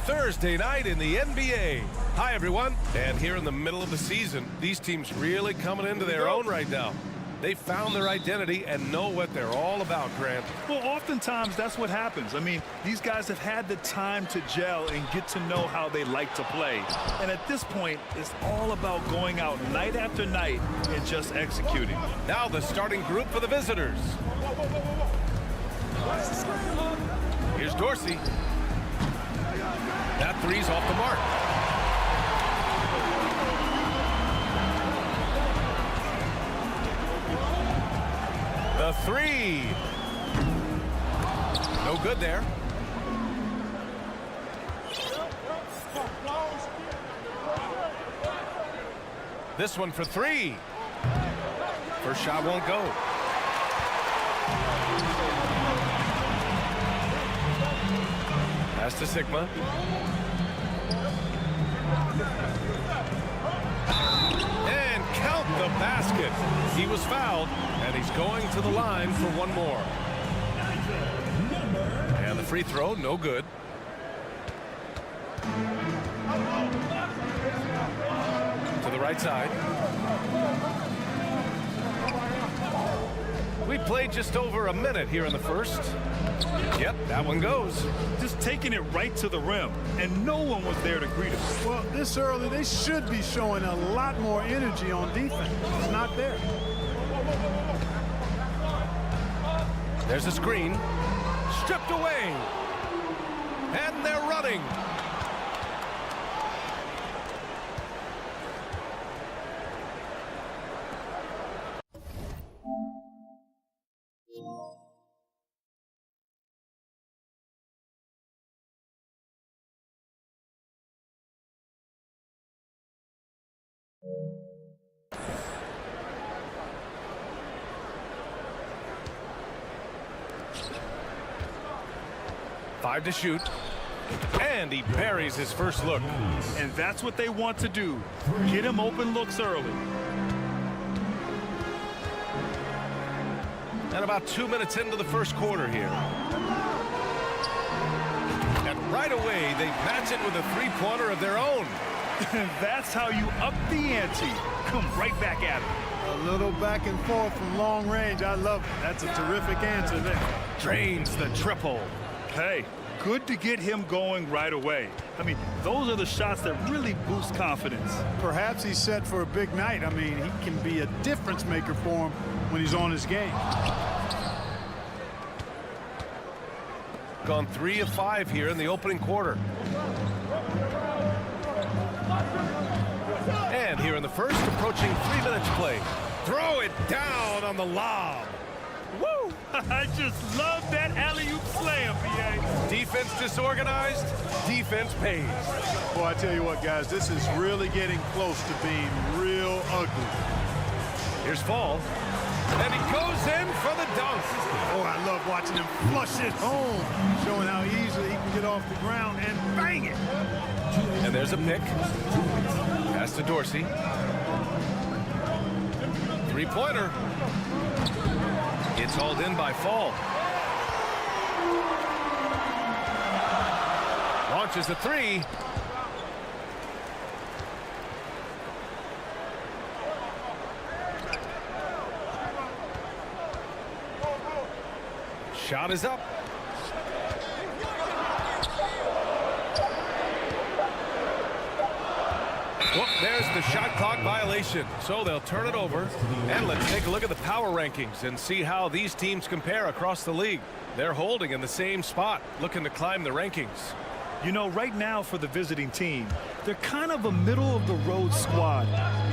Thursday night in the NBA. Hi, everyone. And here in the middle of the season, these teams really coming into their own right now. They found their identity and know what they're all about, Grant. Well, oftentimes that's what happens. I mean, these guys have had the time to gel and get to know how they like to play. And at this point, it's all about going out night after night and just executing. Now the starting group for the visitors. Here's Dorsey. That three's off the mark. The three. No good there. This one for three. First shot won't go. Pass to Sigma. And count the basket. He was fouled, and he's going to the line for one more. And the free throw, no good. To the right side. We played just over a minute here in the first. Yep, that one goes. Just taking it right to the rim, and no one was there to greet him. Well, this early, they should be showing a lot more energy on defense. It's not there. There's a screen. Stripped away. And they're running. Five to shoot. And he buries his first look. And that's what they want to do. Get him open looks early. And about 2 minutes into the first quarter here. And right away, they match it with a three-pointer of their own. That's how you up the ante. Come right back at it. A little back and forth from long range. I love it. That's a terrific answer there. Drains the triple. Hey, good to get him going right away. I mean, those are the shots that really boost confidence. Perhaps he's set for a big night. I mean, he can be a difference maker for him when he's on his game. Gone 3 of 5 here in the opening quarter. And here in the first, approaching 3 minutes play. Throw it down on the lob. Woo! I just love that alley-oop slam, B.A. Defense disorganized, defense pays. Boy, I tell you what, guys, this is really getting close to being real ugly. Here's Fall. And he goes in for the dunk. Oh, I love watching him flush it home, showing how easily he can get off the ground and bang it. And there's a pick. Pass to Dorsey. Three-pointer. It's hauled in by Fall. Launches a three. Shot is up. Well, there's the shot clock violation. So they'll turn it over. And let's take a look at the power rankings and see how these teams compare across the league. They're holding in the same spot, looking to climb the rankings. You know, right now for the visiting team, they're kind of a middle-of-the-road squad.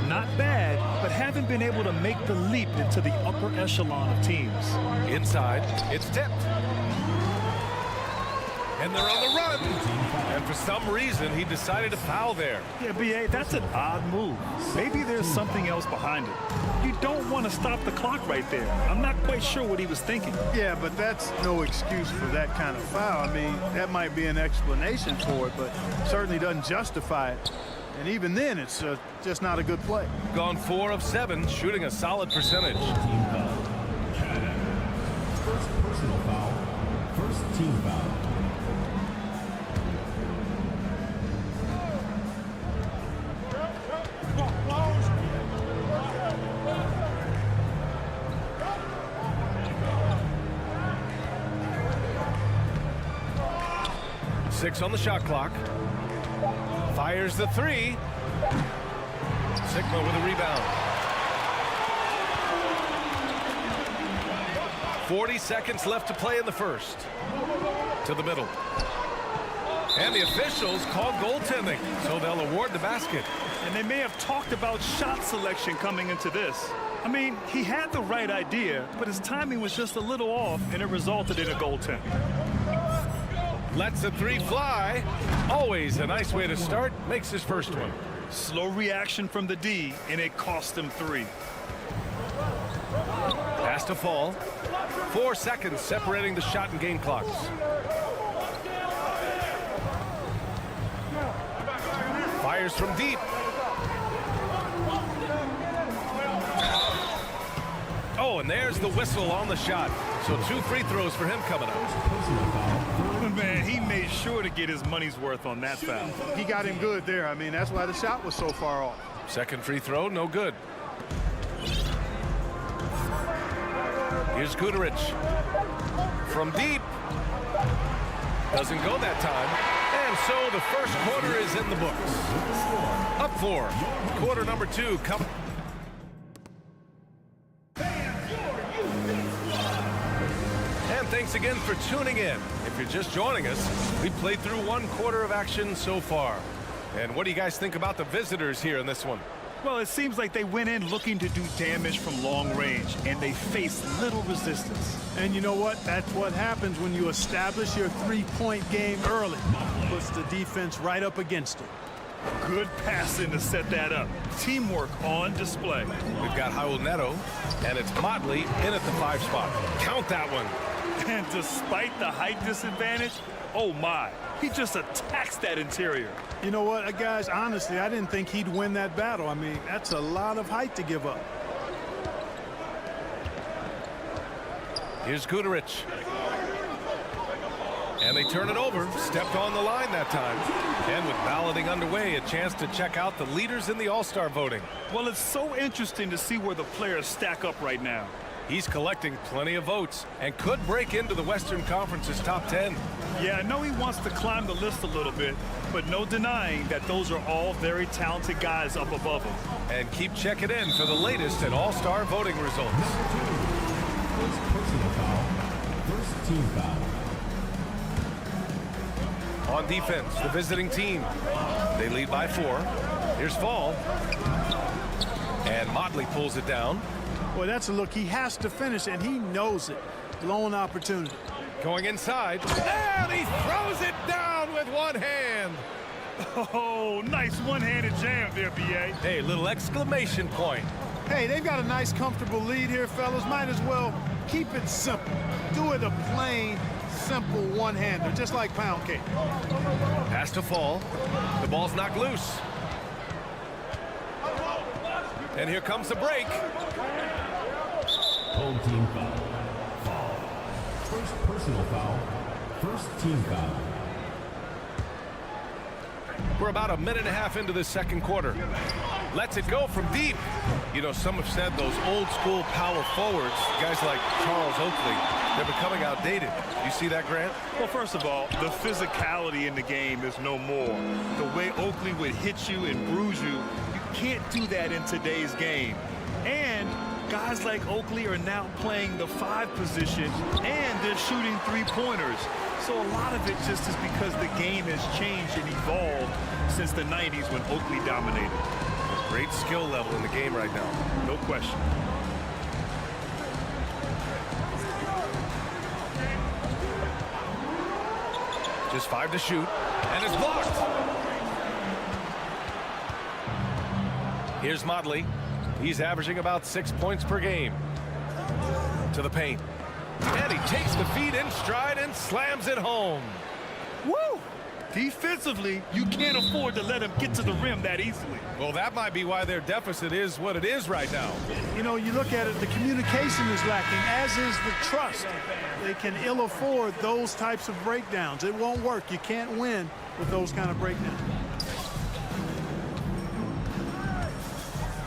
Not bad, but haven't been able to make the leap into the upper echelon of teams. Inside, it's tipped. And they're on the run. And for some reason, he decided to foul there. Yeah, B.A., that's an odd move. Maybe there's something else behind it. You don't want to stop the clock right there. I'm not quite sure what he was thinking. Yeah, but that's no excuse for that kind of foul. I mean, that might be an explanation for it, but certainly doesn't justify it. And even then, it's just not a good play. Gone 4 of 7, shooting a solid percentage. Team foul. First personal foul. First team foul. Six on the shot clock. Fires the 3. Sigma with a rebound. 40 seconds left to play in the first. To the middle. And the officials call goaltending, so they'll award the basket. And they may have talked about shot selection coming into this. I mean, he had the right idea, but his timing was just a little off, and it resulted in a goaltending. Lets the 3 fly. Always a nice way to start. Makes his first one. Slow reaction from the D, and it cost him 3. Pass to fall. 4 seconds separating the shot and game clocks. Fires from deep. Oh, and there's the whistle on the shot. So 2 free throws for him coming up. Man, he made sure to get his money's worth on that foul. He got him good there. I mean, that's why the shot was so far off. Second free throw, no good. Here's Guterich. From deep. Doesn't go that time. And so the first quarter is in the books. Up 4. Quarter number 2 coming. And thanks again for tuning in. If you're just joining us, we played through 1 quarter of action so far. And what do you guys think about the visitors here in this one? Well, it seems like they went in looking to do damage from long range, and they faced little resistance. And you know what? That's what happens when you establish your 3-point game early. Puts the defense right up against it. Good passing to set that up. Teamwork on display. We've got Raul Neto, and it's Motley in at the 5 spot. Count that one. And despite the height disadvantage, oh my, he just attacks that interior. You know what, guys, honestly, I didn't think he'd win that battle. I mean, that's a lot of height to give up. Here's Guterich. And they turn it over. Stepped on the line that time. And with balloting underway, a chance to check out the leaders in the All-Star voting. Well, it's so interesting to see where the players stack up right now. He's collecting plenty of votes and could break into the Western Conference's top 10. Yeah, I know he wants to climb the list a little bit, but no denying that those are all very talented guys up above him. And keep checking in for the latest in All-Star voting results. First personal foul. First team foul. On defense, the visiting team. They lead by 4. Here's Fall. And Motley pulls it down. Boy, that's a look. He has to finish, and he knows it. Blown opportunity. Going inside. And he throws it down with one hand. Oh, nice one-handed jam there, B.A. Hey, little exclamation point. Hey, they've got a nice, comfortable lead here, fellas. Might as well keep it simple. Do it a plain, simple one-hander, just like pound cake. Pass to Fall. The ball's knocked loose. And here comes the break. Home team foul. Foul. First personal foul. First team foul. We're about a minute and a half into this second quarter. Lets it go from deep. You know, some have said those old school power forwards, guys like Charles Oakley, they're becoming outdated. You see that, Grant? Well, first of all, the physicality in the game is no more. The way Oakley would hit you and bruise you, you can't do that in today's game. And guys like Oakley are now playing the 5 position, and they're shooting 3-pointers. So a lot of it just is because the game has changed and evolved since the 90s when Oakley dominated. Great skill level in the game right now. No question. Just 5 to shoot, and it's blocked. Here's Motley. He's averaging about 6 points per game. To the paint. And he takes the feed in stride and slams it home. Woo! Defensively, you can't afford to let him get to the rim that easily. Well, that might be why their deficit is what it is right now. You know, you look at it, the communication is lacking, as is the trust. They can ill afford those types of breakdowns. It won't work. You can't win with those kind of breakdowns.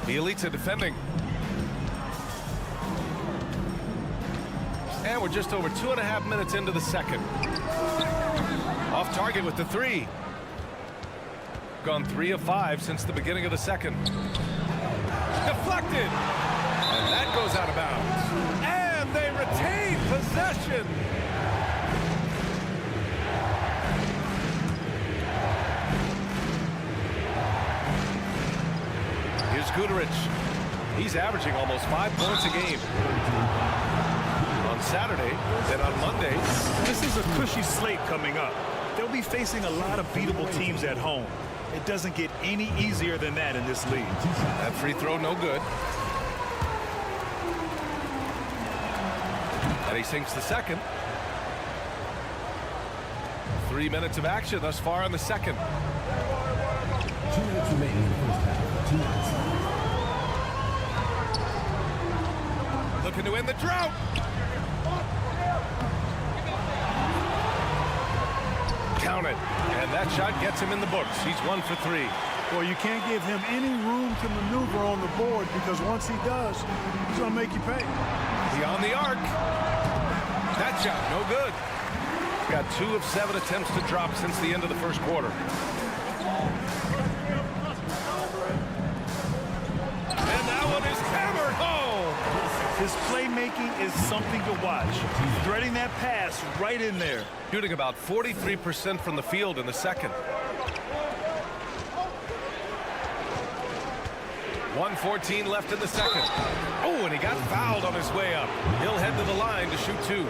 Bjelica defending. And we're just over 2.5 minutes into the second. Off target with the 3. Gone 3 of 5 since the beginning of the second. Deflected. And that goes out of bounds. And they retain possession. Here's Guduric. He's averaging almost 5 points a game. On Saturday, then on Monday. This is a cushy slate coming up. They'll be facing a lot of beatable teams at home. It doesn't get any easier than that in this league. That free throw no good. And he sinks the second. 3 minutes of action thus far in the second. 2 minutes remaining in the first half. 2 minutes. Looking to end the drought. Count it. And that shot gets him in the books. He's 1 for 3. Well, you can't give him any room to maneuver on the board, because once he does, he's going to make you pay. Beyond the arc. That shot, no good. Got 2 of 7 attempts to drop since the end of the first quarter. And that one is hammered home. His playmaking is something to watch. Threading that pass right in there. Shooting about 43% from the field in the second. 1:14 left in the second. Oh, and he got fouled on his way up. He'll head to the line to shoot 2.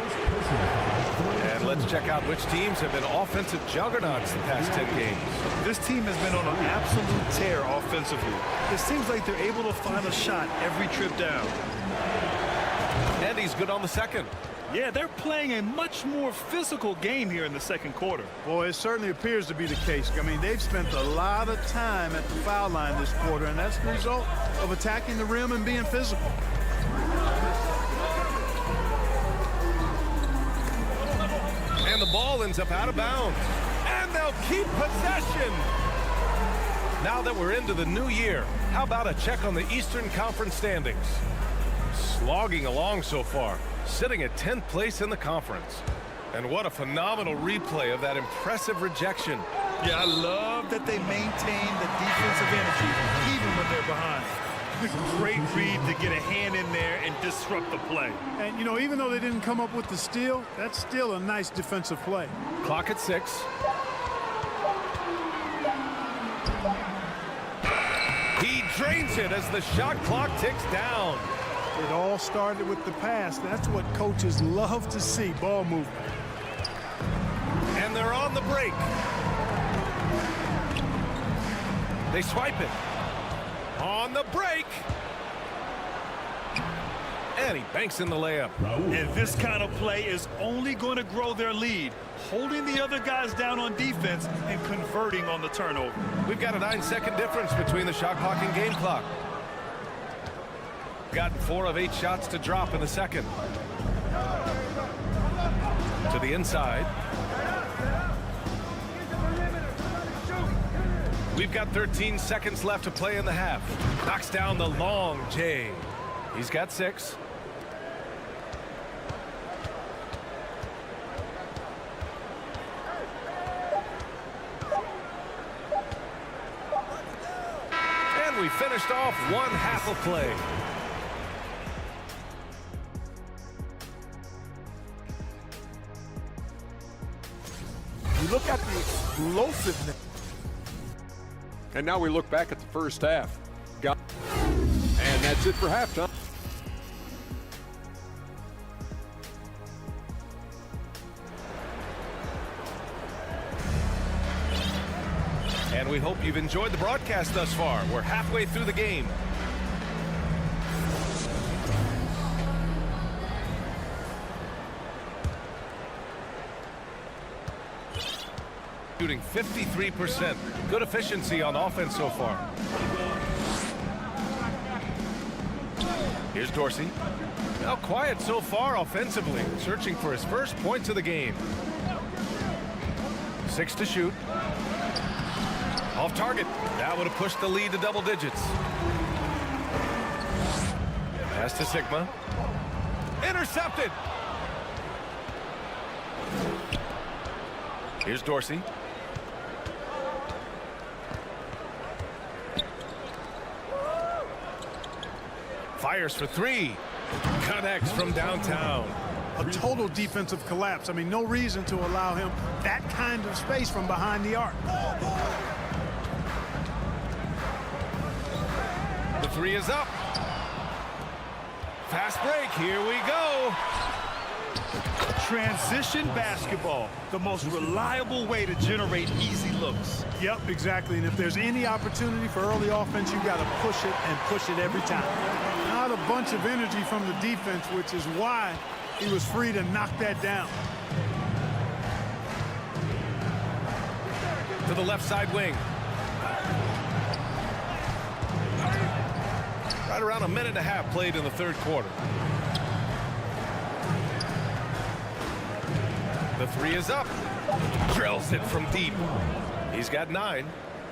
And let's check out which teams have been offensive juggernauts the past 10 games. This team has been on an absolute tear offensively. It seems like they're able to find a shot every trip down. And he's good on the second. Yeah, they're playing a much more physical game here in the second quarter. Boy, it certainly appears to be the case. I mean, they've spent a lot of time at the foul line this quarter, and that's the result of attacking the rim and being physical. And the ball ends up out of bounds. And they'll keep possession. Now that we're into the new year, how about a check on the Eastern Conference standings? Slogging along so far, sitting at 10th place in the conference. And what a phenomenal replay of that impressive rejection. Yeah, I love that they maintain the defensive energy even when they're behind. Great read to get a hand in there and disrupt the play. And, you know, even though they didn't come up with the steal, that's still a nice defensive play. Clock at 6. He drains it as the shot clock ticks down. It all started with the pass. That's what coaches love to see, ball movement. And they're on the break. They swipe it. On the break. And he banks in the layup. And this kind of play is only going to grow their lead, holding the other guys down on defense and converting on the turnover. We've got a 9-second difference between the shot clock and game clock. Got 4 of 8 shots to drop in the second. To the inside. We've got 13 seconds left to play in the half. Knocks down the long J. He's got 6. And we finished off one half of play. look at the explosiveness. And now we look back at the first half. And that's it for halftime. And we hope you've enjoyed the broadcast thus far. We're halfway through the game. Shooting 53%. Good efficiency on offense so far. Here's Dorsey. Now quiet so far offensively. Searching for his first points of the game. 6 to shoot. Off target. That would have pushed the lead to double digits. Pass to Sigma. Intercepted. Here's Dorsey. Fires for 3. Connects from downtown. A total defensive collapse. I mean, no reason to allow him that kind of space from behind the arc. The 3 is up. Fast break. Here we go. Transition basketball, the most reliable way to generate easy looks. Yep, exactly. And if there's any opportunity for early offense, you got to push it and push it every time. Not a bunch of energy from the defense, which is why he was free to knock that down. To the left side wing. Right around a minute and a half played in the third quarter. The 3 is up. Drills it from deep. He's got 9.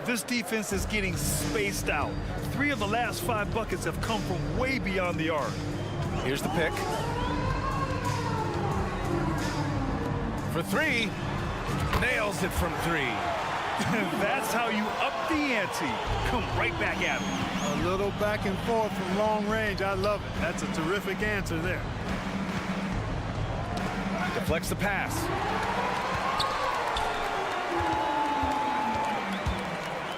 This defense is getting spaced out. 3 of the last 5 buckets have come from way beyond the arc. Here's the pick. For 3. Nails it from 3. That's how you up the ante. Come right back at me. A little back and forth from long range. I love it. That's a terrific answer there. Deflects the pass.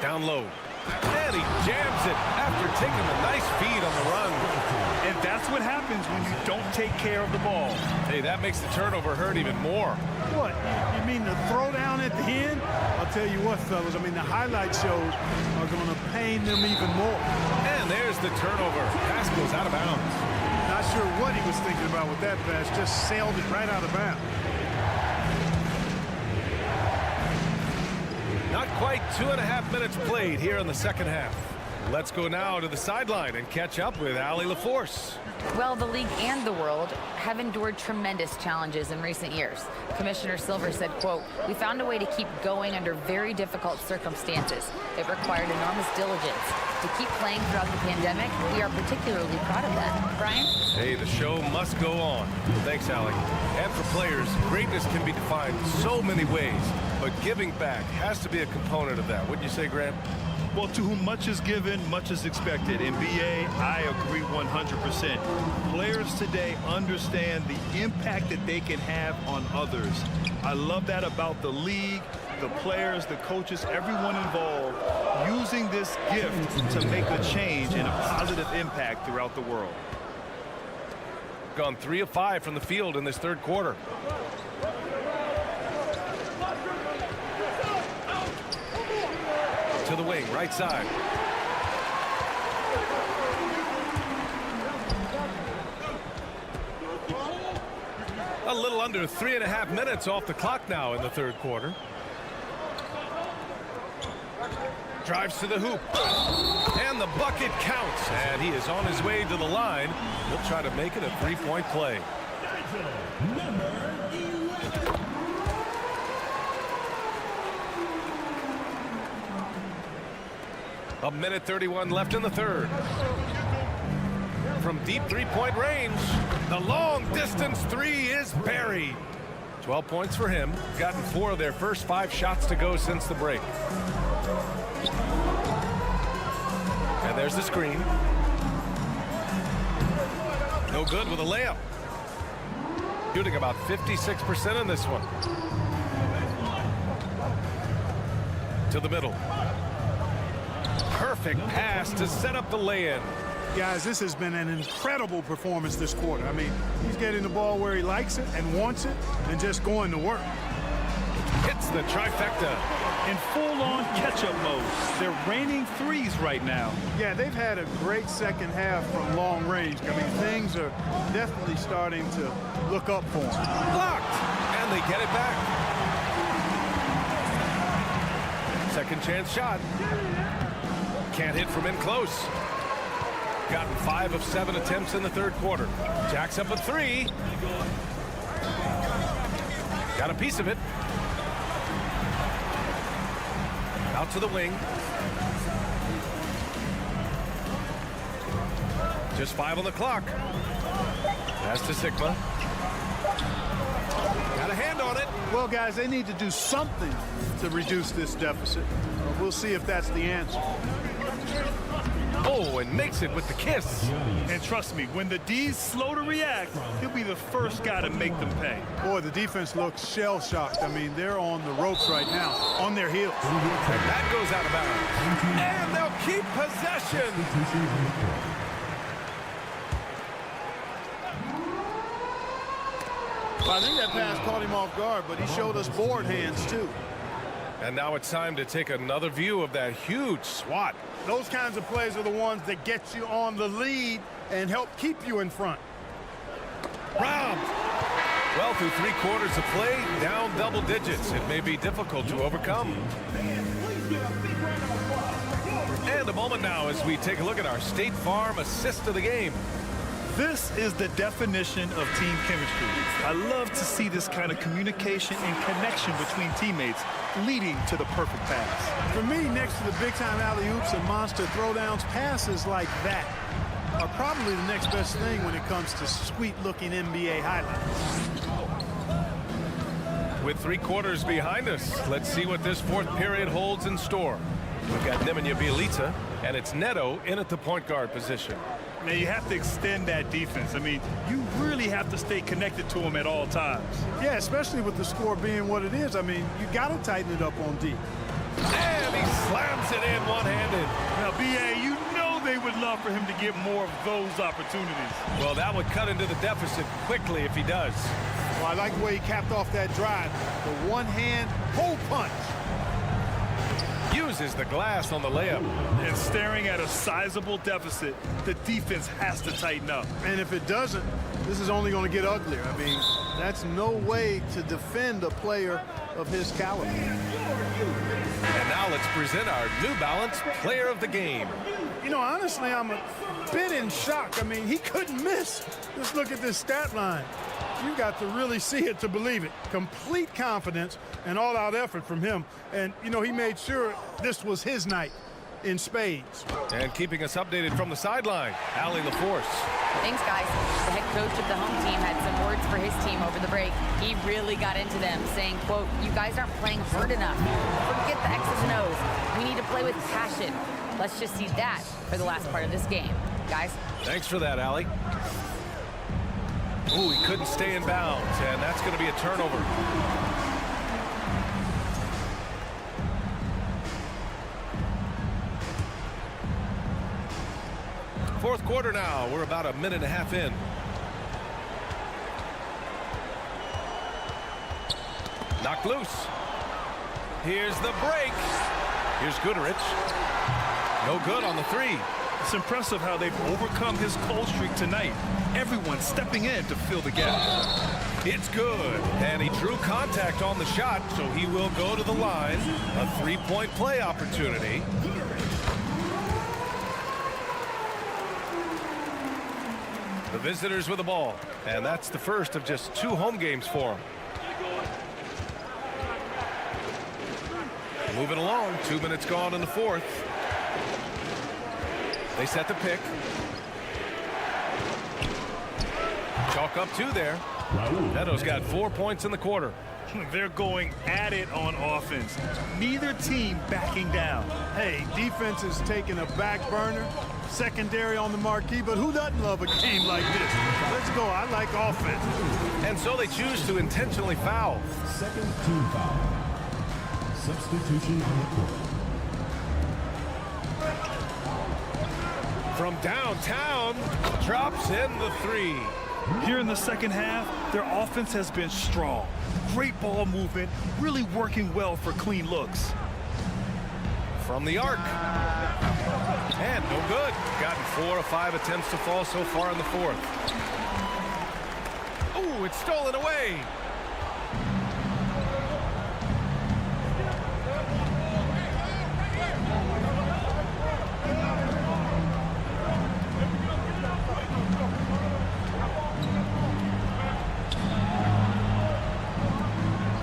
Down low. And he jams it after taking a nice feed on the run. And that's what happens when you don't take care of the ball. Hey, that makes the turnover hurt even more. What? You mean the throwdown at the end? I'll tell you what, fellas. I mean, the highlight shows are going to pain them even more. And there's the turnover. Pass goes out of bounds. Not sure what he was thinking about with that pass. Just sailed it right out of bounds. Not quite 2.5 minutes played here in the second half. Let's go now to the sideline and catch up with Allie LaForce. Well, the league and the world have endured tremendous challenges in recent years. Commissioner Silver said, quote, "We found a way to keep going under very difficult circumstances. It required enormous diligence. To keep playing throughout the pandemic, we are particularly proud of that." Brian? Hey, the show must go on. Thanks, Allie. And for players, greatness can be defined so many ways, but giving back has to be a component of that. Wouldn't you say, Grant? Well, to whom much is given, much is expected. In BA, I agree 100%. Players today understand the impact that they can have on others. I love that about the league, the players, the coaches, everyone involved, using this gift to make a change and a positive impact throughout the world. Gone 3 of 5 from the field in this third quarter. To the wing, right side. A little under 3.5 minutes off the clock now in the third quarter. Drives to the hoop. And the bucket counts. And he is on his way to the line. He'll try to make it a 3-point play. A minute 31 left in the third. From deep 3-point range, the long distance 3 is buried. 12 points for him. Gotten 4 of their first 5 shots to go since the break. And there's the screen. No good with a layup. Shooting about 56% in this one. To the middle. Perfect pass to set up the lay-in. Guys, this has been an incredible performance this quarter. I mean, he's getting the ball where he likes it and wants it and just going to work. Hits the trifecta. In full-on catch-up mode. They're raining threes right now. Yeah, they've had a great second half from long range. I mean, things are definitely starting to look up for them. Blocked. And they get it back. Second chance shot. Can't hit from in close. Gotten 5 of 7 attempts in the third quarter. Jacks up a 3. Got a piece of it. Out to the wing. Just 5 on the clock. Pass to Sigma. Got a hand on it. Well, guys, they need to do something to reduce this deficit. We'll see if that's the answer. Oh, and makes it with the kiss. And trust me, when the D's slow to react, he'll be the first guy to make them pay. Boy, the defense looks shell-shocked. I mean, they're on the ropes right now, on their heels. And that goes out of bounds. And they'll keep possession. I think that pass caught him off guard, but he showed us board hands, too. And now it's time to take another view of that huge swat. Those kinds of plays are the ones that get you on the lead and help keep you in front. Robbed. Well, through 3 quarters of play, down double digits. It may be difficult to overcome. And a moment now as we take a look at our State Farm assist of the game. This is the definition of team chemistry. I love to see this kind of communication and connection between teammates leading to the perfect pass. For me, next to the big-time alley-oops and monster throwdowns, passes like that are probably the next best thing when it comes to sweet-looking NBA highlights. With 3 quarters behind us, let's see what this 4th period holds in store. We've got Bjelica, and it's Neto in at the point guard position. Now, you have to extend that defense. I mean, you really have to stay connected to him at all times. Yeah, especially with the score being what it is. I mean, you got to tighten it up on D. And he slams it in one-handed. Now, B.A., you know they would love for him to get more of those opportunities. Well, that would cut into the deficit quickly if he does. Well, I like the way he capped off that drive. The one-hand hole punch. Uses the glass on the layup. And staring at a sizable deficit, the defense has to tighten up. And if it doesn't, this is only going to get uglier. I mean, that's no way to defend a player of his caliber. And now let's present our New Balance Player of the Game. You know, honestly, I'm a bit in shock. I mean, he couldn't miss. Just look at this stat line. You got to really see it to believe it. Complete confidence and all-out effort from him. And, you know, he made sure this was his night in spades. And keeping us updated from the sideline, Allie LaForce. Thanks, guys. The head coach of the home team had some words for his team over the break. He really got into them, saying, quote, "You guys aren't playing hard enough. Forget the X's and O's. We need to play with passion. Let's just see that for the last part of this game." Guys. Thanks for that, Allie. Ooh, he couldn't stay in bounds, and that's going to be a turnover. Fourth quarter now. We're about a minute and a half in. Knocked loose. Here's the break. Here's Goodrich. No good on the 3. It's impressive how they've overcome his cold streak tonight. Everyone stepping in to fill the gap. It's good. And he drew contact on the shot, so he will go to the line. A 3-point play opportunity. The visitors with the ball. And that's the first of just 2 home games for him. Moving along. 2 minutes gone in the 4th. They set the pick. Chalk up 2 there. Neto's got 4 points in the quarter. They're going at it on offense. Neither team backing down. Hey, defense is taking a back burner, secondary on the marquee, but who doesn't love a game like this? Let's go. I like offense. And so they choose to intentionally foul. Second team foul. Substitution on the court. From downtown, drops in the three. Here in the second half, their offense has been strong. Great ball movement, really working well for clean looks. From the arc. And no good. Gotten 4 of 5 attempts to fall so far in the fourth. Ooh, it's stolen away.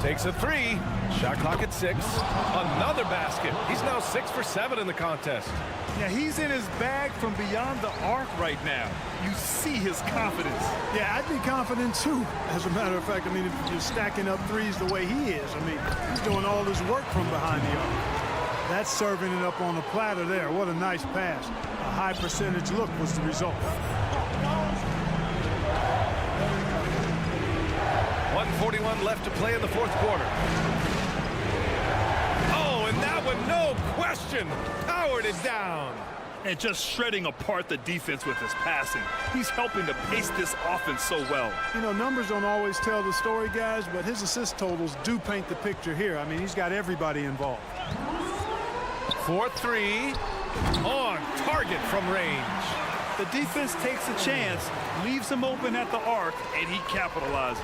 Takes a three. Shot clock at 6. Another basket. He's now 6 for 7 in the contest. Yeah, he's in his bag from beyond the arc right now. You see his confidence. Yeah, I'd be confident too. As a matter of fact, I mean, if you're stacking up threes the way he is, I mean, he's doing all his work from behind the arc. That's serving it up on a platter there. What a nice pass. A high percentage look was the result. 1:41 left to play in the fourth quarter. Oh, and that one, no question, powered it down. And just shredding apart the defense with his passing. He's helping to pace this offense so well. You know, numbers don't always tell the story, guys, but his assist totals do paint the picture here. I mean, he's got everybody involved. 4-3, on target from range. The defense takes a chance, leaves him open at the arc, and he capitalizes.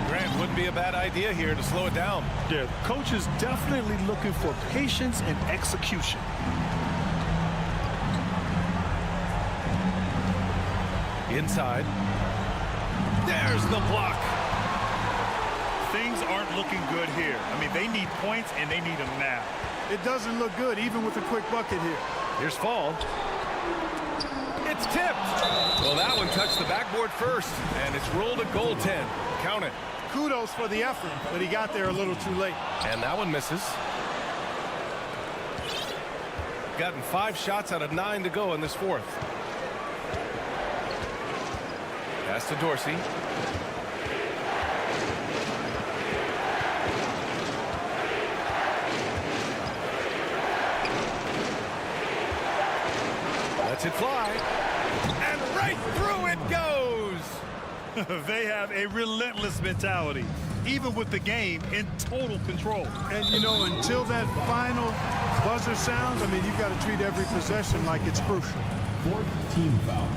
Grant, wouldn't be a bad idea here to slow it down. Yeah, the coach is definitely looking for patience and execution. Inside. There's the block. Things aren't looking good here. I mean, they need points, and they need them now. It doesn't look good, even with a quick bucket here. Here's Fall. It's tipped. Well, that one touched the backboard first, and it's ruled a goaltend. Count it. Kudos for the effort, but he got there a little too late. And that one misses. Gotten 5 shots out of 9 to go in this fourth. Pass to Dorsey. Lets it fly. And right through it goes. They have a relentless mentality, even with the game in total control. And, you know, until that final buzzer sounds, I mean, you've got to treat every possession like it's crucial. 4th team foul.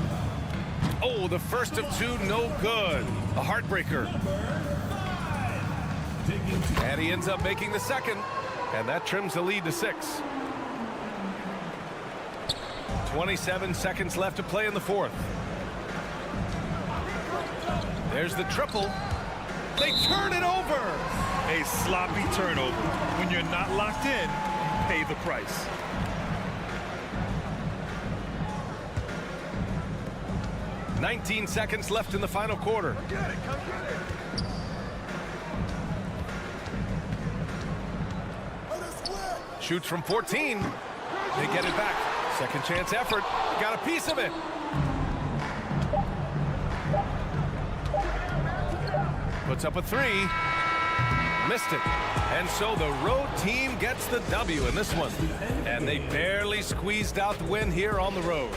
Oh, the first of 2, no good. A heartbreaker. And he ends up making the second. And that trims the lead to 6. 27 seconds left to play in the fourth. There's the triple. They turn it over. A sloppy turnover. When you're not locked in, you pay the price. $19 seconds left in the final quarter. Shoots from 14. They get it back. Second chance effort. Got a piece of it. Puts up a 3. Missed it. And so the road team gets the W in this one. And they barely squeezed out the win here on the road.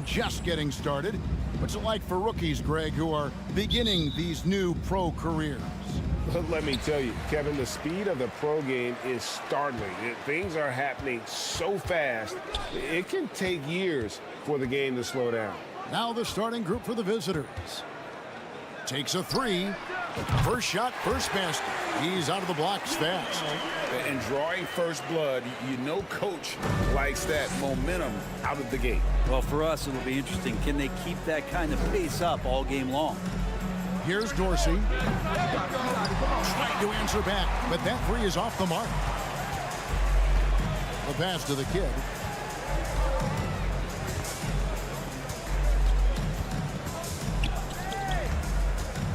Just getting started. What's it like for rookies, Greg, who are beginning these new pro careers? Let me tell you, Kevin, the speed of the pro game is startling. Things are happening so fast, it can take years for the game to slow down. Now the starting group for the visitors. Takes a three. First shot, first basket. He's out of the blocks fast. And drawing first blood, you know coach likes that momentum out of the gate. Well, for us, it'll be interesting. Can they keep that kind of pace up all game long? Here's Dorsey. Trying to answer back, but that three is off the mark. The pass to the kid.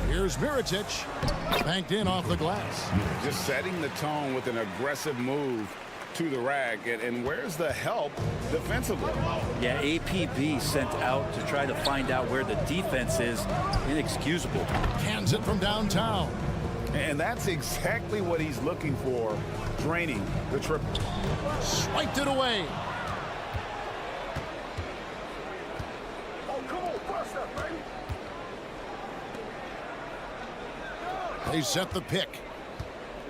Here's Mirotic, banked in off the glass. Just setting the tone with an aggressive move to the rack. And where's the help defensively? Yeah, APB sent out to try to find out where the defense is. Inexcusable. Cans it from downtown. And that's exactly what he's looking for, draining the triple. Swiped it away. They set the pick.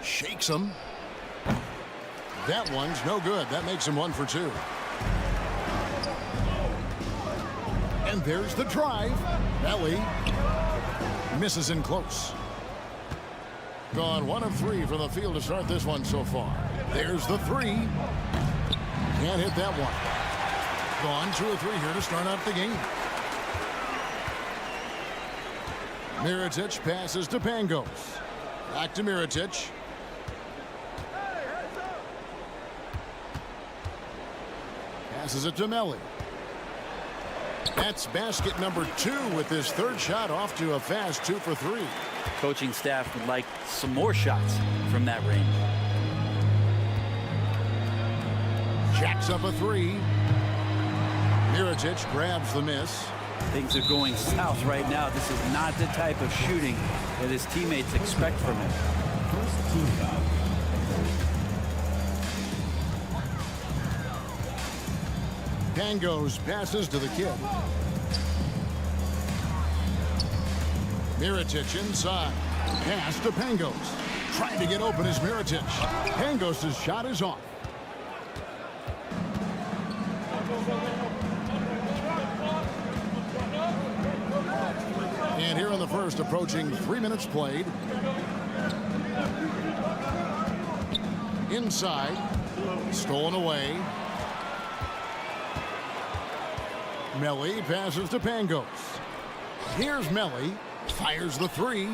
Shakes him. That one's no good. That makes him 1 for 2. And there's the drive. Belly misses in close. Gone 1 of 3 from the field to start this one so far. There's the three. Can't hit that one. Gone 2 of 3 here to start out the game. Mirotic passes to Pangos. Back to Mirotic. Passes it to Melli. That's basket number 2 with his third shot off to a fast 2 for 3. Coaching staff would like some more shots from that range. Jacks up a 3. Mirotic grabs the miss. Things are going south right now. This is not the type of shooting that his teammates expect from him. First team foul. Pangos passes to the kid. Mirotic inside. Pass to Pangos. Trying to get open is Mirotic. Pangos' shot is off. And here in the first, approaching 3 minutes played. Inside. Stolen away. Melli passes to Pangos. Here's Melli. Fires the three.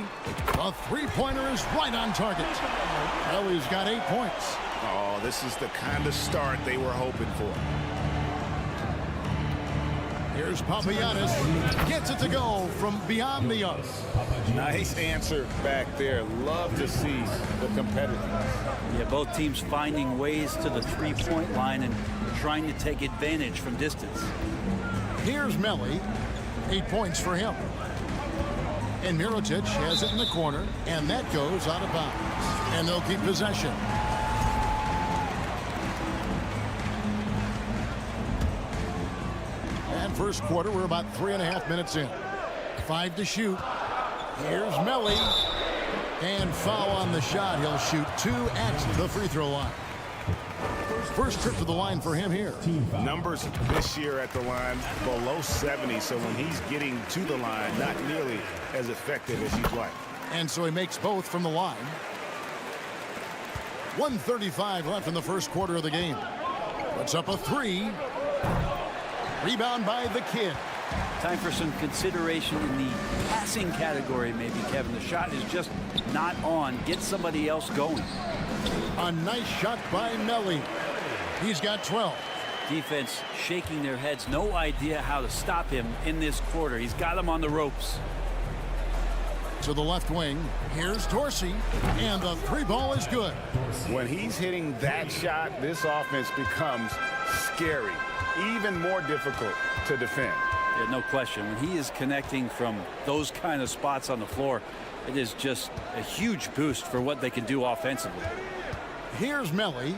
The three-pointer is right on target. Melli's got 8 points. Oh, this is the kind of start they were hoping for. Here's Papagiannis. Gets it to go from beyond the arc. Nice answer back there. Love to see the competitiveness. Yeah, both teams finding ways to the three-point line and trying to take advantage from distance. Here's Melli. 8 points for him. And Mirotic has it in the corner, and that goes out of bounds. And they'll keep possession. And first quarter, we're about 3.5 minutes in. 5 to shoot. Here's Melli. And foul on the shot. He'll shoot 2 at the free throw line. First trip to the line for him here. Numbers this year at the line below 70, so when he's getting to the line, not nearly as effective as he'd like. And so he makes both from the line. 1:35 left in the first quarter of the game. Puts up a 3. Rebound by the kid. Time for some consideration in the passing category, maybe, Kevin. The shot is just not on. Get somebody else going. A nice shot by Melli. He's got 12. Defense shaking their heads. No idea how to stop him in this quarter. He's got him on the ropes. To the left wing. Here's Dorsey. And the 3 ball is good. When he's hitting that shot, this offense becomes scary. Even more difficult to defend. Yeah, no question. When he is connecting from those kind of spots on the floor, it is just a huge boost for what they can do offensively. Here's Melly.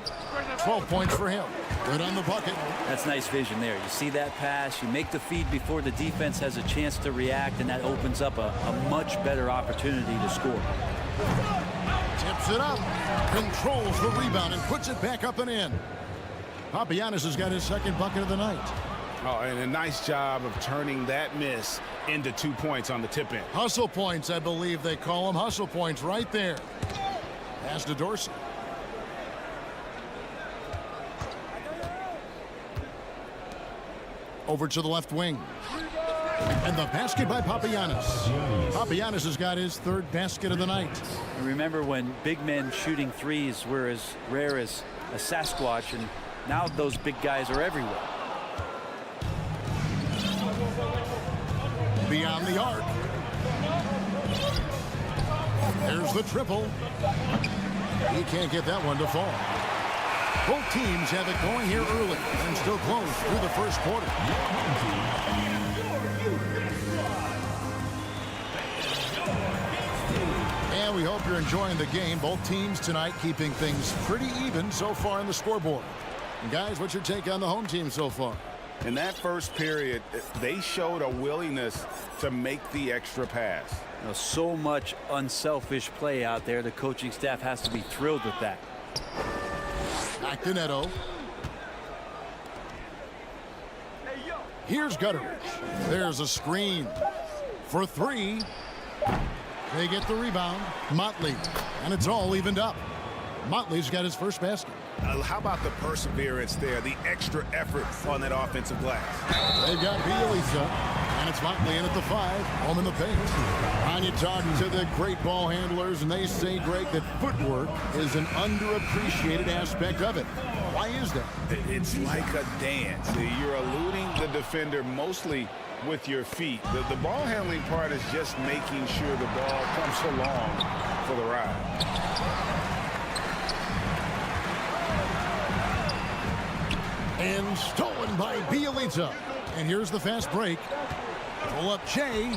12 points for him. Good on the bucket. That's nice vision there. You see that pass, you make the feed before the defense has a chance to react, and that opens up a much better opportunity to score. Tips it up. Controls the rebound and puts it back up and in. Papagiannis has got his second bucket of the night. Oh, and a nice job of turning that miss into 2 points on the tip in. Hustle points, I believe they call them. Hustle points right there. Pass to Dorsey. Over to the left wing. And the basket by Papagiannis. Papagiannis has got his third basket of the night. And remember when big men shooting threes were as rare as a Sasquatch, and now those big guys are everywhere. Beyond the arc. There's the triple. He can't get that one to fall. Both teams have it going here early and still close through the first quarter. And we hope you're enjoying the game. Both teams tonight keeping things pretty even so far in the scoreboard. And guys, what's your take on the home team so far? In that first period, they showed a willingness to make the extra pass. You know, so much unselfish play out there. The coaching staff has to be thrilled with that. Back to Neto. Here's Gutteridge. There's a screen for three. They get the rebound. Motley. And it's all evened up. Motley's got his first basket. How about the perseverance there, the extra effort on that offensive glass? They've got Bjelica, and it's Motley in at the 5, home in the paint. And you talk to the great ball handlers, and they say, Greg, that footwork is an underappreciated aspect of it. Why is that? It's like a dance. You're eluding the defender mostly with your feet. The ball handling part is just making sure the ball comes along for the ride. And stolen by Bjelica. And here's the fast break. Pull up Jay.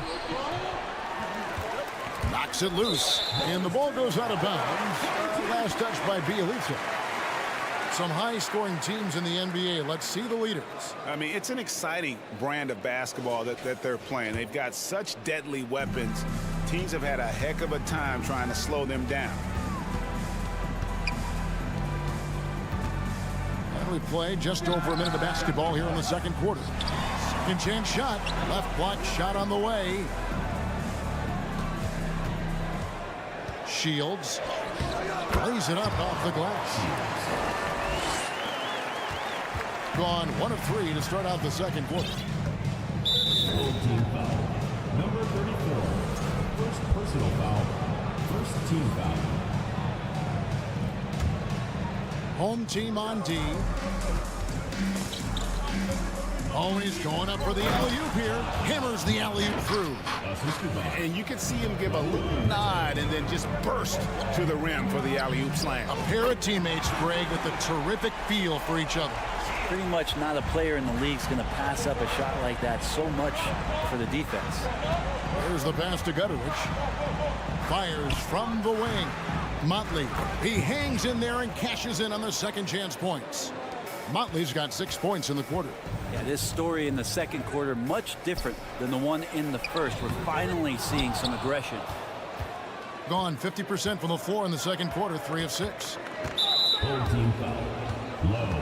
Knocks it loose. And the ball goes out of bounds. Last touch by Bjelica. Some high-scoring teams in the NBA. Let's see the leaders. I mean, it's an exciting brand of basketball that they're playing. They've got such deadly weapons. Teams have had a heck of a time trying to slow them down. We play just over a minute of basketball here in the second quarter. Second chance shot. Left block shot on the way. Shields plays it up off the glass. Gone 1 of 3 to start out the second quarter. Team foul. Number 34. First personal foul. First team foul. Home team on D. Oh, he's going up for the alley-oop here. Hammers the alley-oop through. And you can see him give a little nod and then just burst to the rim for the alley-oop slam. A pair of teammates, Greg, with a terrific feel for each other. Pretty much not a player in the league is going to pass up a shot like that so much for the defense. There's the pass to Gutteridge. Fires from the wing. Motley, he hangs in there and cashes in on the second chance points. Motley's got 6 points in the quarter. Yeah, this story in the second quarter much different than the one in the first. We're finally seeing some aggression. Gone 50% from the floor in the second quarter, 3 of 6. Full team foul. Low.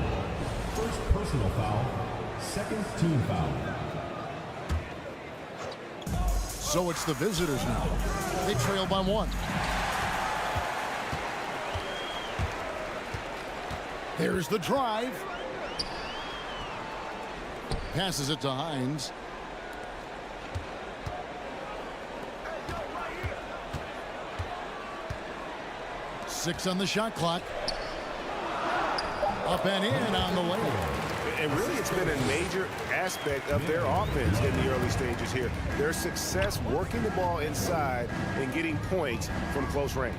First personal foul. Second team foul. So it's the visitors now. They trail by 1. There's the drive. Passes it to Hines. Six on the shot clock. Up and in on the layup. And really, it's been a major aspect of their offense in the early stages here. Their success working the ball inside and getting points from close range.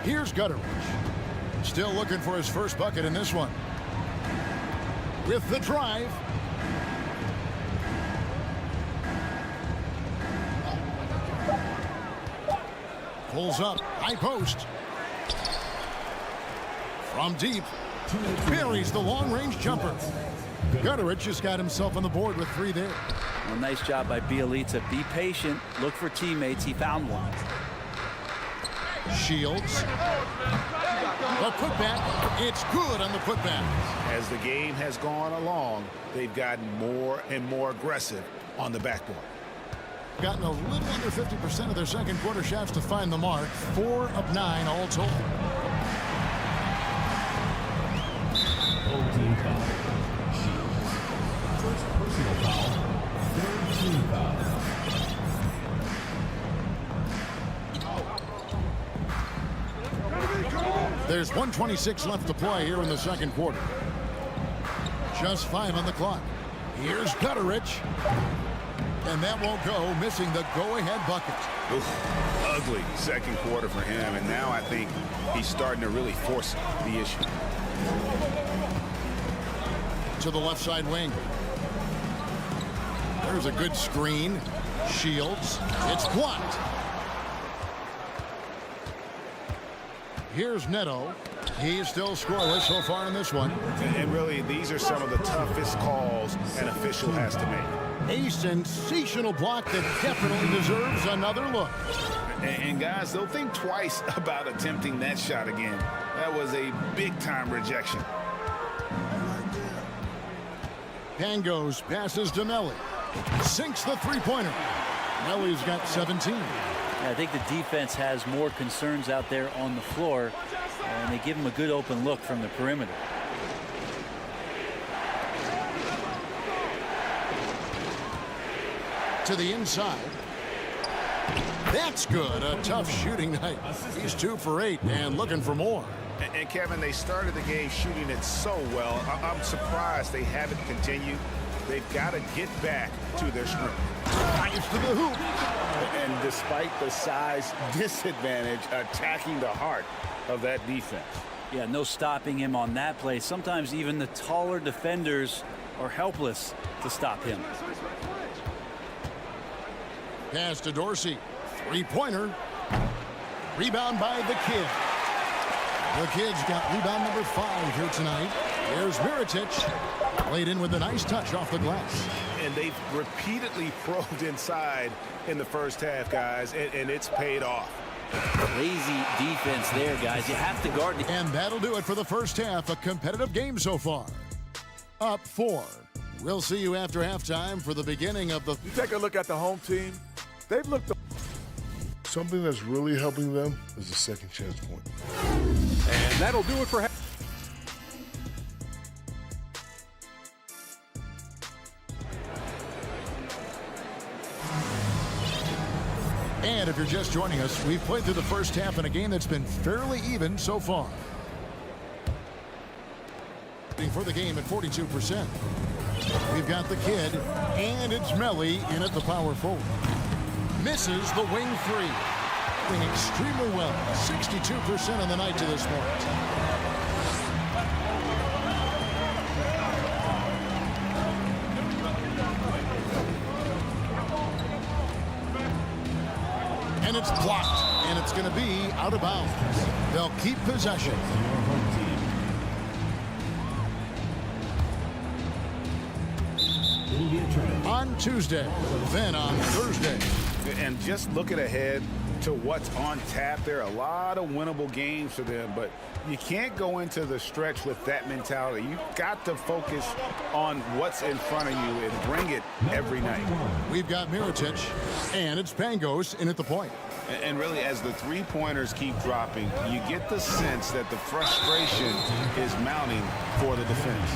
Here's Gutteridge. Still looking for his first bucket in this one. With the drive. Pulls up. High post. From deep. Buries the long-range jumper. Gutterich has got himself on the board with 3 there. Well, nice job by Bjelica. Be patient. Look for teammates. He found one. Shields. The putback. It's good on the putback. As the game has gone along, they've gotten more and more aggressive on the backboard. Gotten a little under 50% of their second quarter shots to find the mark. 4 of 9 all told. Old team foul. Shields. First personal foul. Third team foul. There's 1:26 left to play here in the second quarter. Just 5 on the clock. Here's Gutterich. And that won't go, missing the go-ahead bucket. Oof, ugly second quarter for him, and now I think he's starting to really force the issue. To the left side wing. There's a good screen. Shields. It's blocked. Here's Neto. He's still scoreless so far in this one. And really, these are some of the toughest calls an official has to make. A sensational block that definitely deserves another look. And guys, they'll think twice about attempting that shot again. That was a big-time rejection. Pangos passes to Melli. Sinks the three-pointer. Melli's got 17. I think the defense has more concerns out there on the floor, and they give him a good open look from the perimeter. To the inside. That's good. A tough shooting night. He's 2 for 8 and looking for more. And Kevin, they started the game shooting it so well. I'm surprised they haven't continued. They've got to get back to their strength. Drives to the hoop. And despite the size disadvantage, attacking the heart of that defense. Yeah, no stopping him on that play. Sometimes even the taller defenders are helpless to stop him. Pass to Dorsey. Three-pointer. Rebound by the kid. The kid's got rebound number 5 here tonight. There's Mirotic. Laid in with a nice touch off the glass. And they've repeatedly probed inside in the first half, guys, and it's paid off. Lazy defense there, guys. You have to guard. And that'll do it for the first half. A competitive game so far. Up 4. We'll see you after halftime for the beginning of the... You take a look at the home team. They've looked... Something that's really helping them is the second chance point. And that'll do it for half. And if you're just joining us, we've played through the first half in a game that's been fairly even so far. For the game at 42%. We've got the kid, and it's Melli in at the power forward. Misses the wing 3. Doing extremely well. 62% on the night to this point. And it's blocked, and it's going to be out of bounds. They'll keep possession. On Tuesday, then on Thursday. And just looking ahead to what's on tap, there are a lot of winnable games for them, but you can't go into the stretch with that mentality. You've got to focus on what's in front of you and bring it every night. We've got Mirotic, and it's Pangos in at the point. And really, as the three-pointers keep dropping, you get the sense that the frustration is mounting for the defense.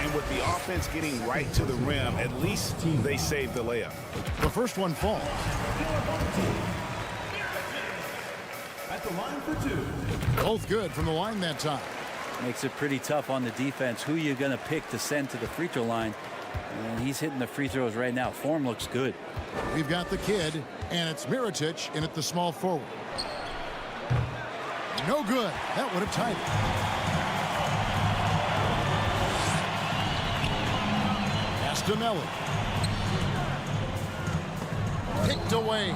And with the offense getting right to the rim, at least they saved the layup. The first one falls. At the line for 2. Both good from the line that time. Makes it pretty tough on the defense. Who you're going to pick to send to the free throw line. And he's hitting the free throws right now. Form looks good. We've got the kid, and it's Mirotic in at the small forward. No good. That would have tied it. Pass to Melli. Kicked away.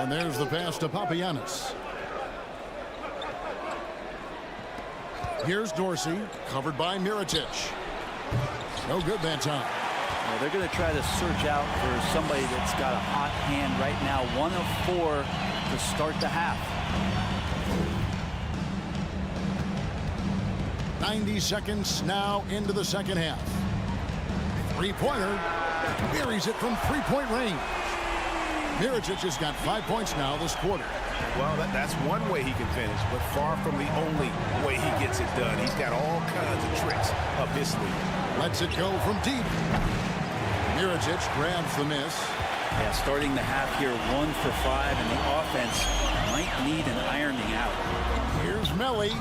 And there's the pass to Papagiannis. Here's Dorsey, covered by Mirotic. No good that time. Well, they're going to try to search out for somebody that's got a hot hand right now. 1 of 4 to start the half. 90 seconds now into the second half. Three-pointer. Buries it from three-point range. Mirotic has got 5 points now this quarter. Well, that's one way he can finish, but far from the only way he gets it done. He's got all kinds of tricks up his sleeve. Lets it go from deep. Mirotic grabs the miss. Yeah, starting the half here 1 for 5, and the offense might need an ironing out. Here's Melly.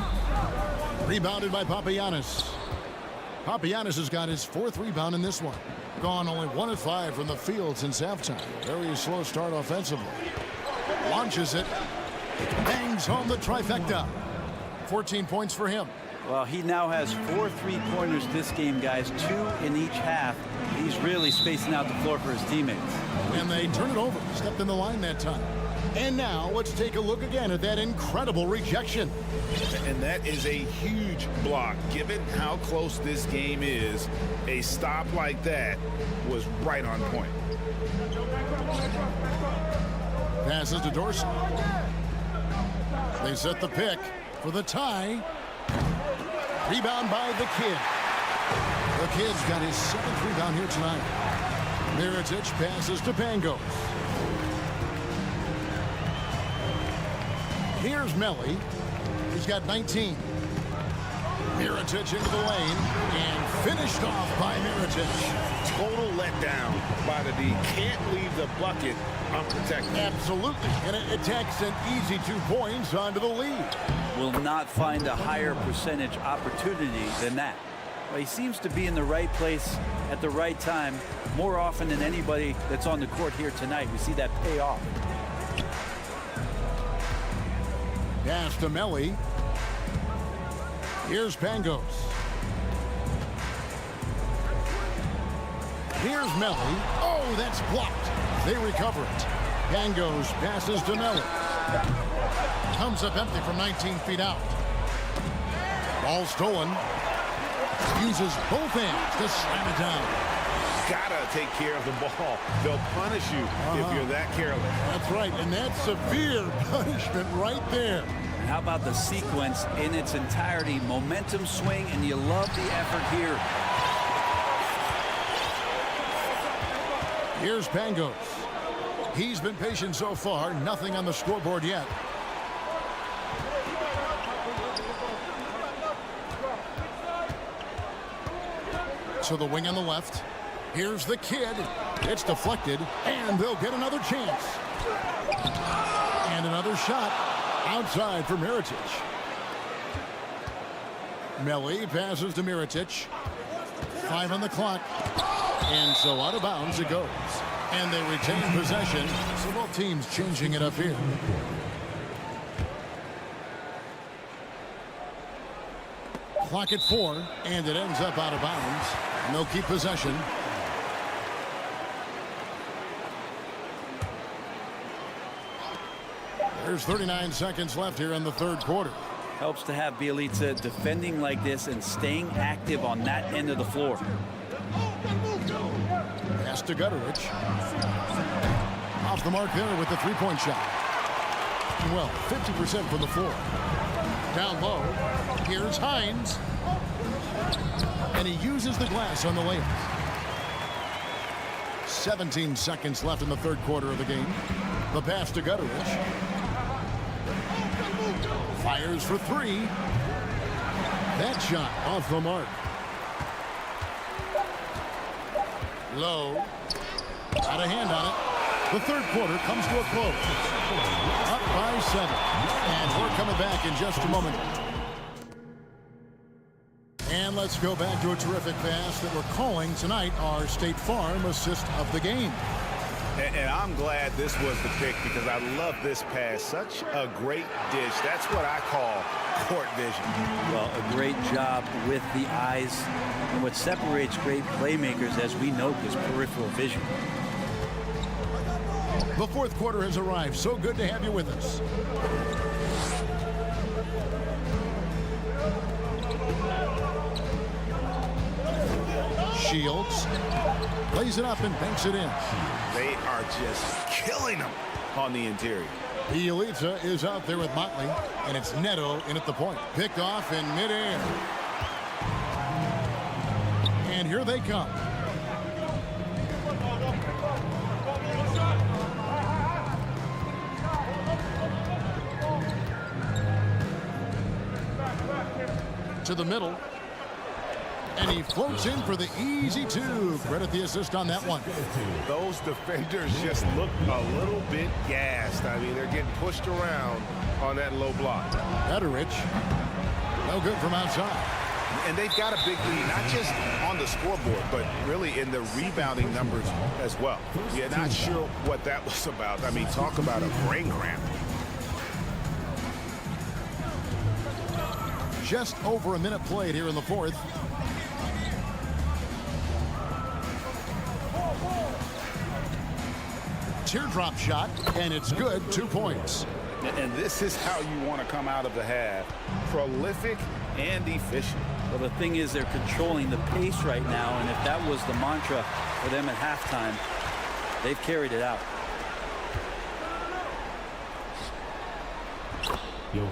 Rebounded by Papagiannis. Papagiannis has got his 4th rebound in this one. Gone only 1 of 5 from the field since halftime. Very slow start offensively. Launches it. Bangs home the trifecta. 14 points for him. Well, he now has 4 3-pointers this game, guys. 2 in each half. He's really spacing out the floor for his teammates. And they turn it over. Stepped in the line that time. And now let's take a look again at that incredible rejection. And that is a huge block. Given how close this game is, a stop like that was right on point. Passes to Dorsey. They set the pick for the tie. Rebound by the Kid. The Kid's got his 7th rebound here tonight. Mirotic passes to Pangos. Here's Melly. He's got 19. Mirotic into the lane and finished off by Mirotic. Total letdown by the D. Can't leave the bucket unprotected. Absolutely. And it takes an easy 2 points onto the lead. Will not find a higher percentage opportunity than that. Well, he seems to be in the right place at the right time more often than anybody that's on the court here tonight. We see that pay off. Pass to Melly. Here's Pangos. Here's Melly. Oh, that's blocked. They recover it. Pangos passes to Melly. Comes up empty from 19 feet out. Ball stolen. Uses both hands to slam it down. Gotta take care of the ball. They'll punish you if you're that careless. That's right, and that's severe punishment right there. How about the sequence in its entirety? Momentum swing, and you love the effort here. Here's Pangos. He's been patient so far. Nothing on the scoreboard yet. To the wing on the left. Here's the Kid. It's deflected, and they'll get another chance. And another shot outside for Mirotic. Melly passes to Mirotic. 5 on the clock. And so out of bounds it goes. And they retain possession. So both teams changing it up here. Clock at 4, and it ends up out of bounds. And they'll keep possession. There's 39 seconds left here in the third quarter. Helps to have Bjelica defending like this and staying active on that end of the floor. Pass to Gutterich. Off the mark there with the three-point shot. Well, 50% from the floor. Down low. Here's Hines. And he uses the glass on the layup. 17 seconds left in the third quarter of the game. The pass to Gutterich. Fires for 3. That shot off the mark. Low. Got a hand on it. The third quarter comes to a close. Up by 7. And we're coming back in just a moment. And let's go back to a terrific pass that we're calling tonight our State Farm assist of the game. And I'm glad this was the pick because I love this pass. Such a great dish. That's what I call court vision. Well, a great job with the eyes. And what separates great playmakers, as we note, is peripheral vision. The fourth quarter has arrived. So good to have you with us. Shields lays it up and banks it in. They are just killing them on the interior. Bjelica is out there with Motley, and it's Neto in at the point. Picked off in midair. And here they come. To the middle. And he floats in for the easy two. Credit the assist on that one. Those defenders just look a little bit gassed. I mean, they're getting pushed around on that low block. Ederich, no good from outside. And they've got a big lead, not just on the scoreboard, but really in the rebounding numbers as well. You're not sure what that was about. I mean, talk about a brain cramp. Just over a minute played here in the fourth. Teardrop shot, and it's good. 2 points. And this is how you want to come out of the half. Prolific and efficient. Well, the thing is, they're controlling the pace right now, and if that was the mantra for them at halftime, they've carried it out.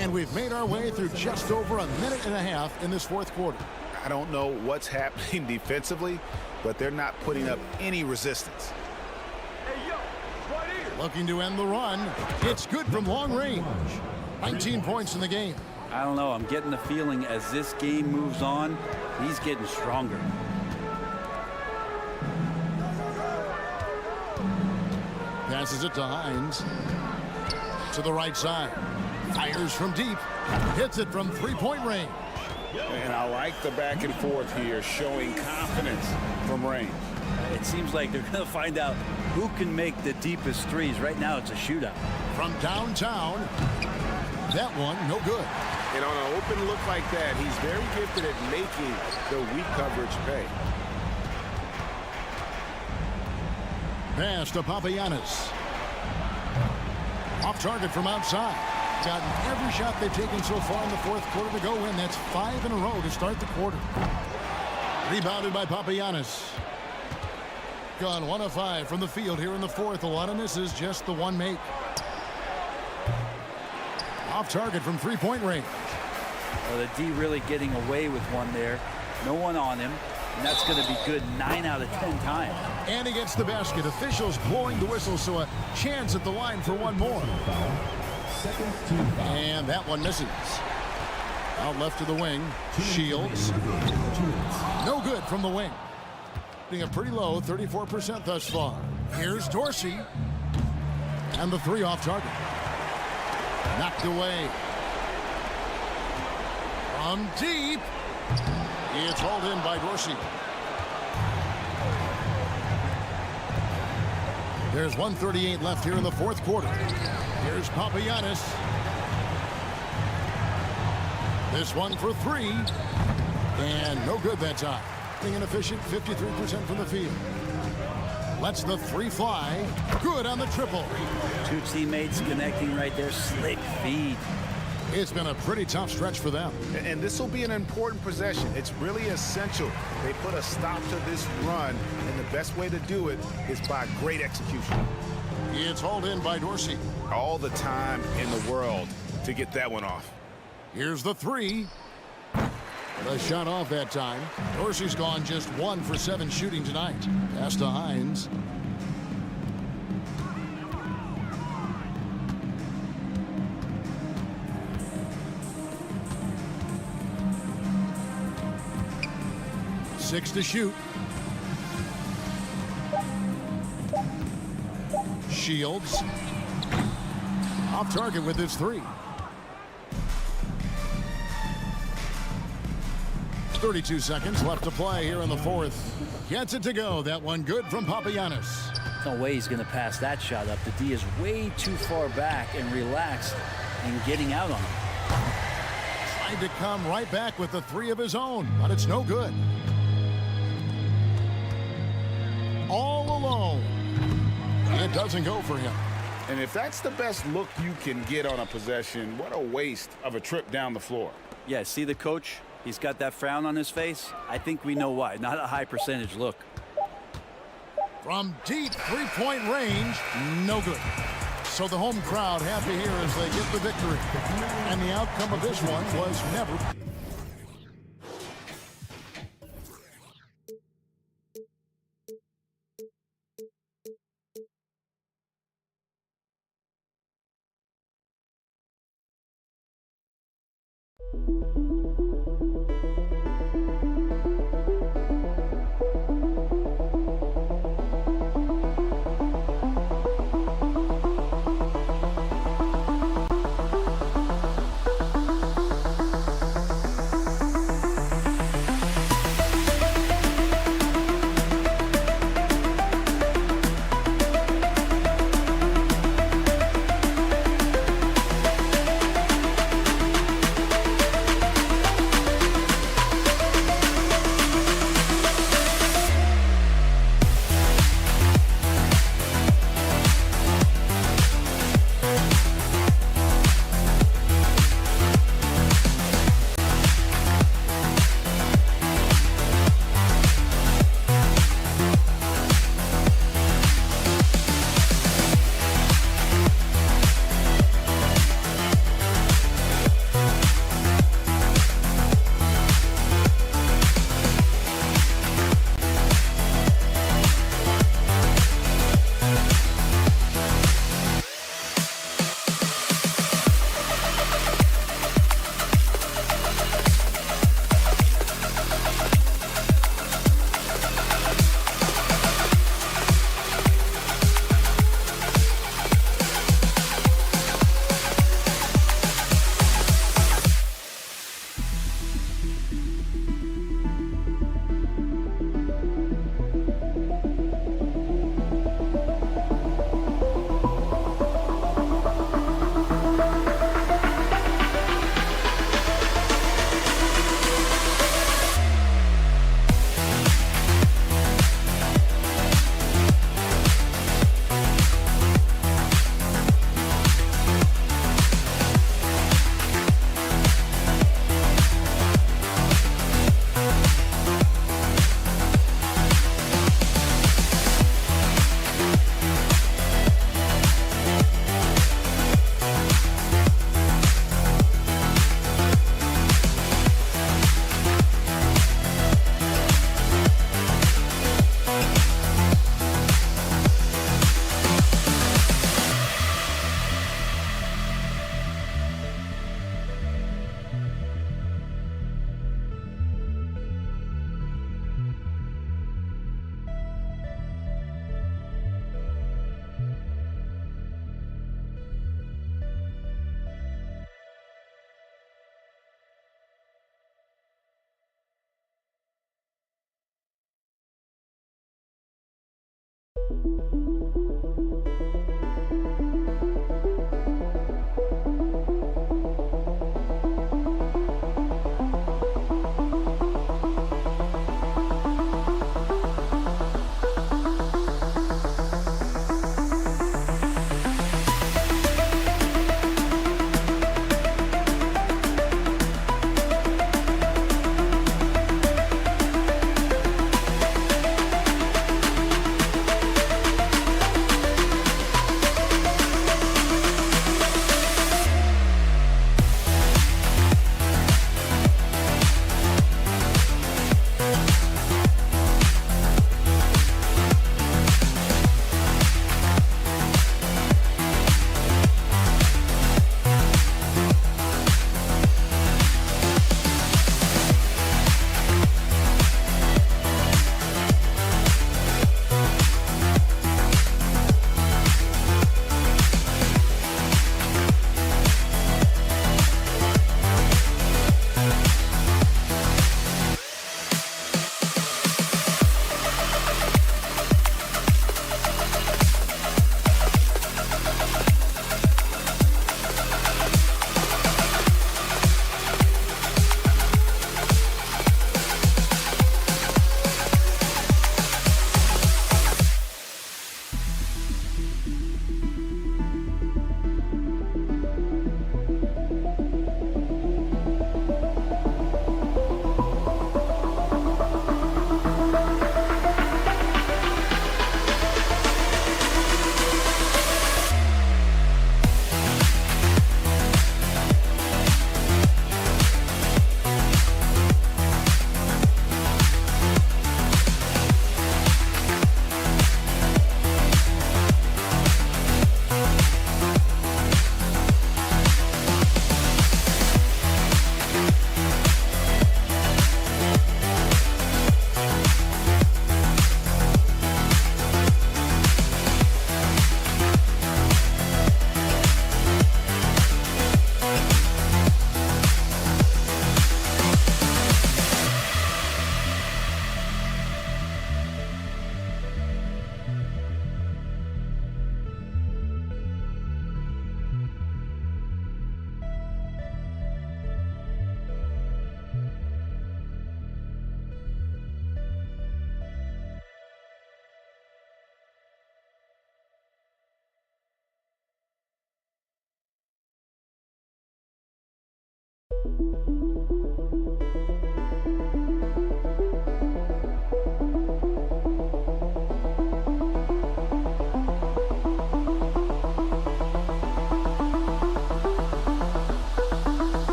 And we've made our way through just over a minute and a half in this fourth quarter. I don't know what's happening defensively, but they're not putting up any resistance. Looking to end the run. It's good from long range. 19 points in the game. I don't know. I'm getting the feeling as this game moves on, he's getting stronger. Passes it to Hines. To the right side. Fires from deep. Hits it from three-point range. And I like the back and forth here, showing confidence from range. It seems like they're going to find out who can make the deepest threes. Right now, it's a shootout. From downtown, that one, no good. And on an open look like that, he's very gifted at making the weak coverage pay. Pass to Papagiannis. Off target from outside. Gotten every shot they've taken so far in the fourth quarter to go in. That's 5 in a row to start the quarter. Rebounded by Papagiannis. Gone 1 of 5 from the field here in the fourth. A lot of misses, just the one make. Off target from three-point range. Well, the D really getting away with one there. No one on him. And that's going to be good 9 out of 10 times. And he gets the basket. Officials blowing the whistle, so a chance at the line for one more. And that one misses. Out left to the wing. Shields. No good from the wing. Being a pretty low 34% thus far. Here's Dorsey. And the three off target. Knocked away. From deep. It's hauled in by Dorsey. There's 1:38 left here in the fourth quarter. Here's Papagiannis. This one for three. And no good that time. Being inefficient, 53% from the field. Lets the three fly. Good on the triple. Two teammates connecting right there. Slick feed. It's been a pretty tough stretch for them. And this will be an important possession. It's really essential. They put a stop to this run, and the best way to do it is by great execution. It's hauled in by Dorsey. All the time in the world to get that one off. Here's the three. The shot off that time. Dorsey's gone just 1 for 7 shooting tonight. Pass to Hines. Six to shoot. Shields. Off target with his three. 32 seconds left to play here in the fourth. Gets it to go. That one good from Papagiannis. No way he's going to pass that shot up. The D is way too far back and relaxed and getting out on him. Tried to come right back with the three of his own, but it's no good. All alone. It doesn't go for him. And if that's the best look you can get on a possession, what a waste of a trip down the floor. Yeah, see the coach? He's got that frown on his face. I think we know why. Not a high percentage look. From deep three-point range, no good. So the home crowd happy here as they get the victory. And the outcome of this one was never.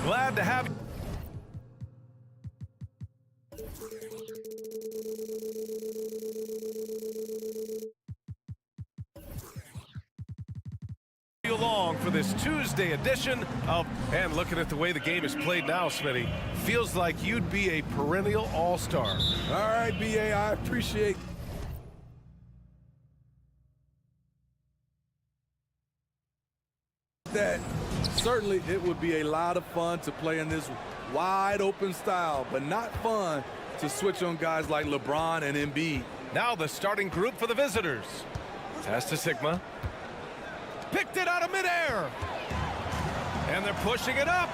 Glad to have you along for this Tuesday edition of, and looking at the way the game is played now, Smitty, feels like you'd be a perennial all-star. All right, BA, I appreciate that. Certainly, it would be a lot of fun to play in this wide open style, but not fun to switch on guys like LeBron and Embiid. Now the starting group for the visitors. Pass to Sigma. Picked it out of midair. And they're pushing it up.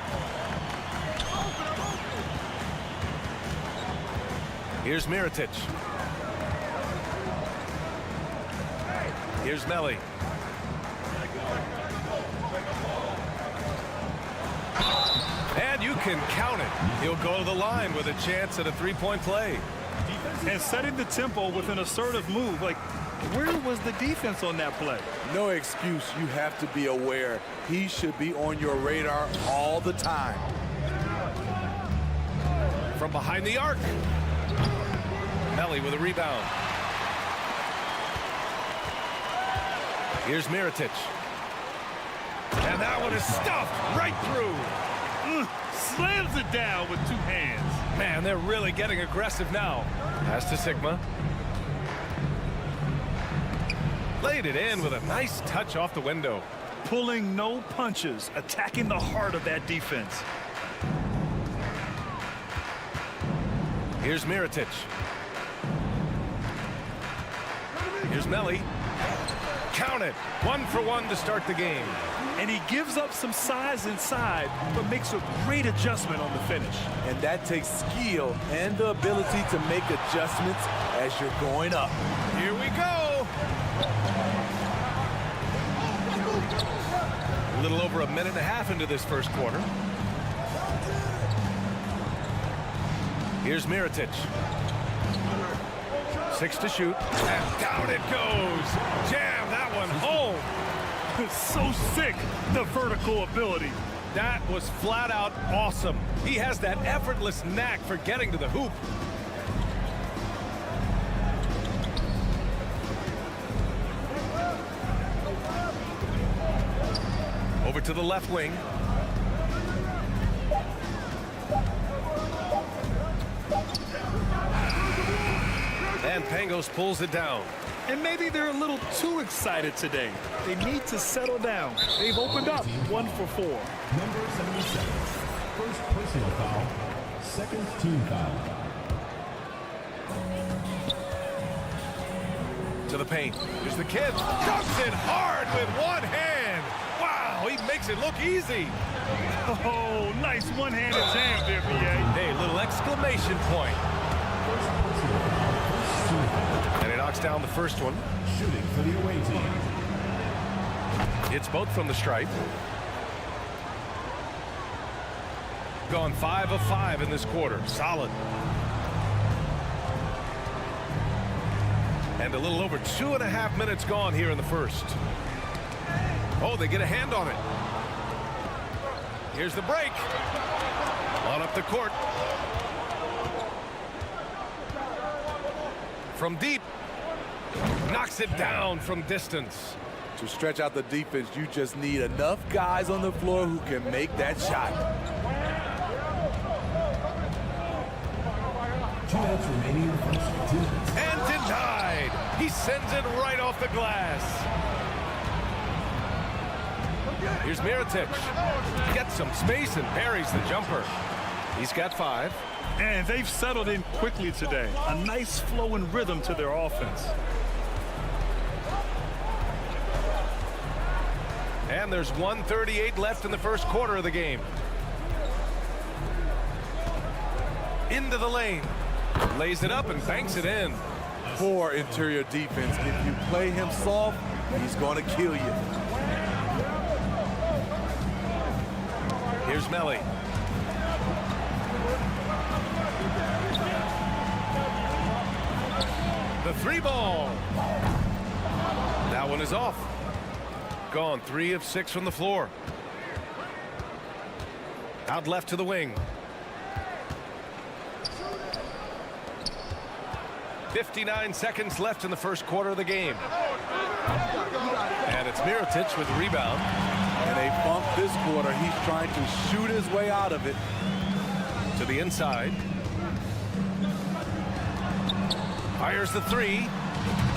Here's Mirotic. Here's Melli. And you can count it. He'll go to the line with a chance at a three-point play. And setting the tempo with an assertive move. Like, where was the defense on that play? No excuse. You have to be aware. He should be on your radar all the time. From behind the arc. Melli with a rebound. Here's Mirotic. And that one is stuffed right through. Slams it down with 2 hands. Man, they're really getting aggressive now. Pass to Sigma. Laid it in with a nice touch off the window. Pulling no punches, attacking the heart of that defense. Here's Mirotic. Here's Melli. Counted. 1 for 1 to start the game. And he gives up some size inside, but makes a great adjustment on the finish. And that takes skill and the ability to make adjustments as you're going up. Here we go. A little over a minute and a half into this first quarter. Here's Mirotic. 6 to shoot. And down it goes. Jam that one home. It's so sick, the vertical ability. That was flat out awesome. He has that effortless knack for getting to the hoop. Over to the left wing. And Pangos pulls it down. And maybe they're a little too excited today. They need to settle down. They've opened up 1 for 4. Number 77. First personal foul. Second team foul. To the paint. Here's the kid. Dunks it hard with 1 hand. Wow, he makes it look easy. Oh, nice one-handed jam there, BA. Hey, little exclamation point. And he knocks down the first one. Shooting for the away team. It's both from the stripe. Gone 5 of 5 in this quarter. Solid. And a little over 2.5 minutes gone here in the first. Oh, they get a hand on it. Here's the break. On up the court. From deep. Knocks it down from distance. To stretch out the defense, you just need enough guys on the floor who can make that shot. 2 minutes remaining in the first. 2 minutes. And denied. He sends it right off the glass. Here's Mirotic. Gets some space and parries the jumper. He's got 5. And they've settled in quickly today. A nice flow and rhythm to their offense. And there's 1:38 left in the first quarter of the game. Into the lane. Lays it up and banks it in. Poor interior defense. If you play him soft, he's going to kill you. Here's Melli. The 3 ball. That one is off. Gone 3 of 6 from the floor. Out left to the wing. 59 seconds left in the first quarter of the game. And it's Mirotic with the rebound. And they bump this quarter. He's trying to shoot his way out of it. To the inside. Fires the 3.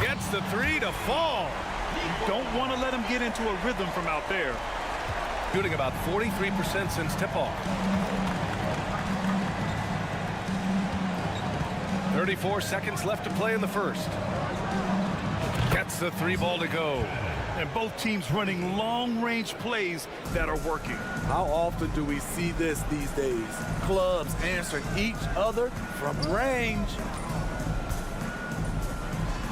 Gets the 3 to fall. Don't want to let him get into a rhythm from out there. Shooting about 43% since tip-off. 34 seconds left to play in the first. Gets the 3 ball to go. And both teams running long-range plays that are working. How often do we see this these days? Clubs answering each other from range.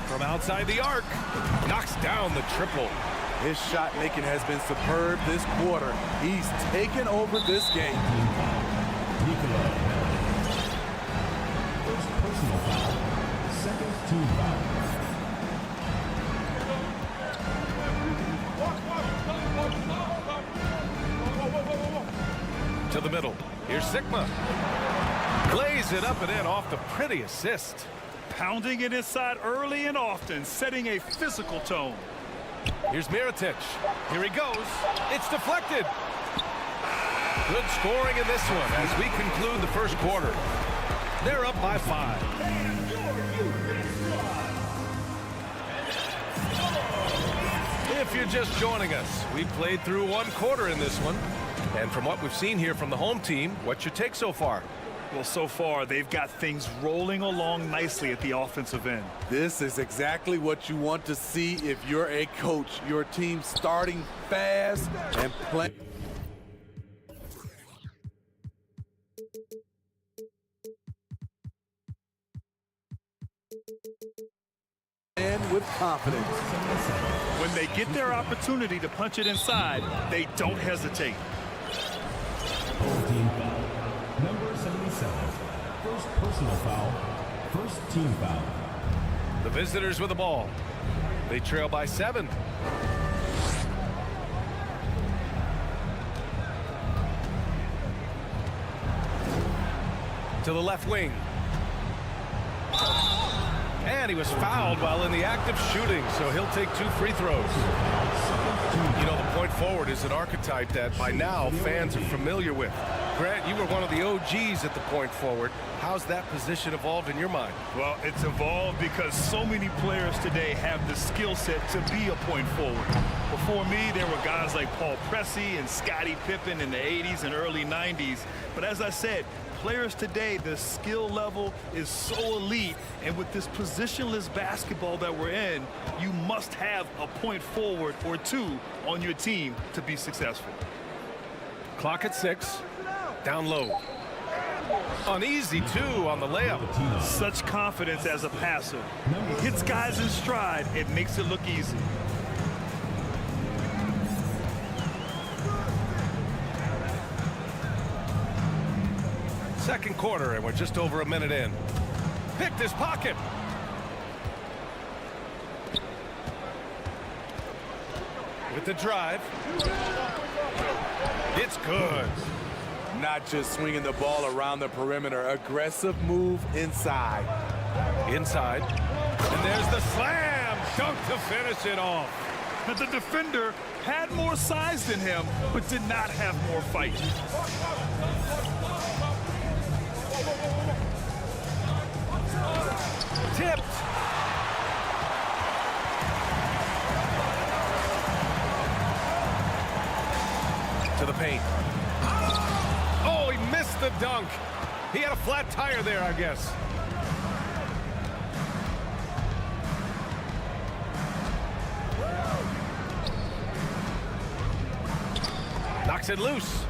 From outside the arc. Knocks down the triple. His shot making has been superb this quarter. He's taken over this game. First personal foul. Second team foul. To the middle. Here's Sigma. Lays it up and in off the pretty assist. Pounding it inside early and often, setting a physical tone. Here's Mirotic. Here he goes. It's deflected. Good scoring in this one as we conclude the first quarter. They're up by 5. If you're just joining us, we've played through 1 quarter in this one. And from what we've seen here from the home team, what's your take so far? Well, so far, they've got things rolling along nicely at the offensive end. This is exactly what you want to see if you're a coach. Your team starting fast and playing. And with confidence. When they get their opportunity to punch it inside, they don't hesitate. Team foul. Number 77. First personal foul. First team foul. The visitors with the ball. They trail by 7. To the left wing. And he was fouled while in the act of shooting, so he'll take 2 free throws. You know, the point forward is an archetype that by now fans are familiar with. Grant, you were one of the OGs at the point forward. How's that position evolved in your mind? Well, it's evolved because so many players today have the skill set to be a point forward. Before me, there were guys like Paul Pressey and Scottie Pippen in the 80s and early 90s. But as I said, players today, the skill level is so elite, and with this positionless basketball that we're in, you must have a point forward or 2 on your team to be successful. Clock at 6. Down low. Uneasy, too, on the layup. Such confidence as a passer. He hits guys in stride. It makes it look easy. Second quarter, and we're just over a minute in. Picked his pocket. With the drive. It's good. Not just swinging the ball around the perimeter. Aggressive move inside. Inside. And there's the slam. Dunk to finish it off. But the defender had more size than him, but did not have more fight. Tipped. To the paint. Oh, he missed the dunk. He had a flat tire there, I guess. Knocks it loose.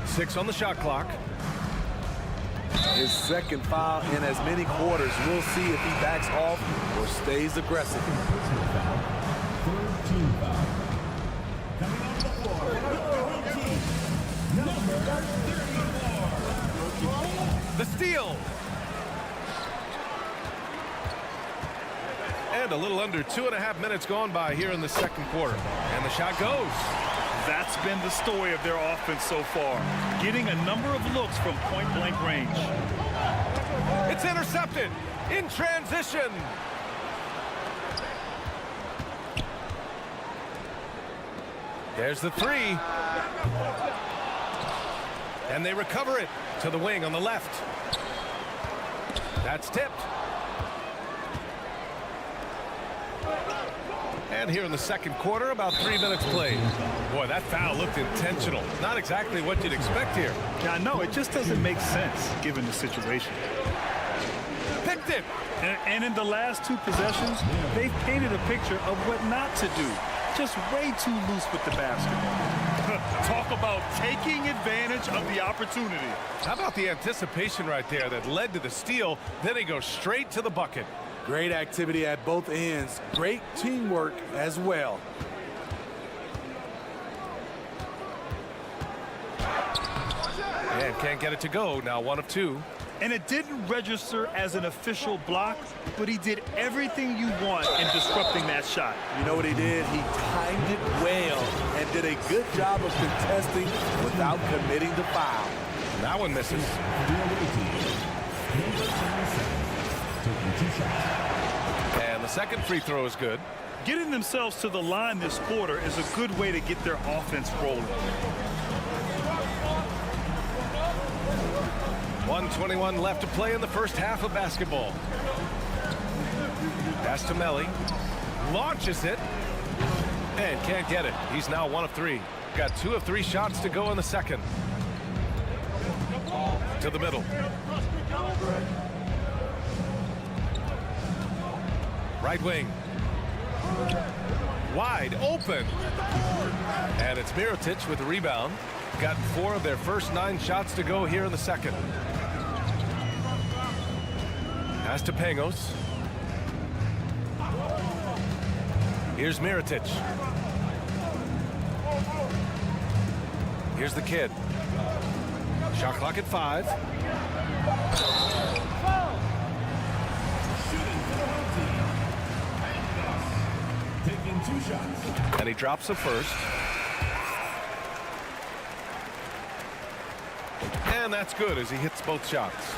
6 on the shot clock. His second foul in as many quarters. We'll see if he backs off or stays aggressive. Third team foul. Coming on the floor. Team number 34. The steal. And a little under 2.5 minutes gone by here in the second quarter. And the shot goes. That's been the story of their offense so far. Getting a number of looks from point-blank range. It's intercepted in transition. There's the 3. And they recover it to the wing on the left. That's tipped. And here in the second quarter, about 3 minutes played. Boy, that foul looked intentional. Not exactly what you'd expect here. Yeah, no, it just doesn't make sense given the situation. Picked it. And in the last 2 possessions, they've painted a picture of what not to do. Just way too loose with the basketball. Talk about taking advantage of the opportunity. How about the anticipation right there that led to the steal? Then he goes straight to the bucket. Great activity at both ends. Great teamwork as well. And can't get it to go. Now 1 of 2. And it didn't register as an official block, but he did everything you want in disrupting that shot. You know what he did? He timed it well and did a good job of contesting without committing the foul. That one misses. And the the second free throw is good. Getting themselves to the line this quarter is a good way to get their offense rolling. 1:21 left to play in the first half of basketball. Pass to Melli. Launches it. And can't get it. He's now 1 of 3. Got 2 of 3 shots to go in the second. To the middle. Right wing. Wide open. And it's Mirotic with the rebound. Got 4 of their first 9 shots to go here in the second. Pass to Pangos. Here's Mirotic. Here's the kid. Shot clock at 5. Taking 2 shots. And he drops the first. And that's good as he hits both shots.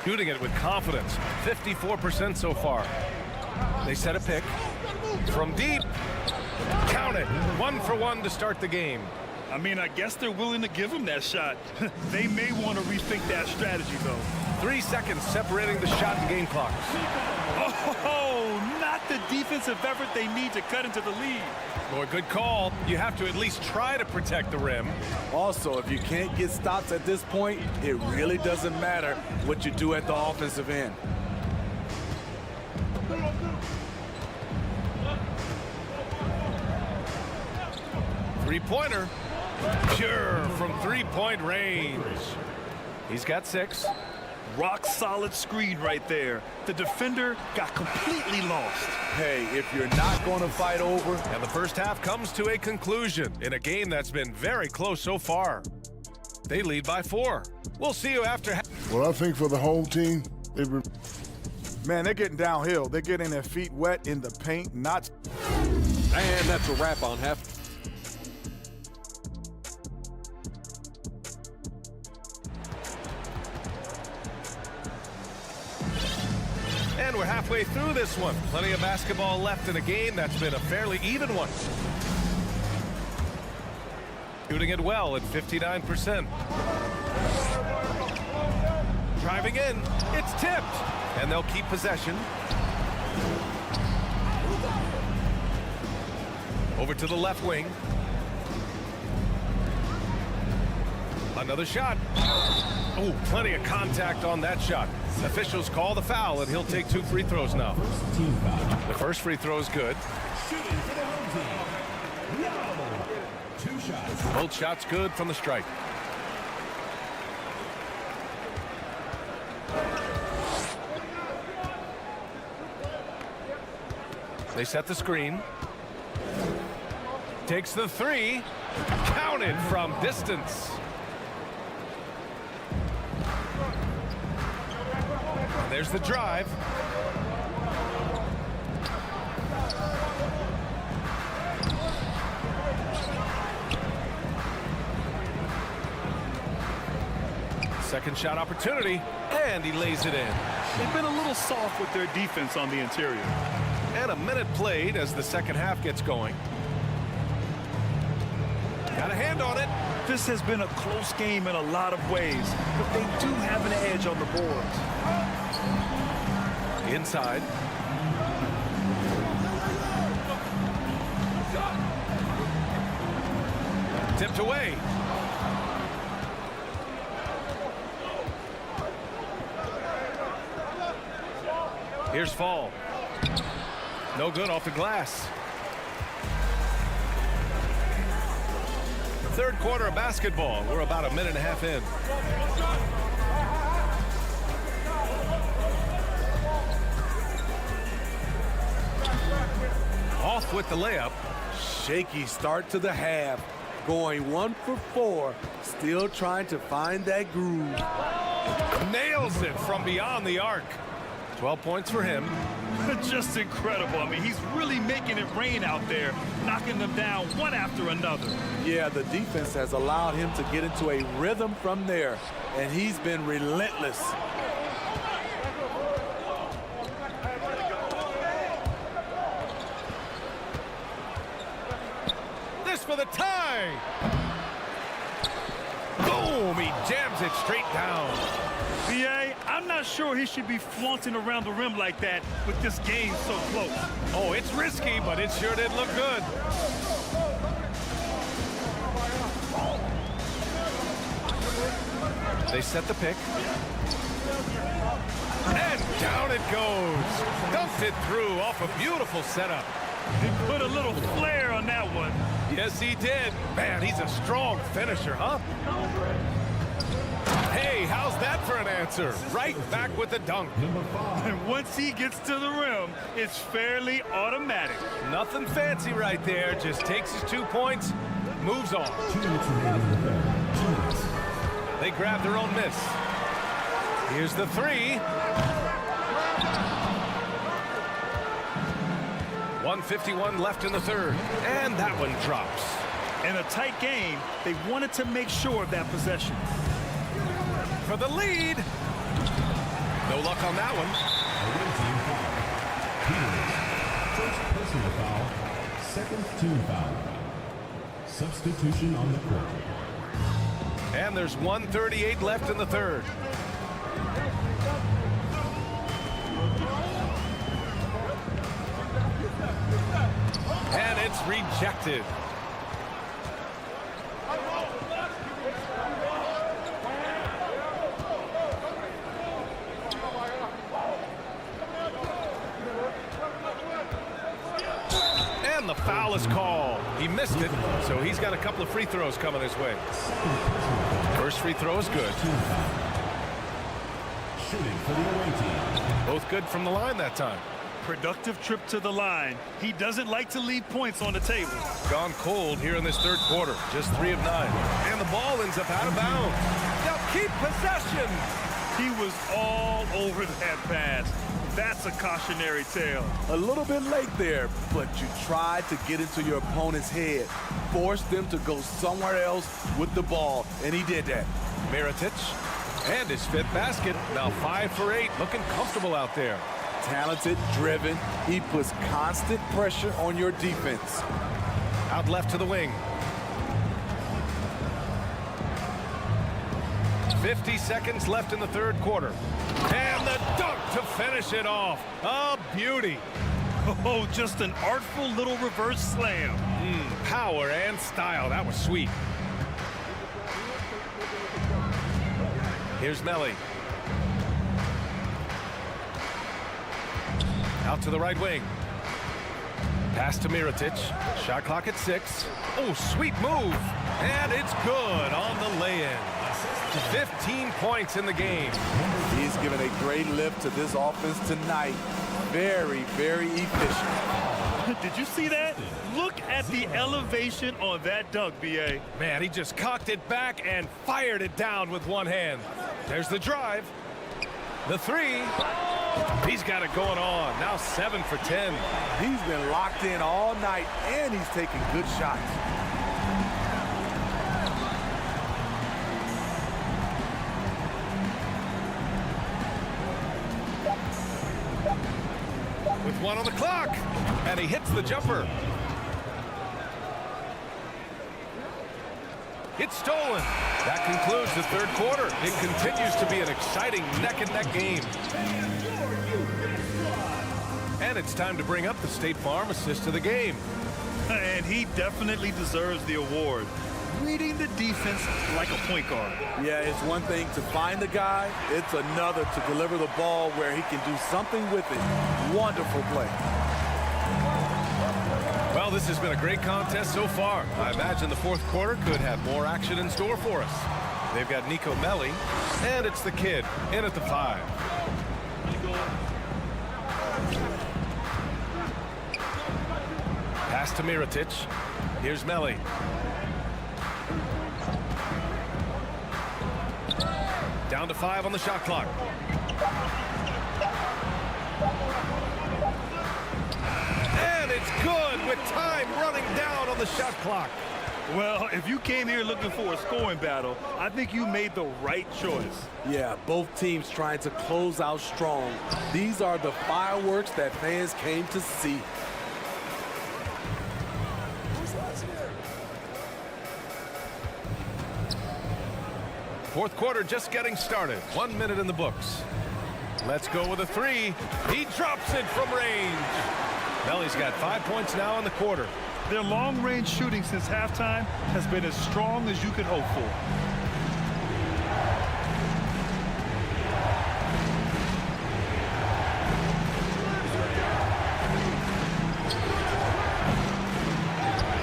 Shooting it with confidence. 54% so far. They set a pick. From deep. Count it. 1 for 1 to start the game. I mean, I guess they're willing to give him that shot. They may want to rethink that strategy, though. 3 seconds separating the shot and game clocks. Oh, not the defensive effort they need to cut into the lead. Boy, good call. You have to at least try to protect the rim. Also, if you can't get stops at this point, it really doesn't matter what you do at the offensive end. Three-pointer. Pure from three-point range. He's got 6. Rock solid screen right there. The defender got completely lost. Hey, if you're not going to fight over. And the first half comes to a conclusion in a game that's been very close so far. They lead by 4. We'll see you after. Well, I think for the home team, they've been. Man, they're getting downhill. They're getting their feet wet in the paint, not. And that's a wrap on half. And we're halfway through this one. Plenty of basketball left in a game that's been a fairly even one. Shooting it well at 59%. Driving in. It's tipped. And they'll keep possession. Over to the left wing. Another shot. Oh, plenty of contact on that shot. Officials call the foul, and he'll take 2 free throws now. Team foul. The first free throw is good. Shooting for the home team. No. 2 shots. Both shots good from the strike. They set the screen. Takes the 3. Counted from distance. There's the drive. Second shot opportunity, and he lays it in. They've been a little soft with their defense on the interior. And a minute played as the second half gets going. Got a hand on it. This has been a close game in a lot of ways, but they do have an edge on the boards. Inside. Tipped away. Here's Fall. No good off the glass. Third quarter of basketball. We're about a minute and a half in. Off with the layup. Shaky start to the half. Going 1 for 4. Still trying to find that groove. Nails it from beyond the arc. 12 points for him. Just incredible. I mean, he's really making it rain out there, knocking them down one after another. Yeah, the defense has allowed him to get into a rhythm from there, and he's been relentless. away. Boom! He jams it straight down. BA, I'm not sure he should be flaunting around the rim like that with this game so close. Oh, it's risky, but it sure did look good. They set the pick. And down it goes. Dumped it through off a beautiful setup. He put a little flair on that one. Yes, he did. Man, he's a strong finisher, huh? Hey, how's that for an answer? Right back with the dunk. And once he gets to the rim, it's fairly automatic. Nothing fancy right there. Just takes his 2 points, moves on. 2 minutes remaining in the third. 2 minutes. They grab their own miss. Here's the three. 1:51 left in the third. And that one drops. In a tight game, they wanted to make sure of that possession. For the lead. No luck on that one. First personal foul. Second team foul. Substitution on the court. And there's 1:38 left in the third. And it's rejected. And the foul is called. He missed it, so he's got a couple of free throws coming his way. First free throw is good. Shooting for the away team. Both good from the line that time. Productive trip to the line. He doesn't like to leave points on the table. Gone cold here in this third quarter. Just 3 of 9. And the ball ends up out of bounds. They'll keep possession. He was all over that pass. That's a cautionary tale. A little bit late there, but you tried to get into your opponent's head. Forced them to go somewhere else with the ball, and he did that. Mirotic. And his 5th basket. Now 5 for 8. Looking comfortable out there. Talented, driven. He puts constant pressure on your defense. Out left to the wing. 50 seconds left in the third quarter. And the dunk to finish it off. A beauty. Oh, just an artful little reverse slam. Power and style. That was sweet. Here's Melly. Out to the right wing. Pass to Mirotic. Shot clock at 6. Oh, sweet move. And it's good on the lay-in. 15 points in the game. He's given a great lift to this offense tonight. Very, very efficient. Did you see that? Look at the elevation on that dunk, B.A. Man, he just cocked it back and fired it down with one hand. There's the drive. The three. He's got it going on. Now 7 for 10. He's been locked in all night, and he's taking good shots. With 1 on the clock, and he hits the jumper. It's stolen. That concludes the third quarter. It continues to be an exciting neck-and-neck game. And it's time to bring up the State Farm assist of the game. And he definitely deserves the award. Reading the defense like a point guard. Yeah, it's one thing to find the guy. It's another to deliver the ball where he can do something with it. Wonderful play. Well, this has been a great contest so far. I imagine the fourth quarter could have more action in store for us. They've got Nico Melli, and it's the kid in at the 5. Pass to Mirotic. Here's Melli. Down to 5 on the shot clock. And it's good with time running down on the shot clock. Well, if you came here looking for a scoring battle, I think you made the right choice. Yeah, both teams trying to close out strong. These are the fireworks that fans came to see. Fourth quarter just getting started. 1 minute in the books. Let's go with a three. He drops it from range. Belly's got 5 points now in the quarter. Their long-range shooting since halftime has been as strong as you could hope for.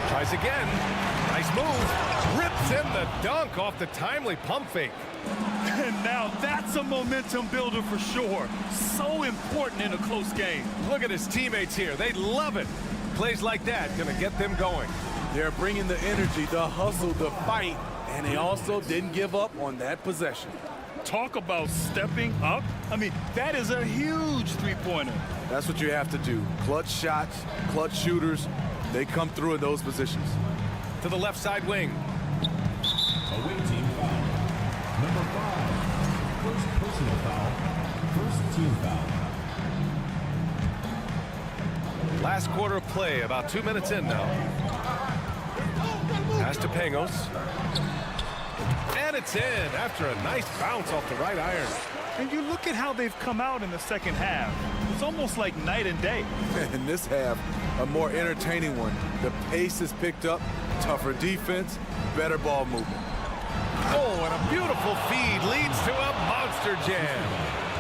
Tries again. Nice move. Rips in the dunk off the timely pump fake. And now that's a momentum builder for sure. So important in a close game. Look at his teammates here. They love it. Plays like that gonna get them going. They're bringing the energy, the hustle, the fight, and they also didn't give up on that possession. Talk about stepping up. I mean, that is a huge three-pointer. That's what you have to do. Clutch shots, clutch shooters, they come through in those positions. To the left side wing. Away team foul. Number 5. First personal foul. First team foul. Last quarter of play, about 2 minutes in now. Pass to Pangos. And it's in after a nice bounce off the right iron. And you look at how they've come out in the second half. It's almost like night and day. In this half, a more entertaining one. The pace has picked up, tougher defense, better ball movement. Oh, and a beautiful feed leads to a monster jam.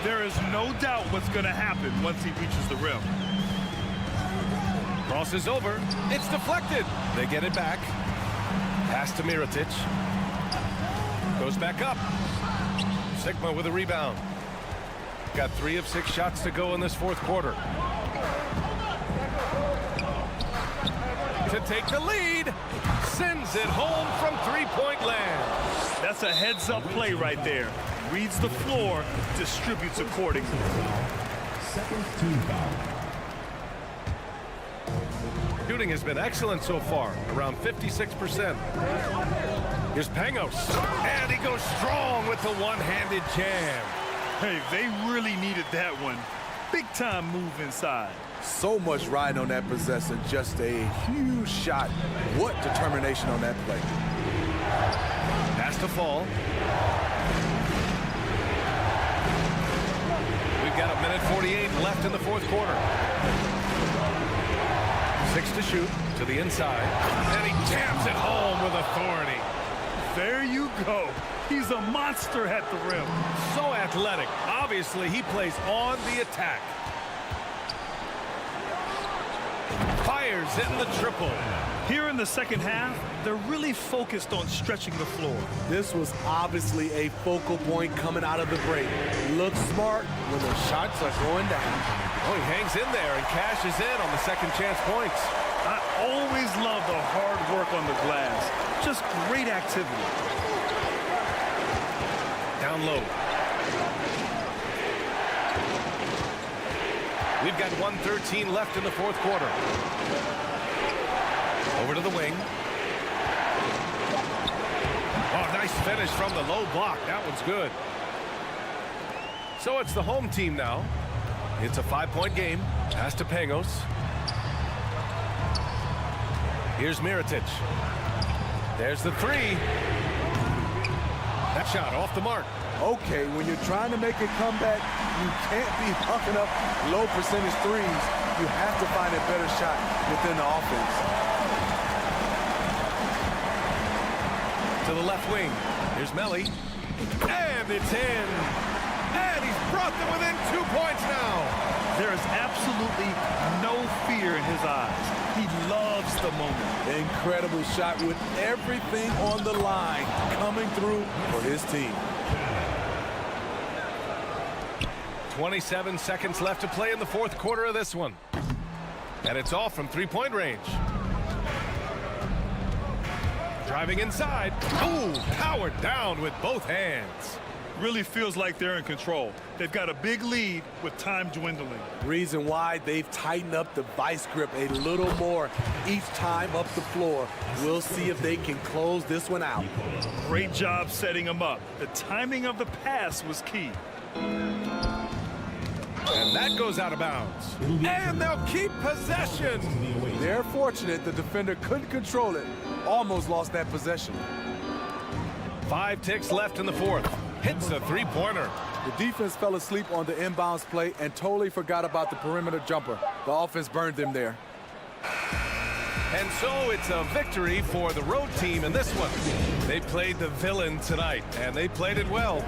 There is no doubt what's going to happen once he reaches the rim. Crosses over. It's deflected. They get it back. Pass to Mirotic. Goes back up. Sigma with a rebound. Got 3 of 6 shots to go in this fourth quarter. To take the lead. Sends it home from three-point land. That's a heads-up play right there. Reads the floor, distributes accordingly. Second team foul. Shooting has been excellent so far, around 56%. Here's Pangos, and he goes strong with the one-handed jam. Hey, they really needed that one. Big-time move inside. So much riding on that possession, just a huge shot. What determination on that play. Pass to Fall. We've got 1:48 left in the fourth quarter. 6 to shoot, to the inside, and he jams it home with authority. There you go. He's a monster at the rim. So athletic. Obviously, he plays on the attack. Fires in the triple. Here in the second half, they're really focused on stretching the floor. This was obviously a focal point coming out of the break. Looks smart when the shots are going down. Oh, he hangs in there and cashes in on the second chance points. I always love the hard work on the glass. Just great activity. Down low. We've got 1:13 left in the fourth quarter. Over to the wing. Oh, nice finish from the low block. That one's good. So it's the home team now. It's a 5-point game. Pass to Pangos. Here's Mirotic. There's the three. That shot off the mark. Okay, when you're trying to make a comeback, you can't be hucking up low percentage threes. You have to find a better shot within the offense. To the left wing. Here's Melly. And it's in. And he's brought them within 2 points now. There is absolutely no fear in his eyes. He loves the moment. Incredible shot with everything on the line coming through for his team. 27 seconds left to play in the fourth quarter of this one. And it's off from three-point range. Driving inside. Ooh, powered down with both hands. Really feels like they're in control. They've got a big lead with time dwindling. Reason why they've tightened up the vice grip a little more each time up the floor. We'll see if they can close this one out. Great job setting them up. The timing of the pass was key. And that goes out of bounds. And they'll keep possession. They're fortunate the defender couldn't control it. Almost lost that possession. 5 ticks left in the fourth. Hits a three-pointer. The defense fell asleep on the inbounds play and totally forgot about the perimeter jumper. The offense burned them there. And so it's a victory for the road team in this one. They played the villain tonight, and they played it well.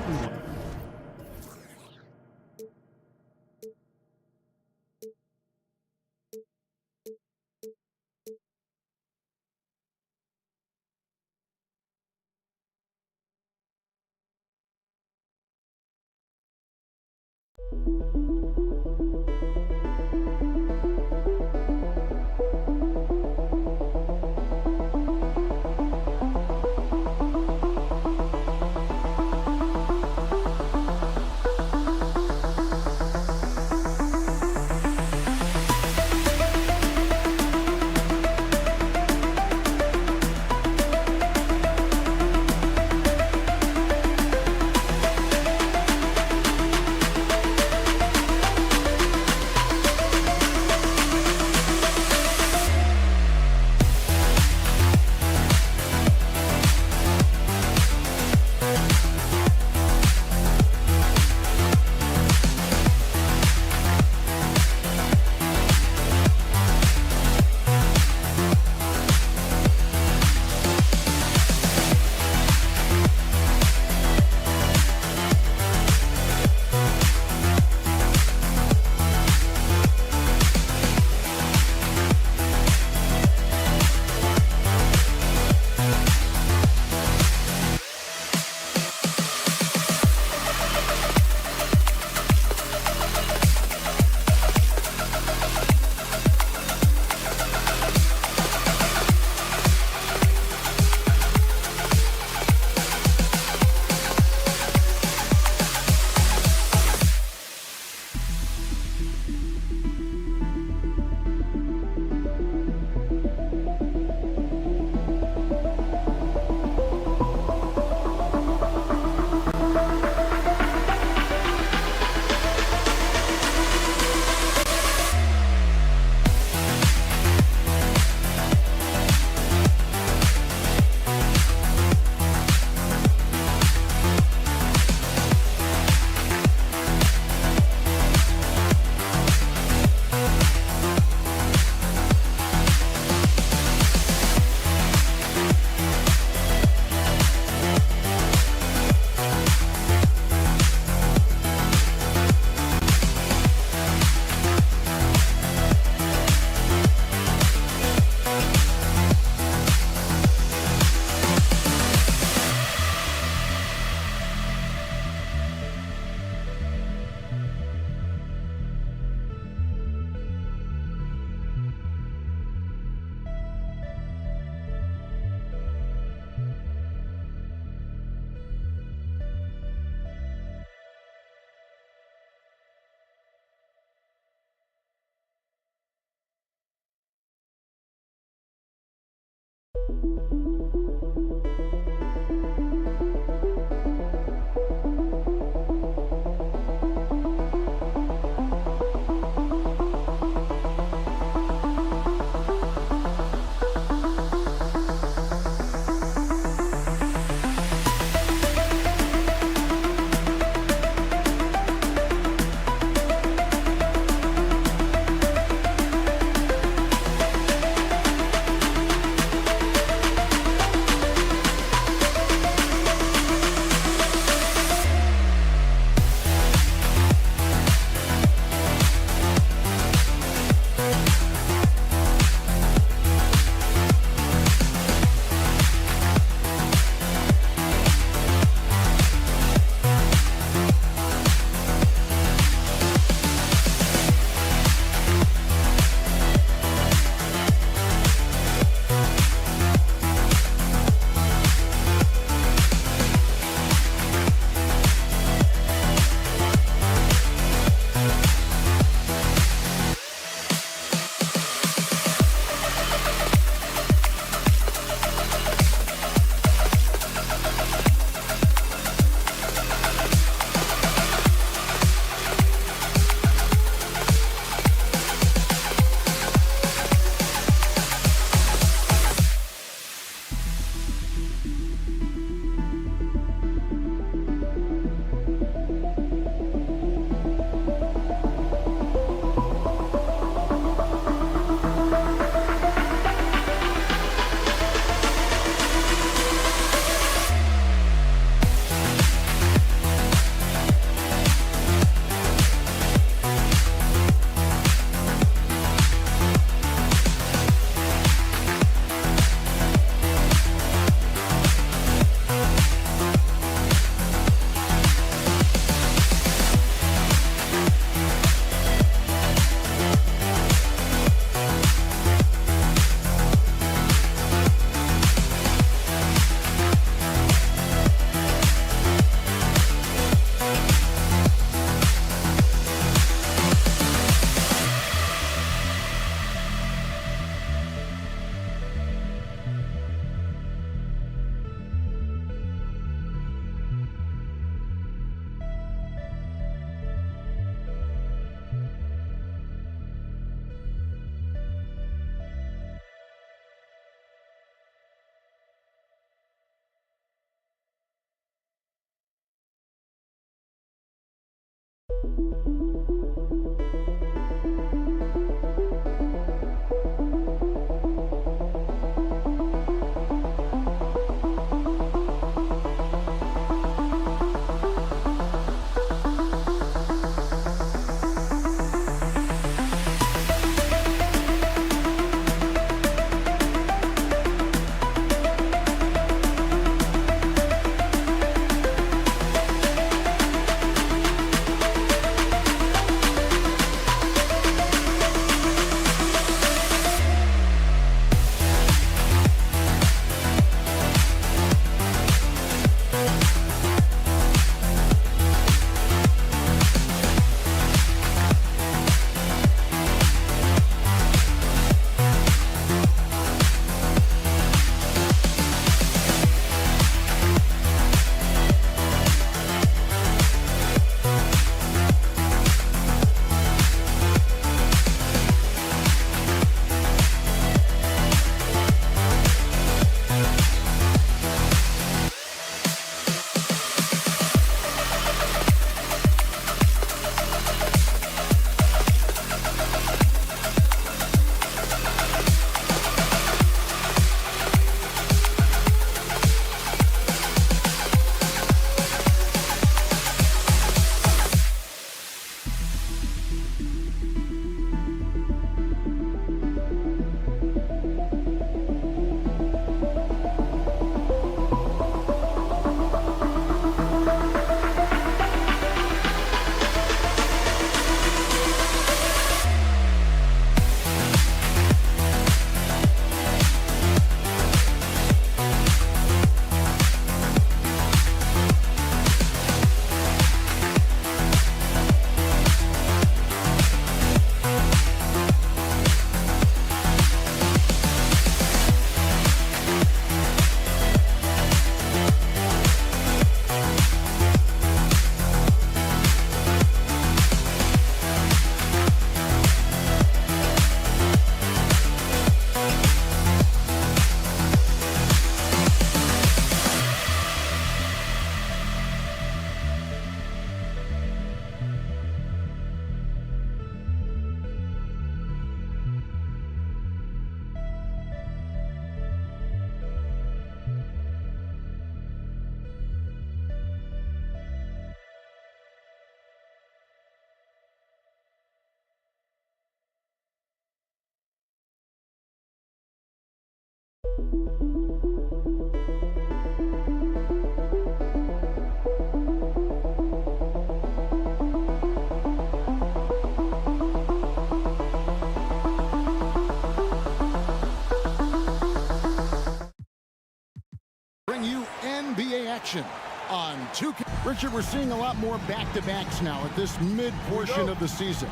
Bring you NBA action on 2K. Richard, we're seeing a lot more back-to-backs now at this mid-portion of the season.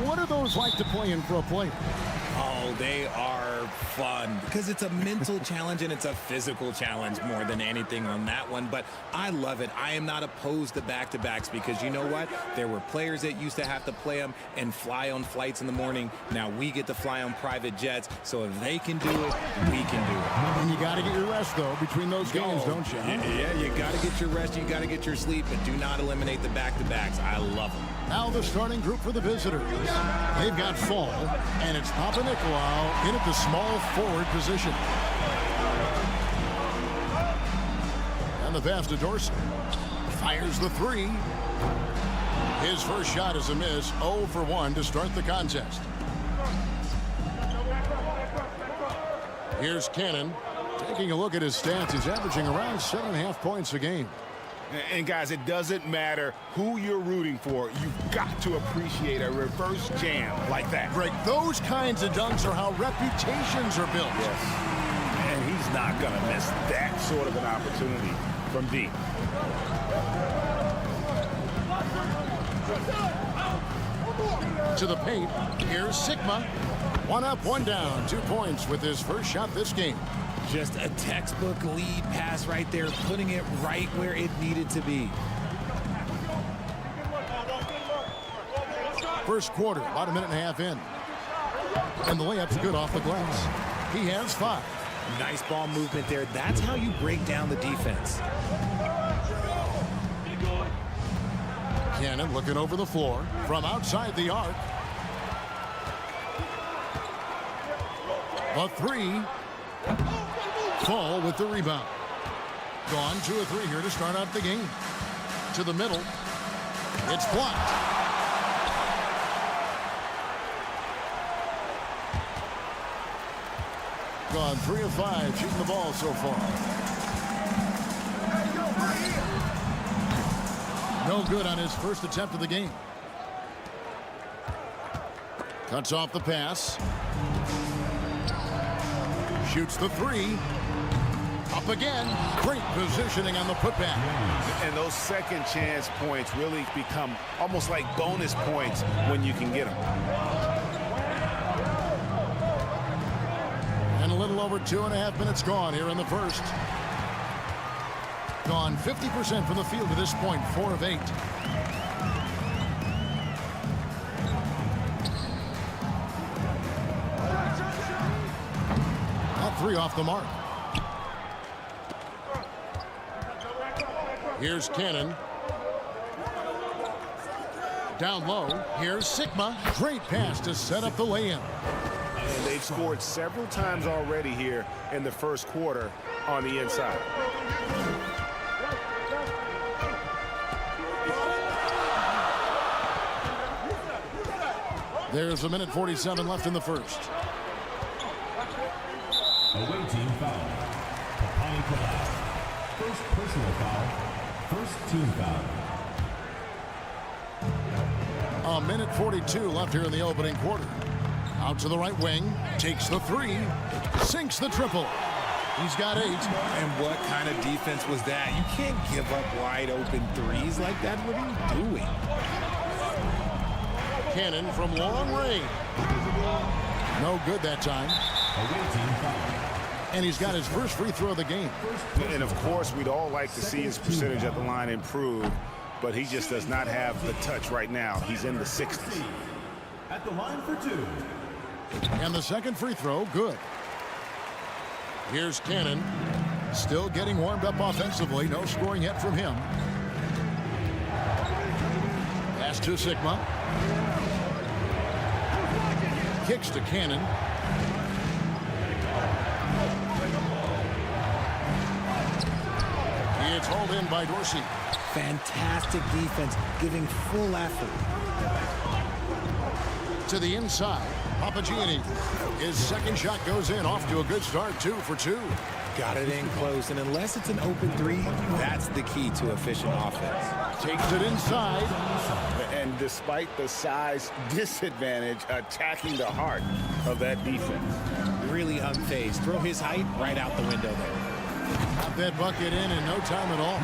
What are those like to play in for a player? Oh, they are fun because it's a mental challenge and it's a physical challenge more than anything on that one. But I love it. I am not opposed to back-to-backs because you know what? There were players that used to have to play them and fly on flights in the morning. Now we get to fly on private jets. So if they can do it, we can do it. And you got to get your rest, though, between those games, don't you? Yeah, you got to get your rest. You got to get your sleep. But do not eliminate the back-to-backs. I love them. Now the starting group for the visitors. They've got Fall, and it's Papa Nicolau in at the small forward position. And the pass to Dorsey. Fires the three. His first shot is a miss. 0 for 1 to start the contest. Here's Cannon. Taking a look at his stats, he's averaging around 7.5 points a game. And guys, it doesn't matter who you're rooting for. You've got to appreciate a reverse jam like that. Greg, those kinds of dunks are how reputations are built. Yes. And he's not going to miss that sort of an opportunity from deep. To the paint. Here's Sigma. 1 up, 1 down. 2 points with his first shot this game. Just a textbook lead pass right there, putting it right where it needed to be. First quarter, about a minute and a half in. And the layup's good off the glass. He has 5. Nice ball movement there. That's how you break down the defense. Cannon looking over the floor from outside the arc. A three. Fall with the rebound. Gone 2 or 3 here to start out the game. To the middle. It's blocked. Gone 3 of 5 shooting the ball so far. No good on his first attempt of the game. Cuts off the pass. Shoots the three. Up again. Great positioning on the putback. And those second chance points really become almost like bonus points when you can get them. And a little over 2.5 minutes gone here in the first. Gone 50% from the field to this point, 4 of 8. That 3 off the mark. Here's Cannon. Down low. Here's Sigma. Great pass to set up the lay-in. And they've scored several times already here in the first quarter on the inside. There's 1:47 left in the first. Away team foul. First personal foul. First team foul. 1:42 left here in the opening quarter. Out to the right wing. Takes the three. Sinks the triple. He's got 8. And what kind of defense was that? You can't give up wide open threes like that. What are you doing? Cannon from long range. No good that time. And he's got his first free throw of the game. And of course, we'd all like to see his percentage at the line improve, but he just does not have the touch right now. He's in the 60s. At the line for 2. And the second free throw, good. Here's Cannon. Still getting warmed up offensively. No scoring yet from him. Pass to Sigma. Kicks to Cannon. It's hauled in by Dorsey. Fantastic defense, giving full effort. To the inside, Papagianni. His second shot goes in, off to a good start, 2 for 2. Got it in close, and unless it's an open three, that's the key to efficient offense. Takes it inside. And despite the size disadvantage, attacking the heart of that defense. Really unfazed. Throw his height right out the window there. Got that bucket in no time at all.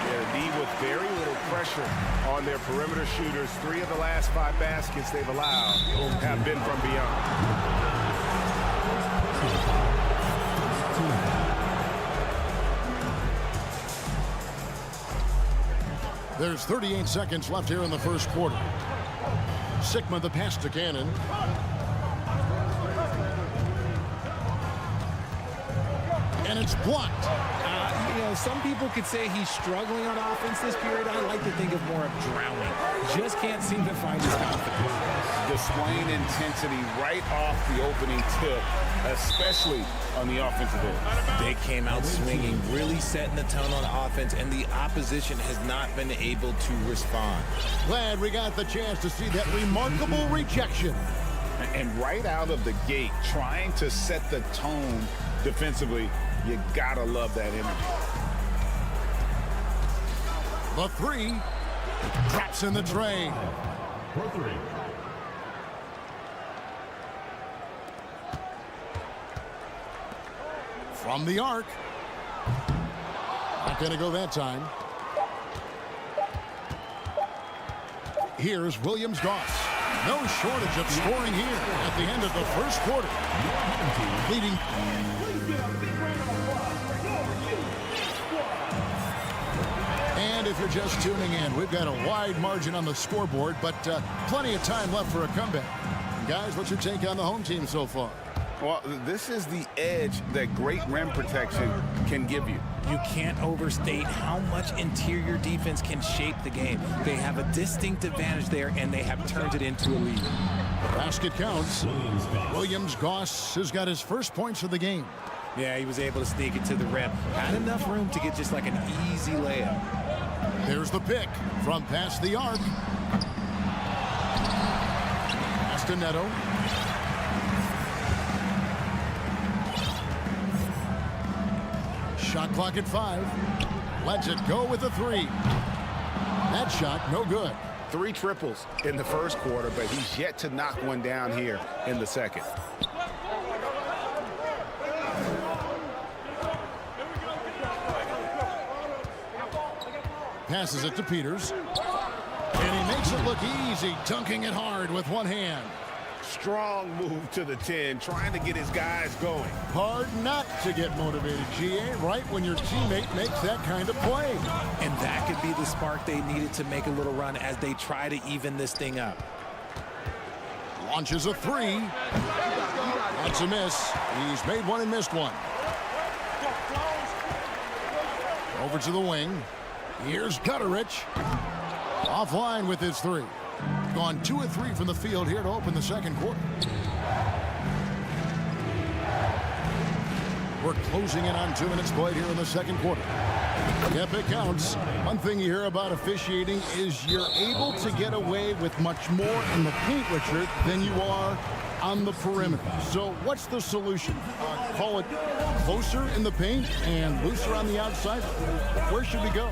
Their D with very little pressure on their perimeter shooters. 3 of the last 5 baskets they've allowed have been from beyond. There's 38 seconds left here in the first quarter. Sigma the pass to Cannon. And it's blocked. You know, some people could say he's struggling on offense this period. I like to think of more of drowning. Just can't seem to find his confidence. Displaying intensity right off the opening tip, especially on the offensive end. They came out swinging, really setting the tone on offense, and the opposition has not been able to respond. Glad we got the chance to see that remarkable rejection. And right out of the gate, trying to set the tone defensively, you gotta love that energy. The three drops in the tray. For 3. From the arc. Not going to go that time. Here's Williams-Goss. No shortage of scoring here at the end of the first quarter. Leading. And if you're just tuning in, we've got a wide margin on the scoreboard, but plenty of time left for a comeback. Guys, what's your take on the home team so far? Well, this is the edge that great rim protection can give you. You can't overstate how much interior defense can shape the game. They have a distinct advantage there, and they have turned it into a lead. Basket counts. Williams-Goss has got his first points of the game. Yeah, he was able to sneak it to the rim. Had enough room to get just like an easy layup. There's the pick from past the arc. Pass to Neto. Shot clock at 5. Lets it go with a 3. That shot, no good. 3 triples in the first quarter, but he's yet to knock one down here in the second. Passes it to Peters. And he makes it look easy, dunking it hard with one hand. Strong move to the 10, trying to get his guys going. Hard not to get motivated, GA, right when your teammate makes that kind of play. And that could be the spark they needed to make a little run as they try to even this thing up. Launches a 3. That's a miss. He's made one and missed one. Over to the wing. Here's Gutterich. Offline with his 3. Gone 2 of 3 from the field here to open the second quarter. We're closing in on 2 minutes played here in the second quarter. Yep, it counts. One thing you hear about officiating is you're able to get away with much more in the paint, Richard, than you are on the perimeter. So what's the solution? Call it closer in the paint and looser on the outside? Where should we go?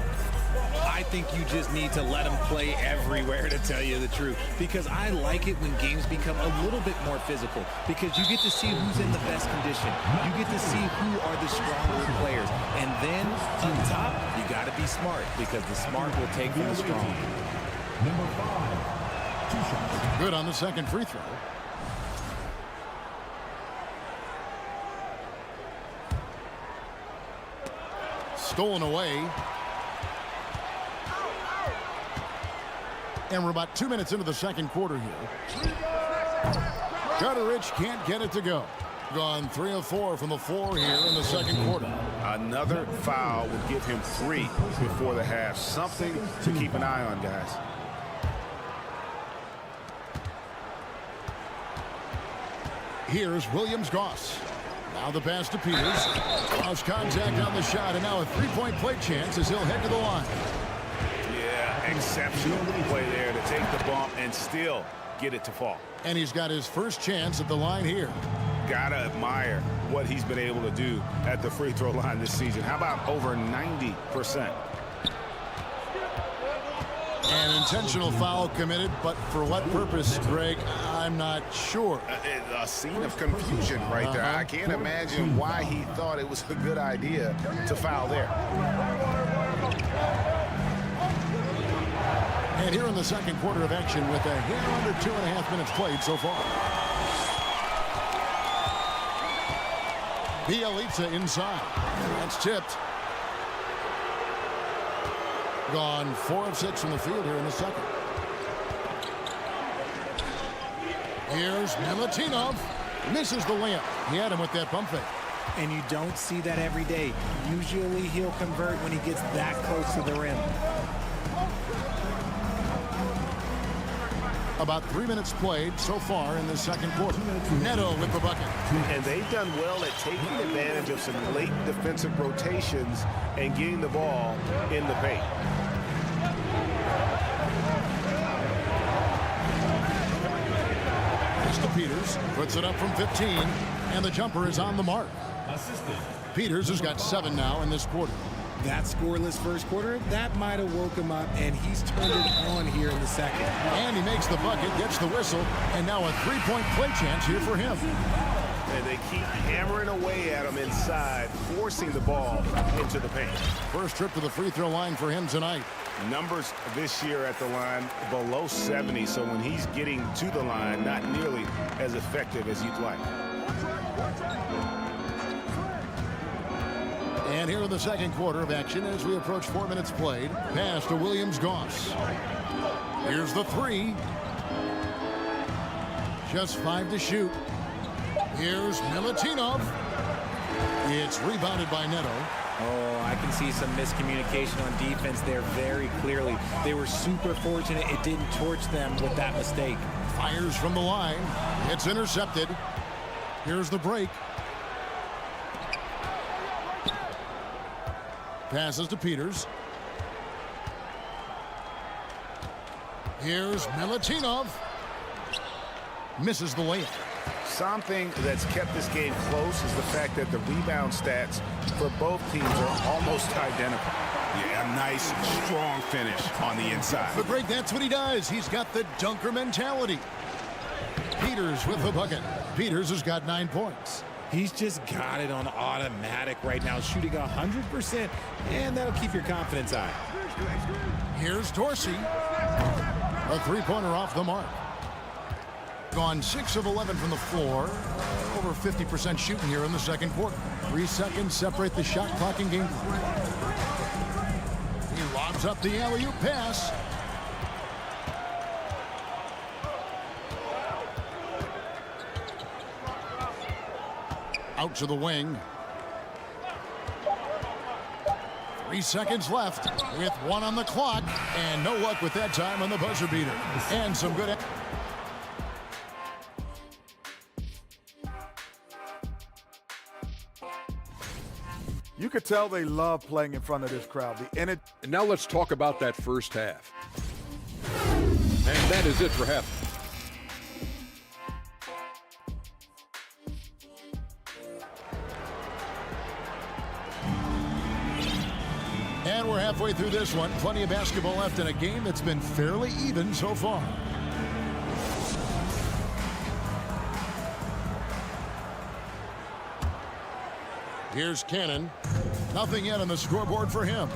I think you just need to let them play everywhere, to tell you the truth, because I like it when games become a little bit more physical, because you get to see who's in the best condition. You get to see who are the stronger players. And then on top, you got to be smart, because the smart will take from the strong. Number 5, 2 shots. Good on the second free throw. Stolen away. And we're about 2 minutes into the second quarter here. Gutterich can't get it to go. Gone 3 of 4 from the floor here in the second quarter. Another foul would give him 3 before the half. Something to keep an eye on, guys. Here's Williams-Goss. Now the pass to Peters. Lost contact on the shot, and now a three-point play chance as he'll head to the line. Exceptional play there to take the bump and still get it to fall. And he's got his first chance at the line here. Gotta admire what he's been able to do at the free throw line this season. How about over 90%? An intentional foul committed, but for what purpose, Greg, I'm not sure. A scene of confusion right there. I can't imagine why he thought it was a good idea to foul there. And here in the second quarter of action with a hair under 2.5 minutes played so far. Bjelica inside. That's tipped. Gone 4 of 6 from the field here in the second. Here's Nemitinov. Misses the layup. He had him with that pump fake. And you don't see that every day. Usually he'll convert when he gets that close to the rim. About 3 minutes played so far in the second quarter. Neto with the bucket. And they've done well at taking advantage of some late defensive rotations and getting the ball in the paint. Pass to Peters. Puts it up from 15. And the jumper is on the mark. Peters has got 7 now in this quarter. That scoreless first quarter, that might have woke him up, and he's turned it on here in the second. And he makes the bucket, gets the whistle, and now a three-point play chance here for him. And they keep hammering away at him inside, forcing the ball into the paint. First trip to the free throw line for him tonight. Numbers this year at the line below 70, so when he's getting to the line, not nearly as effective as you'd like. And here in the second quarter of action as we approach 4 minutes played. Pass to Williams-Goss. Here's the 3. Just 5 to shoot. Here's Milutinov. It's rebounded by Neto. Oh, I can see some miscommunication on defense there very clearly. They were super fortunate it didn't torch them with that mistake. Fires from the line. It's intercepted. Here's the break. Passes to Peters. Here's Milutinov. Misses the layup. Something that's kept this game close is the fact that the rebound stats for both teams are almost identical. Yeah, a nice, strong finish on the inside. But Greg, that's what he does. He's got the dunker mentality. Peters with the bucket. Peters has got 9 points. He's just got it on automatic right now, shooting 100%, and that'll keep your confidence high. Here's Dorsey. A three-pointer off the mark. Gone 6 of 11 from the floor. Over 50% shooting here in the second quarter. 3 seconds separate the shot clock and game clock. He lobs up the alley-oop pass. Out to the wing. 3 seconds left with 1 on the clock, and no luck with that time on the buzzer beater. And some good. You could tell they love playing in front of this crowd. And now let's talk about that first half. And that is it for half. And we're halfway through this one. Plenty of basketball left in a game that's been fairly even so far. Here's Cannon. Nothing yet on the scoreboard for him.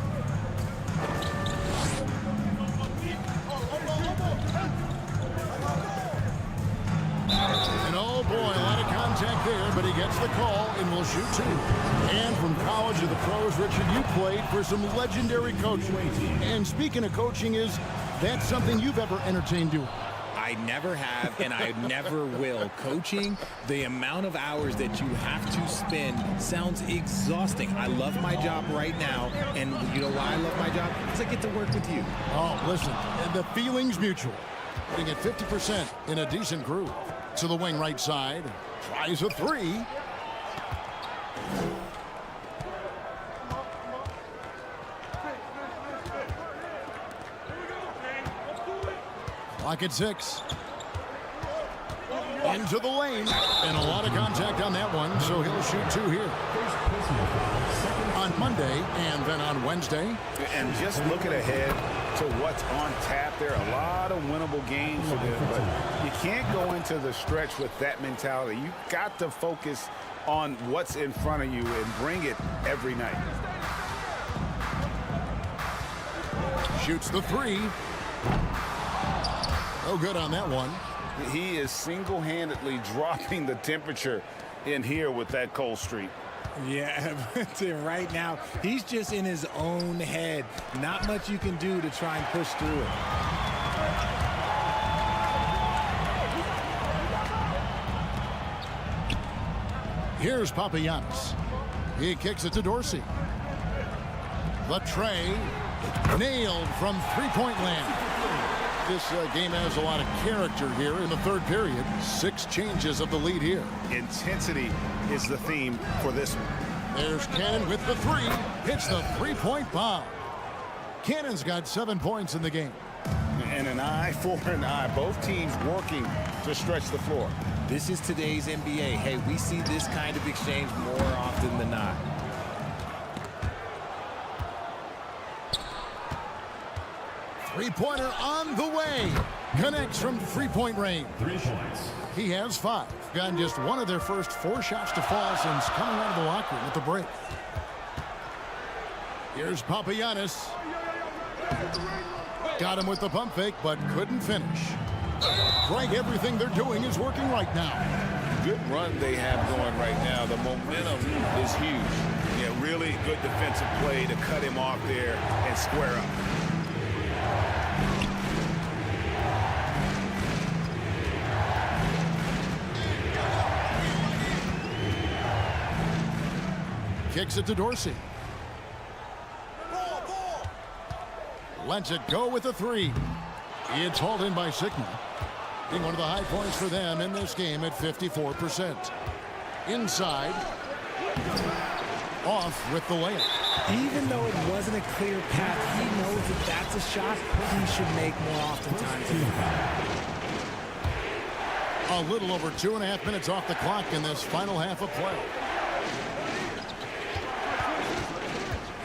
And oh boy, a lot of contact there, but he gets the call and will shoot 2. And from college to the pros, Richard, you played for some legendary coaching. And speaking of coaching, is that something you've ever entertained doing? I never have, and I never will. Coaching, the amount of hours that you have to spend sounds exhausting. I love my job right now, and you know why I love my job? Because I get to work with you. Oh, listen, the feeling's mutual. Getting at 50% in a decent groove. To the wing right side. Tries a 3. Clock at 6. Into the lane. And a lot of contact on that one, so he'll shoot 2 here. On Monday and then on Wednesday. And just looking ahead to what's on tap, there are a lot of winnable games for them, but you can't go into the stretch with that mentality. You've got to focus on what's in front of you and bring it every night. Shoots the 3. No good on that one. He is single-handedly dropping the temperature in here with that cold streak. Yeah, but right now, he's just in his own head. Not much you can do to try and push through it. Here's Papagiannis. He kicks it to Dorsey. The tray nailed from three-point land. This game has a lot of character here in the third period. 6 changes of the lead here. Intensity is the theme for this one. There's Cannon with the 3. Hits the three-point bomb. Cannon's got 7 points in the game. And an eye for an eye. Both teams working to stretch the floor. This is today's NBA. Hey, we see this kind of exchange more often than not. Three-pointer on the way. Connects from three-point range. 3 points. He has 5. Gotten just one of their first 4 shots to fall since coming out of the locker room at the break. Here's Papagiannis. Got him with the pump fake, but couldn't finish. Greg, everything they're doing is working right now. Good run they have going right now. The momentum is huge. Yeah, really good defensive play to cut him off there and square up. Kicks it to Dorsey. Lets it go with a 3. It's hauled in by Sigma. Being one of the high points for them in this game at 54%. Inside. Off with the layup. Even though it wasn't a clear path, he knows that that's a shot he should make more oftentimes. A little over 2.5 minutes off the clock in this final half of play.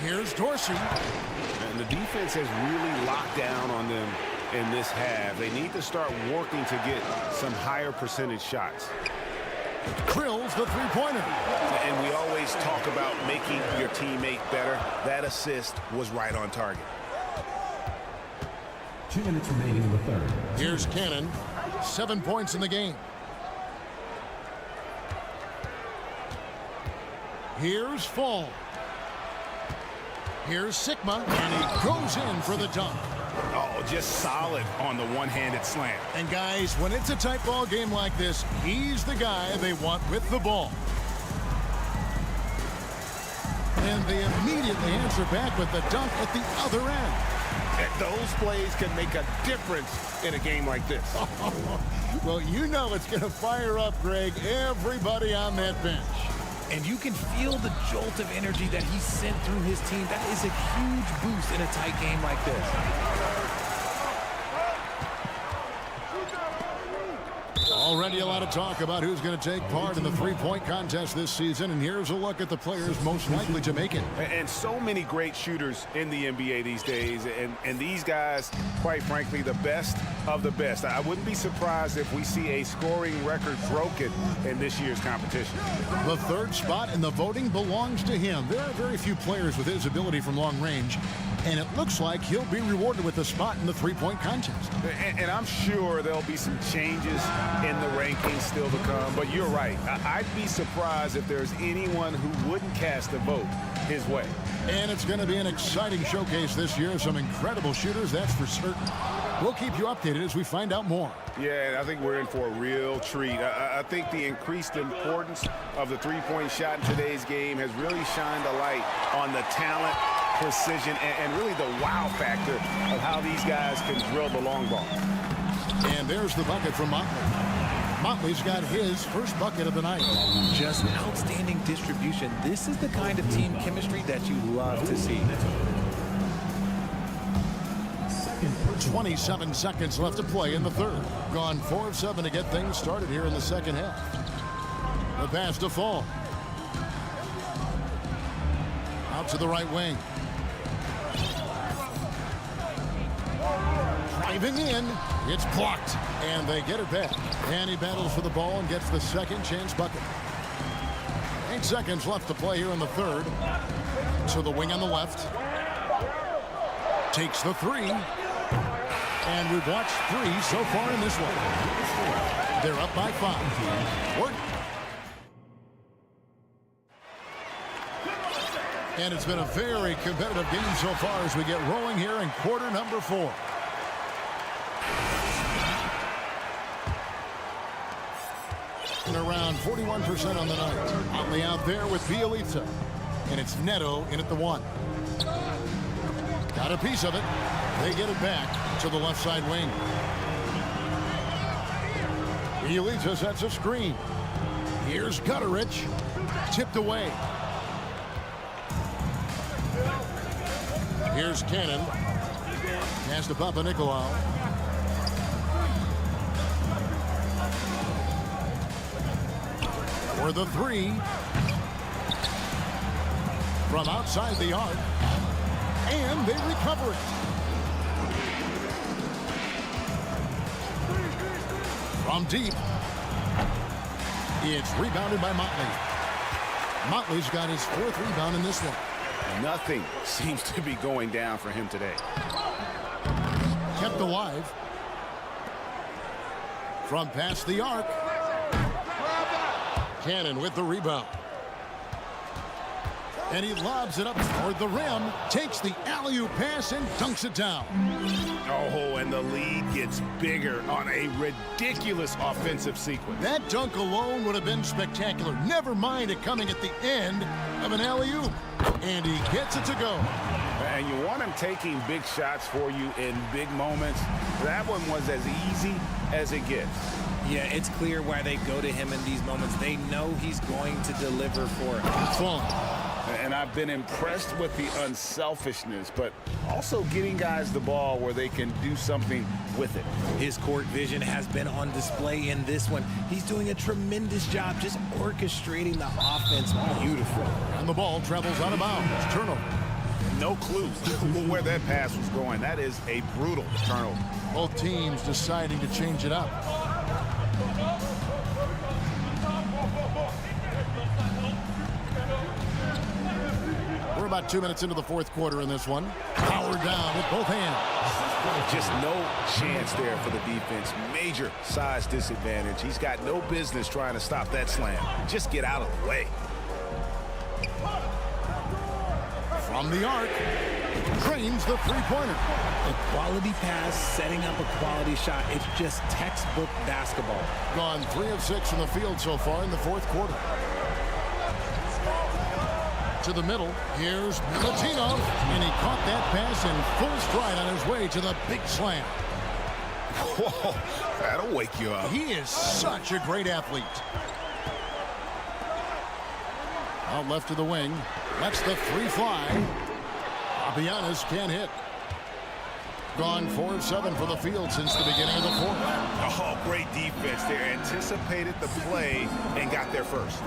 Here's Dorsey. And the defense has really locked down on them in this half. They need to start working to get some higher percentage shots. Drills the three-pointer. And we always talk about making your teammate better. That assist was right on target. 2 minutes remaining in the third. Here's Cannon. 7 points in the game. Here's Fall. Here's Sigma, and he goes in for the dunk. Oh, just solid on the one-handed slam. And guys, when it's a tight ball game like this, he's the guy they want with the ball. And they immediately answer back with the dunk at the other end. Those plays can make a difference in a game like this. Well, you know it's going to fire up, Greg, everybody on that bench. And you can feel the jolt of energy that he sent through his team. That is a huge boost in a tight game like this. Already a lot of talk about who's going to take part in the three-point contest this season, and here's a look at the players most likely to make it. And so many great shooters in the NBA these days, and these guys, quite frankly, the best of the best. I wouldn't be surprised if we see a scoring record broken in this year's competition. The third spot in the voting belongs to him. There are very few players with his ability from long range, and it looks like he'll be rewarded with a spot in the three-point contest. And I'm sure there'll be some changes in the rankings still to come, but you're right. I'd be surprised if there's anyone who wouldn't cast a vote his way. And it's going to be an exciting showcase this year. Some incredible shooters, that's for certain. We'll keep you updated as we find out more. Yeah, I think we're in for a real treat. I think the increased importance of the three-point shot in today's game has really shined a light on the talent, precision, and really the wow factor of how these guys can drill the long ball. And there's the bucket from Motley. Motley's got his first bucket of the night. Just outstanding distribution. This is the kind of team chemistry that you love to see. 27 seconds left to play in the third. Gone 4 of 7 to get things started here in the second half. The pass to Fall. Out to the right wing. Driving in. It's blocked. And they get it back. And he battles for the ball and gets the second chance bucket. 8 seconds left to play here in the third. To the wing on the left. Takes the three. And we've watched 3 so far in this one. They're up by 5. Work. And it's been a very competitive game so far as we get rolling here in quarter number 4. And around 41% on the night. Motley out there with Bjelica. And it's Neto in at the 1. Got a piece of it. They get it back to the left side wing. Bjelica sets a screen. Here's Gutterich. Tipped away. Here's Cannon. Pass to Papa Nicolau. For the 3. From outside the arc. And they recover it. From deep. It's rebounded by Motley. Motley's got his 4th rebound in this one. Nothing seems to be going down for him today. Kept alive. From past the arc. Cannon with the rebound. And he lobs it up toward the rim, takes the alley-oop pass and dunks it down. Oh, and the lead gets bigger on a ridiculous offensive sequence. That dunk alone would have been spectacular. Never mind it coming at the end of an alley-oop. And he gets it to go. And you want him taking big shots for you in big moments. That one was as easy as it gets. Yeah, it's clear why they go to him in these moments. They know he's going to deliver for them. And I've been impressed with the unselfishness, but also getting guys the ball where they can do something with it. His court vision has been on display in this one. He's doing a tremendous job just orchestrating the offense beautifully. And the ball travels out of bounds. Turnover. No clue where that pass was going. That is a brutal turnover. Both teams deciding to change it up. We're about 2 minutes into the fourth quarter in this one. Powered down with both hands. Just no chance there for the defense. Major size disadvantage. He's got no business trying to stop that slam. Just get out of the way. From the arc, drains the three-pointer. A quality pass, setting up a quality shot. It's just textbook basketball. Gone 3 of 6 from the field so far in the fourth quarter. To the middle, here's Milutinov, and he caught that pass in full stride on his way to the big slam. Whoa, that'll wake you up. He is such a great athlete. Out left to the wing, lets the three fly. Abianis can't hit. Gone 4 of 7 for the field since the beginning of the fourth. Oh, great defense there. Anticipated the play and got there first.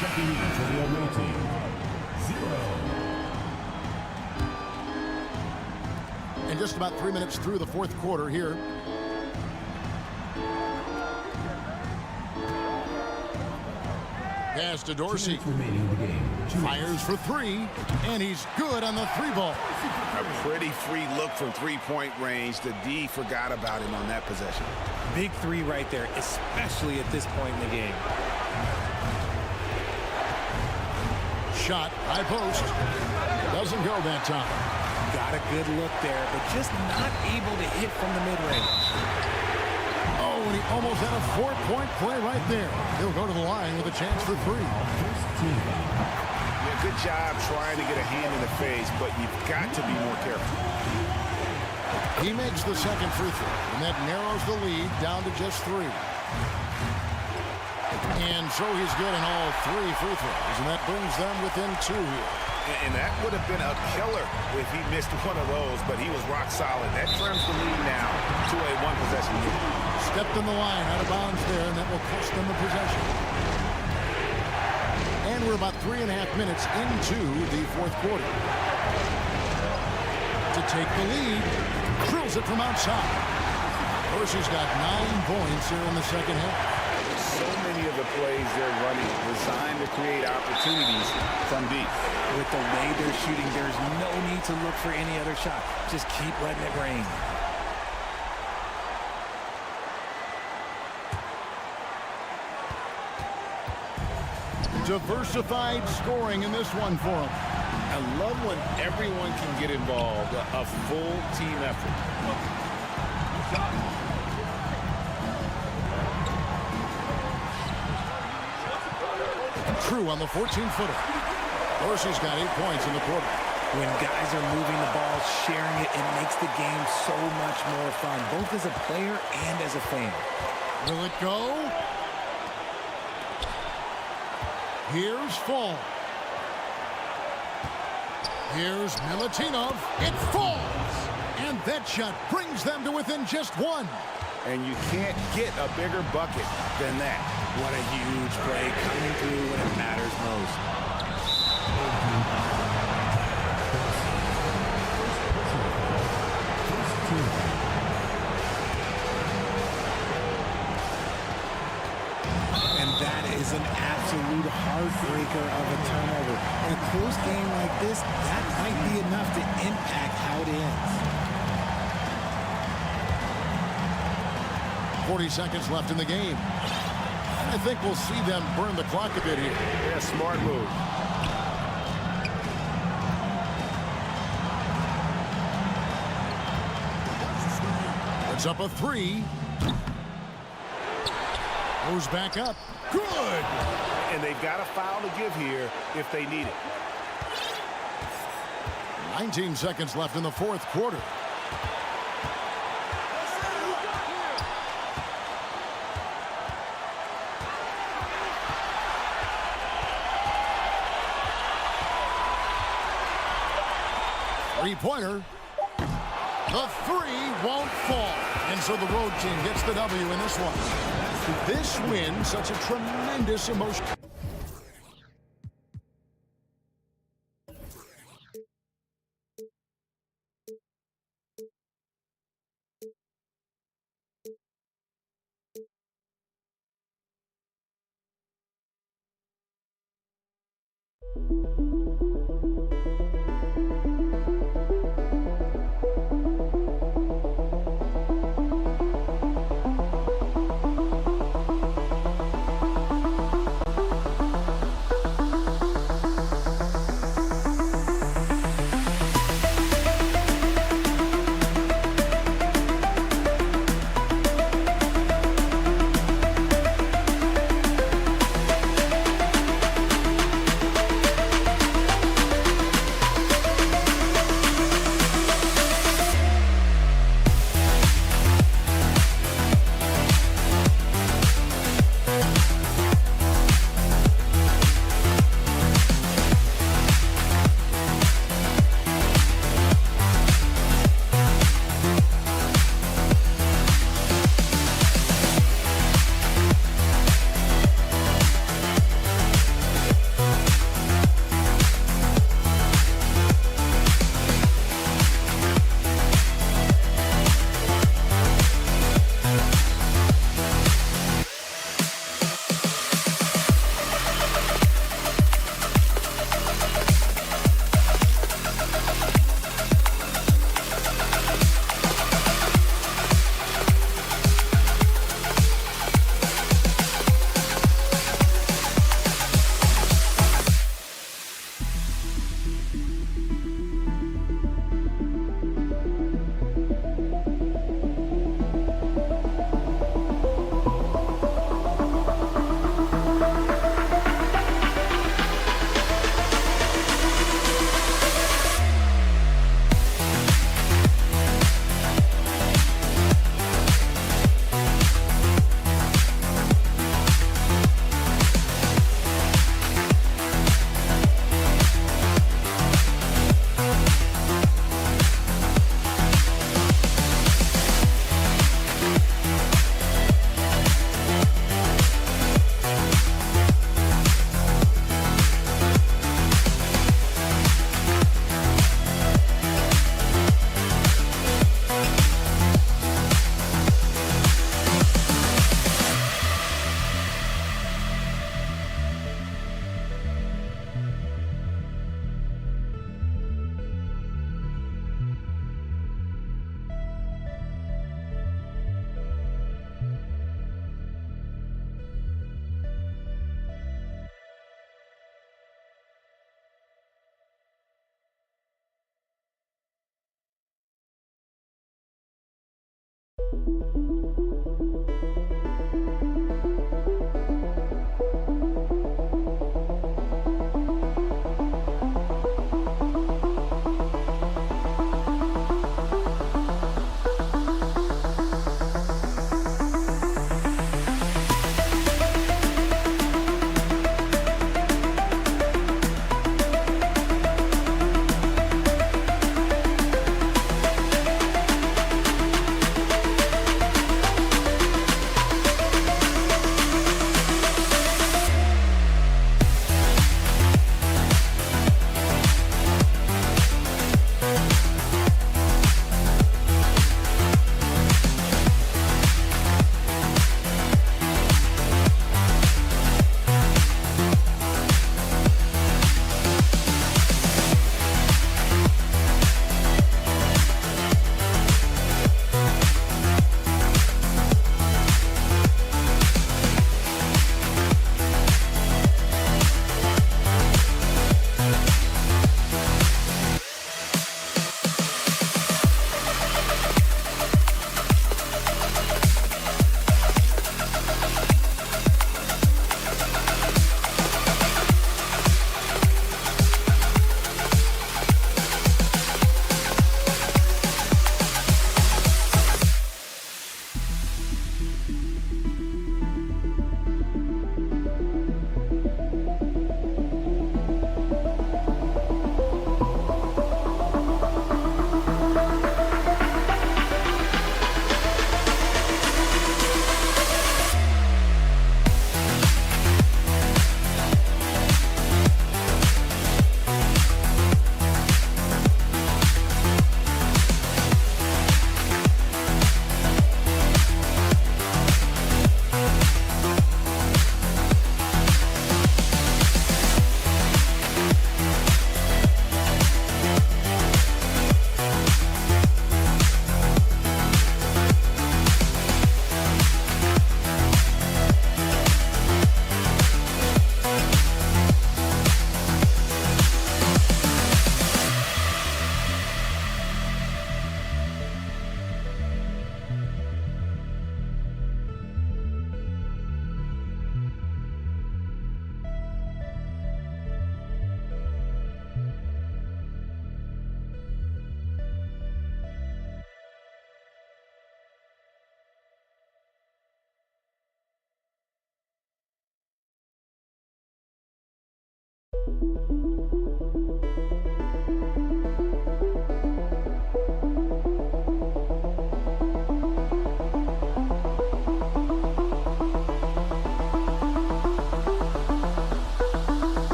Checking in for the away team, 0. And just about 3 minutes through the fourth quarter here. Pass to Dorsey. Fires for 3, and he's good on the 3 ball. A pretty free look from three-point range. The D forgot about him on that possession. Big 3 right there, especially at this point in the game. Shot, high post. Doesn't go that time. Got a good look there, but just not able to hit from the mid-range. Oh, and he almost had a 4-point play right there. He'll go to the line with a chance for 3. Yeah, good job trying to get a hand in the face, but you've got to be more careful. He makes the second free throw, and that narrows the lead down to just 3. And so he's getting all 3 free throws, and that brings them within 2 here. And that would have been a killer if he missed one of those, but he was rock solid. That trims the lead now to a 1-possession lead. Stepped in the line, out of bounds there, and that will cost them the possession. And we're about 3.5 minutes into the fourth quarter. To take the lead, drills it from outside. Dorsey's got 9 points here in the second half. So many of the plays they're running designed to create opportunities from deep. With the way they're shooting, there's no need to look for any other shot. Just keep letting it rain. Diversified scoring in this one for him. I love when everyone can get involved, a full team effort. True on the 14-footer. Dorsey's got 8 points in the quarter. When guys are moving the ball, sharing it, it makes the game so much more fun, both as a player and as a fan. Will it go? Here's Fall. Here's Milutinov. It falls! And that shot brings them to within just 1. And you can't get a bigger bucket than that. What a huge play coming through when it matters most. And that is an absolute heartbreaker of a turnover. In a close game like this, that might be enough to impact how it ends. 40 seconds left in the game. I think we'll see them burn the clock a bit here. Yeah, smart move. It's up a 3. Goes back up. Good. And they've got a foul to give here if they need it. 19 seconds left in the fourth quarter. Three-pointer. The 3 won't fall. And so the road team gets the W in this one. This win, such a tremendous emotion.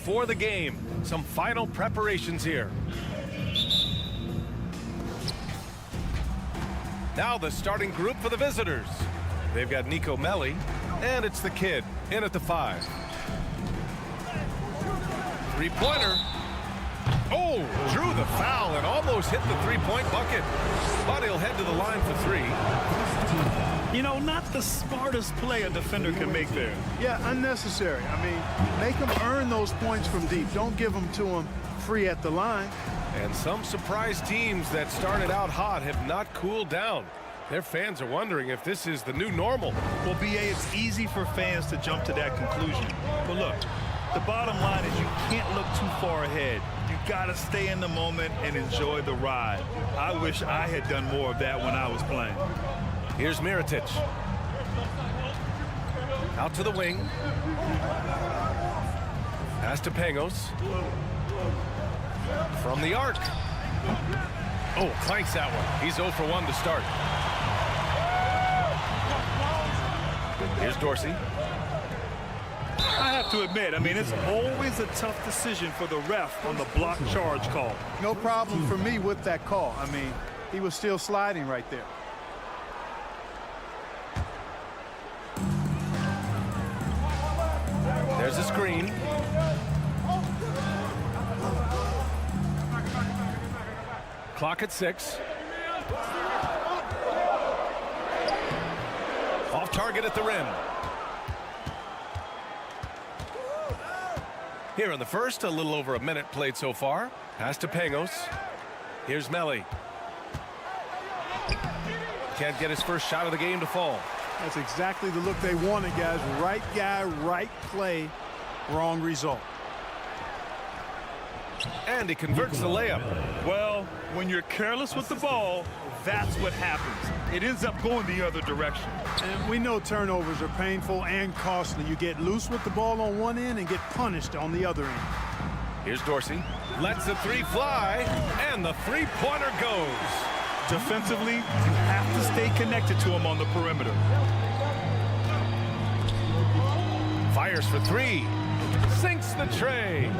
before the game. Some final preparations here. Now the starting group for the visitors. They've got Nico Melli, and it's the kid in at the 5. Three-pointer. Oh, drew the foul and almost hit the three-point bucket. But he'll head to the line for 3. You know, not the smartest play a defender can make there. Yeah, unnecessary. I mean, make them earn those points from deep. Don't give them to them free at the line. And some surprise teams that started out hot have not cooled down. Their fans are wondering if this is the new normal. Well, BA, it's easy for fans to jump to that conclusion. But look, the bottom line is you can't look too far ahead. You got to stay in the moment and enjoy the ride. I wish I had done more of that when I was playing. Here's Mirotic. Out to the wing. Pass to Pangos. From the arc. Oh, clanks that one. He's 0 for 1 to start. Here's Dorsey. I have to admit, I mean, it's always a tough decision for the ref on the block charge call. No problem for me with that call. I mean, he was still sliding right there. There's a screen. Clock at 6. Off target at the rim. Here in the first, a little over a minute played so far. Pass to Pangos. Here's Melli. Can't get his first shot of the game to fall. That's exactly the look they wanted, guys. Right guy, right play, wrong result. And he converts the layup. Well, when you're careless with the ball, that's what happens. It ends up going the other direction. And we know turnovers are painful and costly. You get loose with the ball on one end and get punished on the other end. Here's Dorsey. Lets the 3 fly, and the three-pointer goes. Defensively, you have to stay connected to him on the perimeter. Fires for 3. Sinks the tray.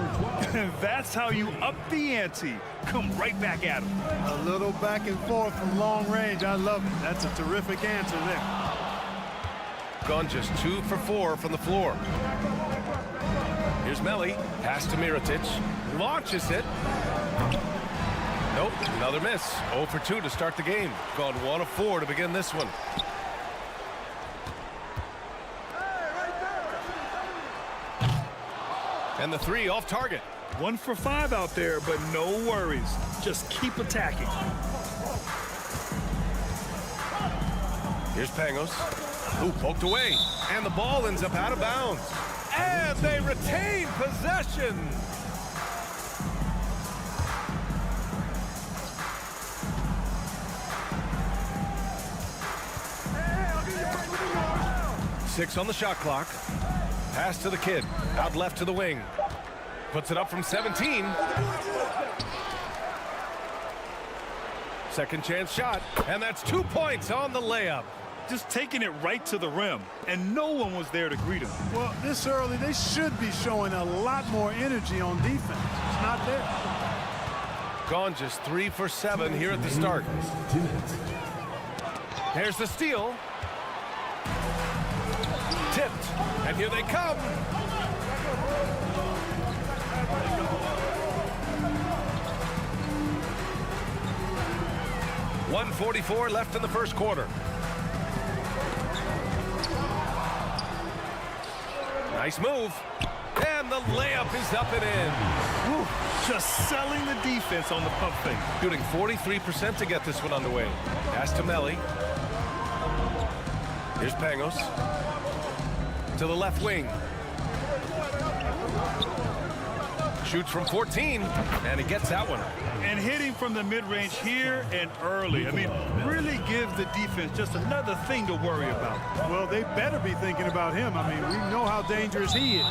And that's how you up the ante. Come right back at him. A little back and forth from long range. I love it. That's a terrific answer there. Gone just 2 for 4 from the floor. Here's Melli. Pass to Mirotic. Launches it. Nope, another miss. 0 for 2 to start the game. Gone 1 of 4 to begin this one. And the 3 off target. 1 for 5 out there, but no worries. Just keep attacking. Here's Pangos. Ooh, poked away. And the ball ends up out of bounds. And they retain possession. Six on the shot clock. Pass to the kid. Out left to the wing. Puts it up from 17. Second chance shot. And that's 2 points on the layup. Just taking it right to the rim. And no one was there to greet him. Well, this early, they should be showing a lot more energy on defense. It's not there. Gone just 3 for 7 here at the start. Here's the steal. Tipped. And here they come. .144 left in the first quarter. Nice move. And the layup is up and in. Woo, just selling the defense on the pump fake. Shooting 43% to get this one underway. Pass to Melli. Here's Pangos. To the left wing. Shoots from 14, and he gets that one. And hitting from the mid-range here and early. I mean, really give the defense just another thing to worry about. Well, they better be thinking about him. I mean, we know how dangerous he is.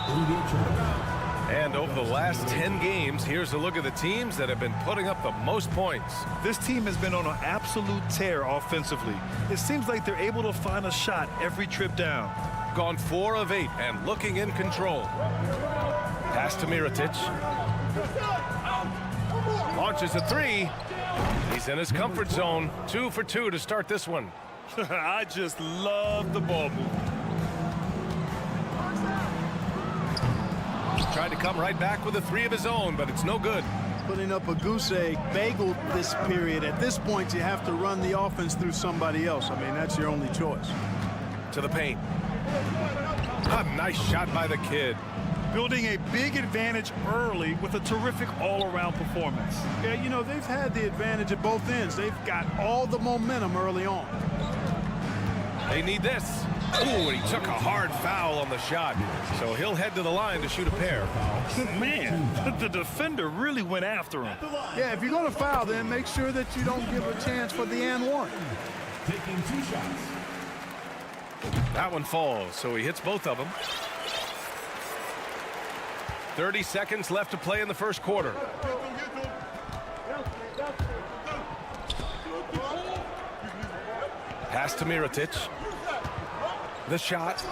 And over the last 10 games, here's a look at the teams that have been putting up the most points. This team has been on an absolute tear offensively. It seems like they're able to find a shot every trip down. Gone 4 of 8 and looking in control. Pass to Mirotic. Launches a three. He's in his comfort zone. 2 for 2 to start this one. I just love the ball movement. Tried to come right back with a 3 of his own, but it's no good. Putting up a goose egg bagel this period. At this point, you have to run the offense through somebody else. I mean, that's your only choice. To the paint. A nice shot by the kid. Building a big advantage early with a terrific all-around performance. Yeah, you know, they've had the advantage at both ends. They've got all the momentum early on. They need this. Ooh, and he took a hard foul on the shot. So he'll head to the line to shoot a pair. Man, the defender really went after him. Yeah, if you're going to foul, then make sure that you don't give a chance for the and one. Taking 2 shots. That one falls, so he hits both of them. 30 seconds left to play in the first quarter. Pass to Mirotic. The shot.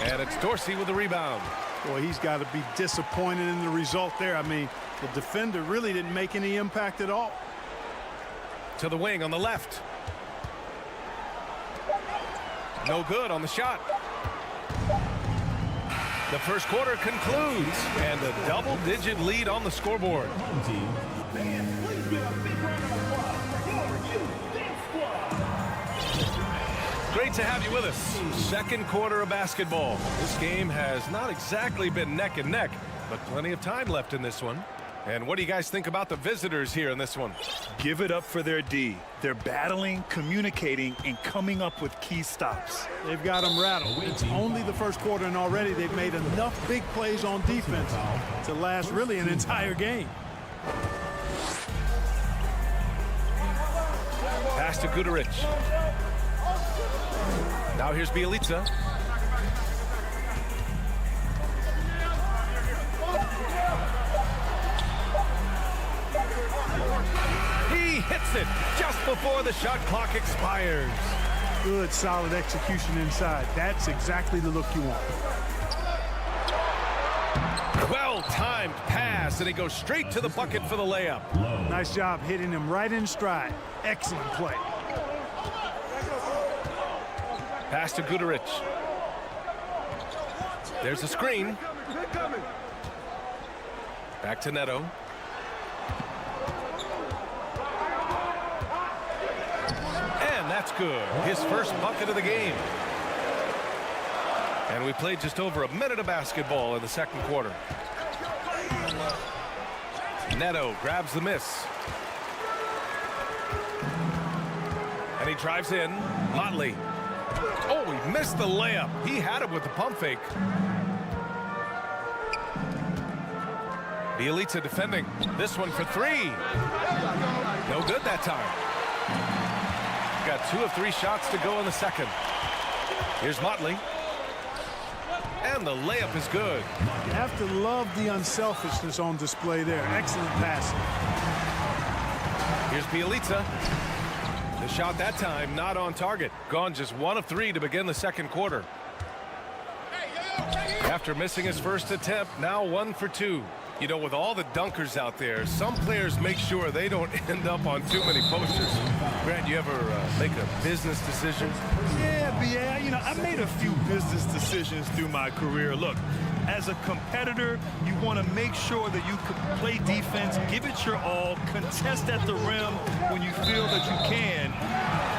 And it's Dorsey with the rebound. Boy, he's got to be disappointed in the result there. I mean, the defender really didn't make any impact at all. To the wing on the left. No good on the shot. The first quarter concludes, and a double-digit lead on the scoreboard. Great to have you with us. Second quarter of basketball. This game has not exactly been neck and neck, but plenty of time left in this one. And what do you guys think about the visitors here in this one? Give it up for their D. They're battling, communicating, and coming up with key stops. They've got them rattled. It's only the first quarter, and already they've made enough big plays on defense to last really an entire game. Pass to Guduric. Now here's Bjelica. He hits it just before the shot clock expires. Good, solid execution inside. That's exactly the look you want. Well-timed pass, and he goes straight to the bucket for the layup. Nice job hitting him right in stride. Excellent play. Pass to Guduric. There's a screen. Back to Neto. And that's good. His first bucket of the game. And we played just over a minute of basketball in the second quarter. Neto grabs the miss. And he drives in. Motley. Oh, he missed the layup. He had it with the pump fake. Bjelica defending. This one for 3. No good that time. Got 2 of 3 shots to go in the second. Here's Motley. And the layup is good. You have to love the unselfishness on display there. Excellent passing. Here's Bjelica. The shot that time not on target. Gone just 1 of 3 to begin the second quarter. After missing his first attempt, now 1 for 2. You know, with all the dunkers out there, some players make sure they don't end up on too many posters. Grant, you ever make a business decision? Yeah, you know, I've made a few business decisions through my career. Look, as a competitor, you want to make sure that you can play defense, give it your all, contest at the rim when you feel that you can.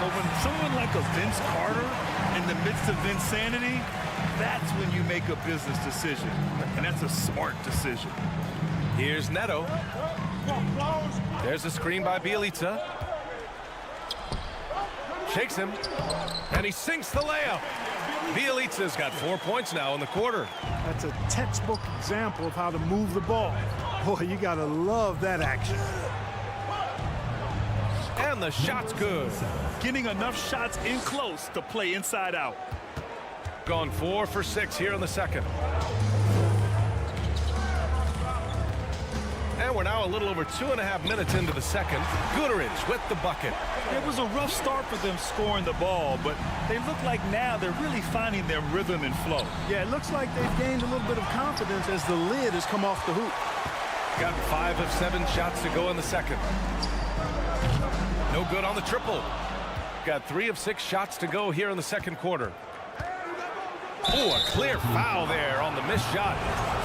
But when someone like a Vince Carter in the midst of insanity, that's when you make a business decision. And that's a smart decision. Here's Neto. There's a screen by Bjelica. Shakes him. And he sinks the layup. Bjelica's got 4 points now in the quarter. That's a textbook example of how to move the ball. Boy, you got to love that action. And the shot's good. Getting enough shots in close to play inside out. Gone 4 for 6 here in the second. And we're now a little over 2.5 minutes into the second. Guduric with the bucket. It was a rough start for them scoring the ball, but they look like now they're really finding their rhythm and flow. Yeah, it looks like they've gained a little bit of confidence as the lid has come off the hoop. Got 5 of 7 shots to go in the second. No good on the triple. Got 3 of 6 shots to go here in the second quarter. Oh, a clear foul there on the missed shot.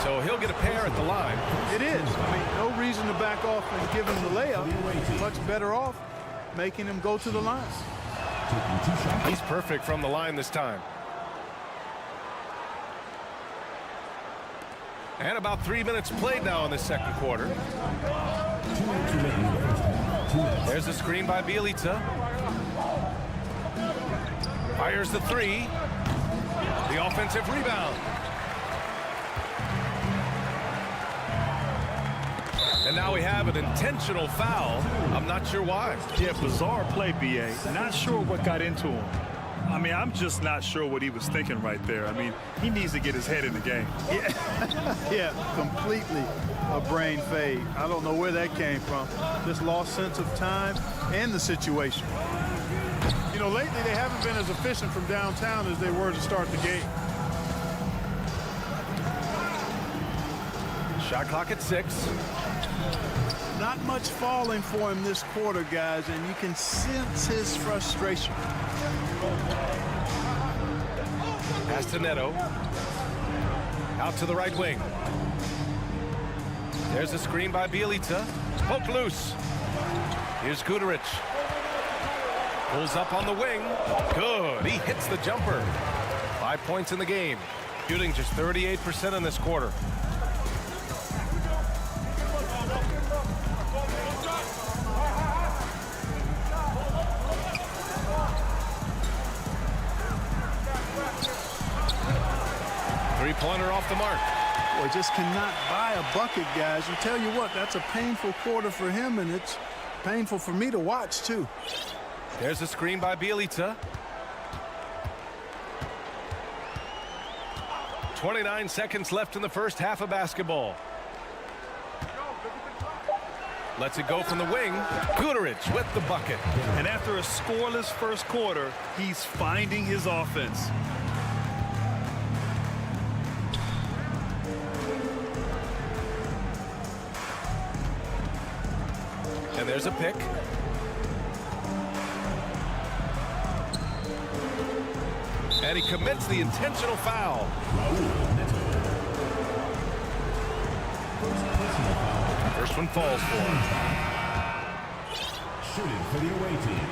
So he'll get a pair at the line. It is. I mean, no reason to back off and give him the layup. Much better off making him go to the line. He's perfect from the line this time. And about 3 minutes played now in the second quarter. There's a screen by Bjelica. Fires the 3. The offensive rebound. And now we have an intentional foul. I'm not sure why. Yeah, bizarre play, B.A. Not sure what got into him. I mean, I'm just not sure what he was thinking right there. I mean, he needs to get his head in the game. Yeah, completely a brain fade. I don't know where that came from. This lost sense of time and the situation. You know, lately they haven't been as efficient from downtown as they were to start the game. Shot clock at 6. Not much falling for him this quarter, guys, and you can sense his frustration. Pass to Neto. Out to the right wing. There's a screen by Bjelica. Poke loose. Here's Guduric. Pulls up on the wing. Good. He hits the jumper. 5 points in the game. Shooting just 38% in this quarter. Three-pointer off the mark. Boy, just cannot buy a bucket, guys. And tell you what, that's a painful quarter for him, and it's painful for me to watch, too. There's a screen by Bjelica. 29 seconds left in the first half of basketball. Lets it go from the wing. Guduric with the bucket. And after a scoreless first quarter, he's finding his offense. And there's a pick. And he commits the intentional foul. First one falls for him. Shooting for the away team.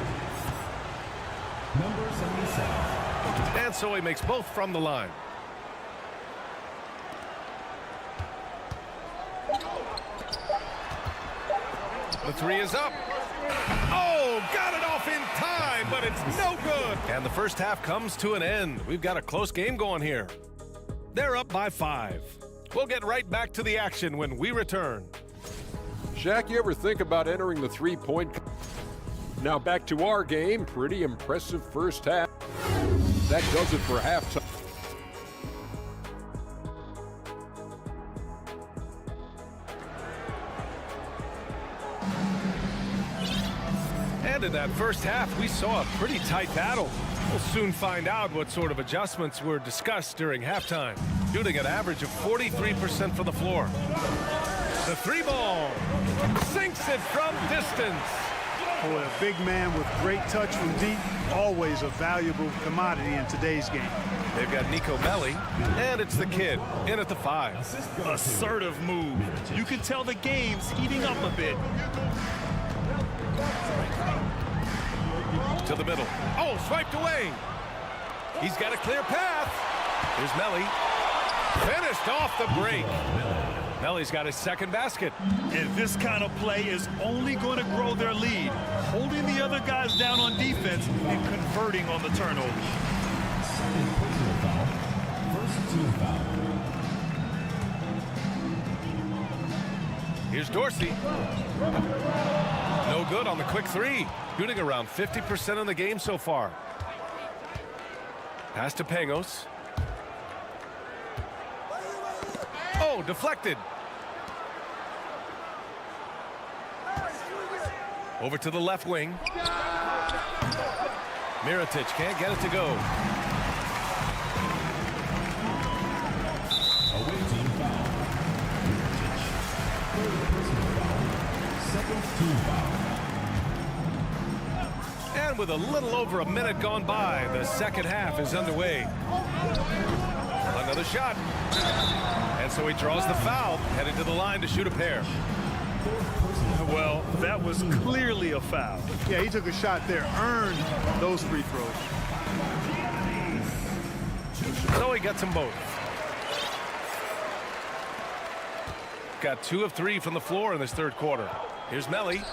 Number 77. And so he makes both from the line. The 3 is up. Oh, got it off in time, but it's no good. And the first half comes to an end. We've got a close game going here. They're up by 5. We'll get right back to the action when we return. Shaq, you ever think about entering the three-point? Now back to our game. Pretty impressive first half. That does it for halftime. And in that first half, we saw a pretty tight battle. We'll soon find out what sort of adjustments were discussed during halftime. Shooting an average of 43% from the floor. The 3-ball sinks it from distance. Boy, a big man with great touch from deep, always a valuable commodity in today's game. They've got Nico Melli, and it's the kid in at the 5. Assertive move. You can tell the game's heating up a bit. To the middle. Oh, swiped away. He's got a clear path. Here's Melli. Finished off the break. Melli's got his second basket. And this kind of play is only going to grow their lead, holding the other guys down on defense and converting on the turnover. First team foul. Here's Dorsey. No good on the quick 3. Shooting around 50% in the game so far. Pass to Pangos. Oh, deflected. Over to the left wing. Mirotic can't get it to go. Away team foul. Third personal foul. Second team foul. And with a little over a minute gone by, the second half is underway. Another shot. And so he draws the foul, headed to the line to shoot a pair. Well, that was clearly a foul. Yeah, he took a shot there, earned those free throws. So he gets them both. Got 2 of 3 from the floor in this third quarter. Here's Melli.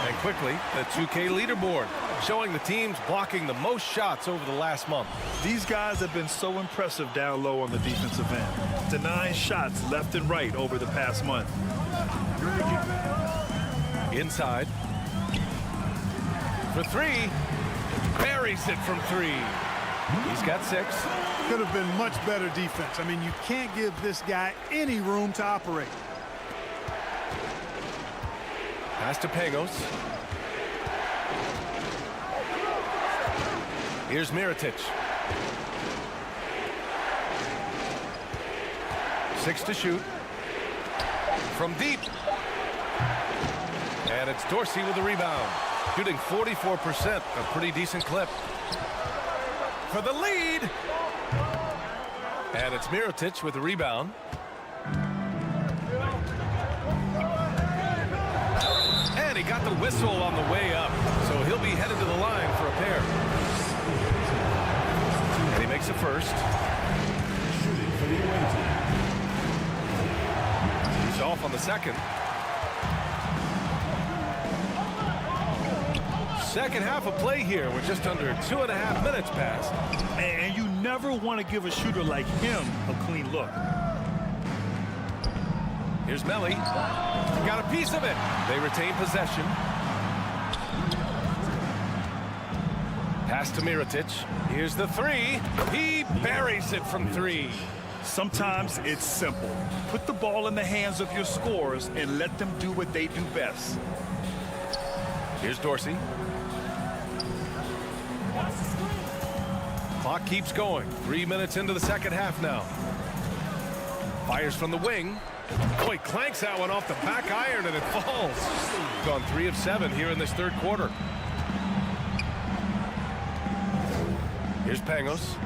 And quickly, the 2K leaderboard, showing the teams blocking the most shots over the last month. These guys have been so impressive down low on the defensive end. Denying shots left and right over the past month. Inside. For 3. Buries it from 3. He's got 6. Could have been much better defense. I mean, you can't give this guy any room to operate. Pass to Pangos. Here's Mirotic. 6 to shoot. From deep. And it's Dorsey with the rebound. Shooting 44%, a pretty decent clip. For the lead. And it's Mirotic with the rebound. And he got the whistle on the way up, so he'll be headed to the line for a pair. And he makes a first. He's off on the second. Second half of play here with just under 2.5 minutes passed. And you never want to give a shooter like him a clean look. Here's Melli. Got a piece of it. They retain possession. Pass to Mirotic. Here's the 3. He buries it from 3. Sometimes it's simple. Put the ball in the hands of your scorers and let them do what they do best. Here's Dorsey. Clock keeps going. 3 minutes into the second half now. Fires from the wing. Oh, he clanks that one off the back iron and it falls. Gone 3 of 7 here in this third quarter. Here's Pangos.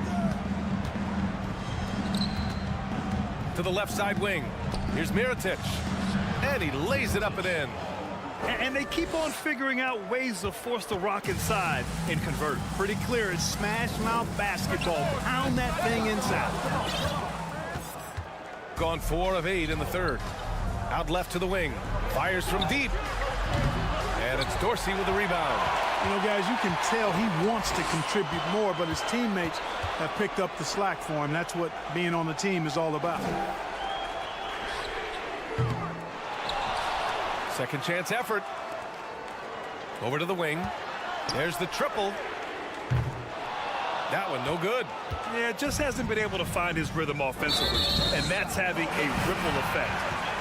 To the left side wing. Here's Mirotic. And he lays it up and in. And they keep on figuring out ways to force the rock inside and convert. Pretty clear. It's smash mouth basketball. Pound that thing inside. Gone 4 of 8 in the third. Out left to the wing. Fires from deep. And it's Dorsey with the rebound. You know, guys, you can tell he wants to contribute more, but his teammates have picked up the slack for him. That's what being on the team is all about. Second chance effort. Over to the wing. There's the triple. That one no good. Yeah, just hasn't been able to find his rhythm offensively, and that's having a ripple effect.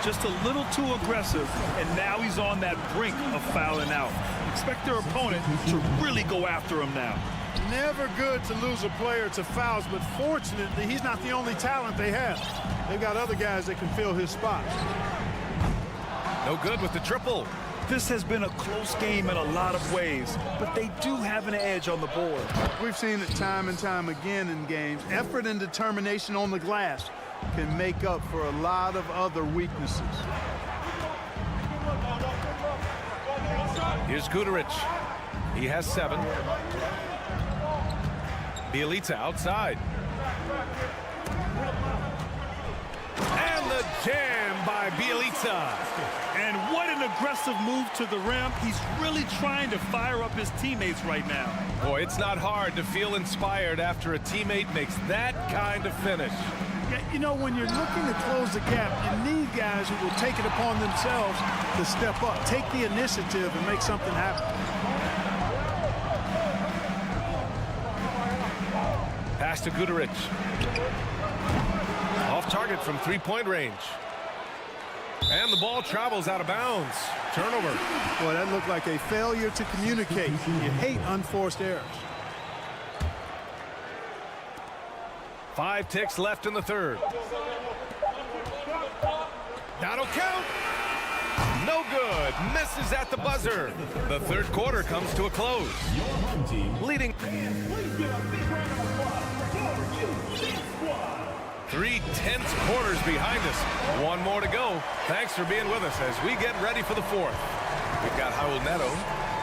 Just a little too aggressive, and now he's on that brink of fouling out. Expect their opponent to really go after him now. Never good to lose a player to fouls, but fortunately, he's not the only talent they have. They've got other guys that can fill his spot. No good with the triple. This has been a close game in a lot of ways, but they do have an edge on the board. We've seen it time and time again in games. Effort and determination on the glass can make up for a lot of other weaknesses. Here's Guduric. He has 7. Bjelica outside. And the jam by Bjelica. And what an aggressive move to the rim. He's really trying to fire up his teammates right now. Boy, it's not hard to feel inspired after a teammate makes that kind of finish. Yeah, you know, when you're looking to close the gap, you need guys who will take it upon themselves to step up, take the initiative, and make something happen. Pass to Guduric. Off target from 3-point range. And the ball travels out of bounds. Turnover. Boy, that looked like a failure to communicate. You hate unforced errors. 5 ticks left in the third. That'll count. No good. Misses at the buzzer. The third quarter comes to a close. Leading. 3 tense quarters behind us. One more to go. Thanks for being with us as we get ready for the fourth. We've got Raul Neto,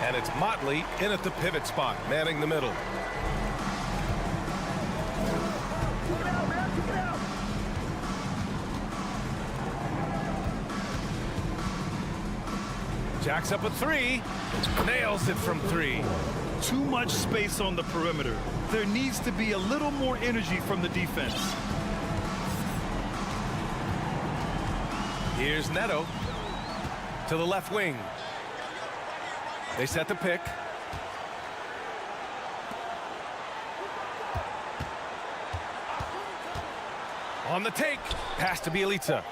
and it's Motley in at the pivot spot, manning the middle. Jacks up a 3. Nails it from 3. Too much space on the perimeter. There needs to be a little more energy from the defense. Here's Neto to the left wing. They set the pick. On the take. Pass to Bjelica.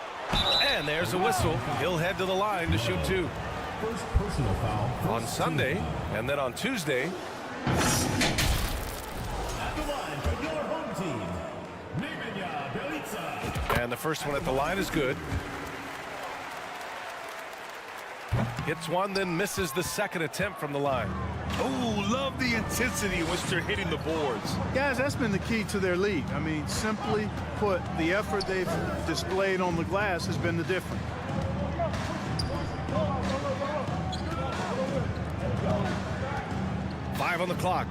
And there's a whistle. He'll head to the line to shoot 2. First personal foul. On Sunday, and then on Tuesday. At the line for your home team, Bjelica. And the first one at the line is good. Hits one, then misses the second attempt from the line. Oh, love the intensity in which they're hitting the boards. Guys, that's been the key to their lead. I mean, simply put, the effort they've displayed on the glass has been the difference. Five on the clock.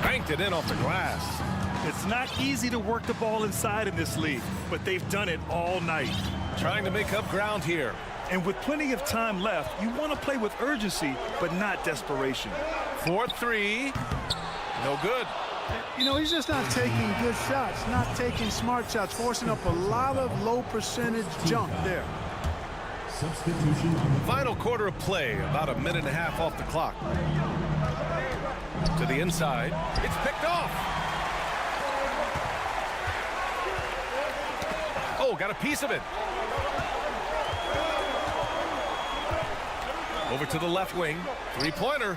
Banked it in off the glass. It's not easy to work the ball inside in this league, but they've done it all night. Trying to make up ground here. And with plenty of time left, you want to play with urgency, but not desperation. 4-3. No good. You know, he's just not taking good shots, not taking smart shots, forcing up a lot of low percentage jump there. Substitution. Final quarter of play, about a minute and a half off the clock. To the inside. It's picked off. Oh, got a piece of it. Over to the left wing. 3-pointer.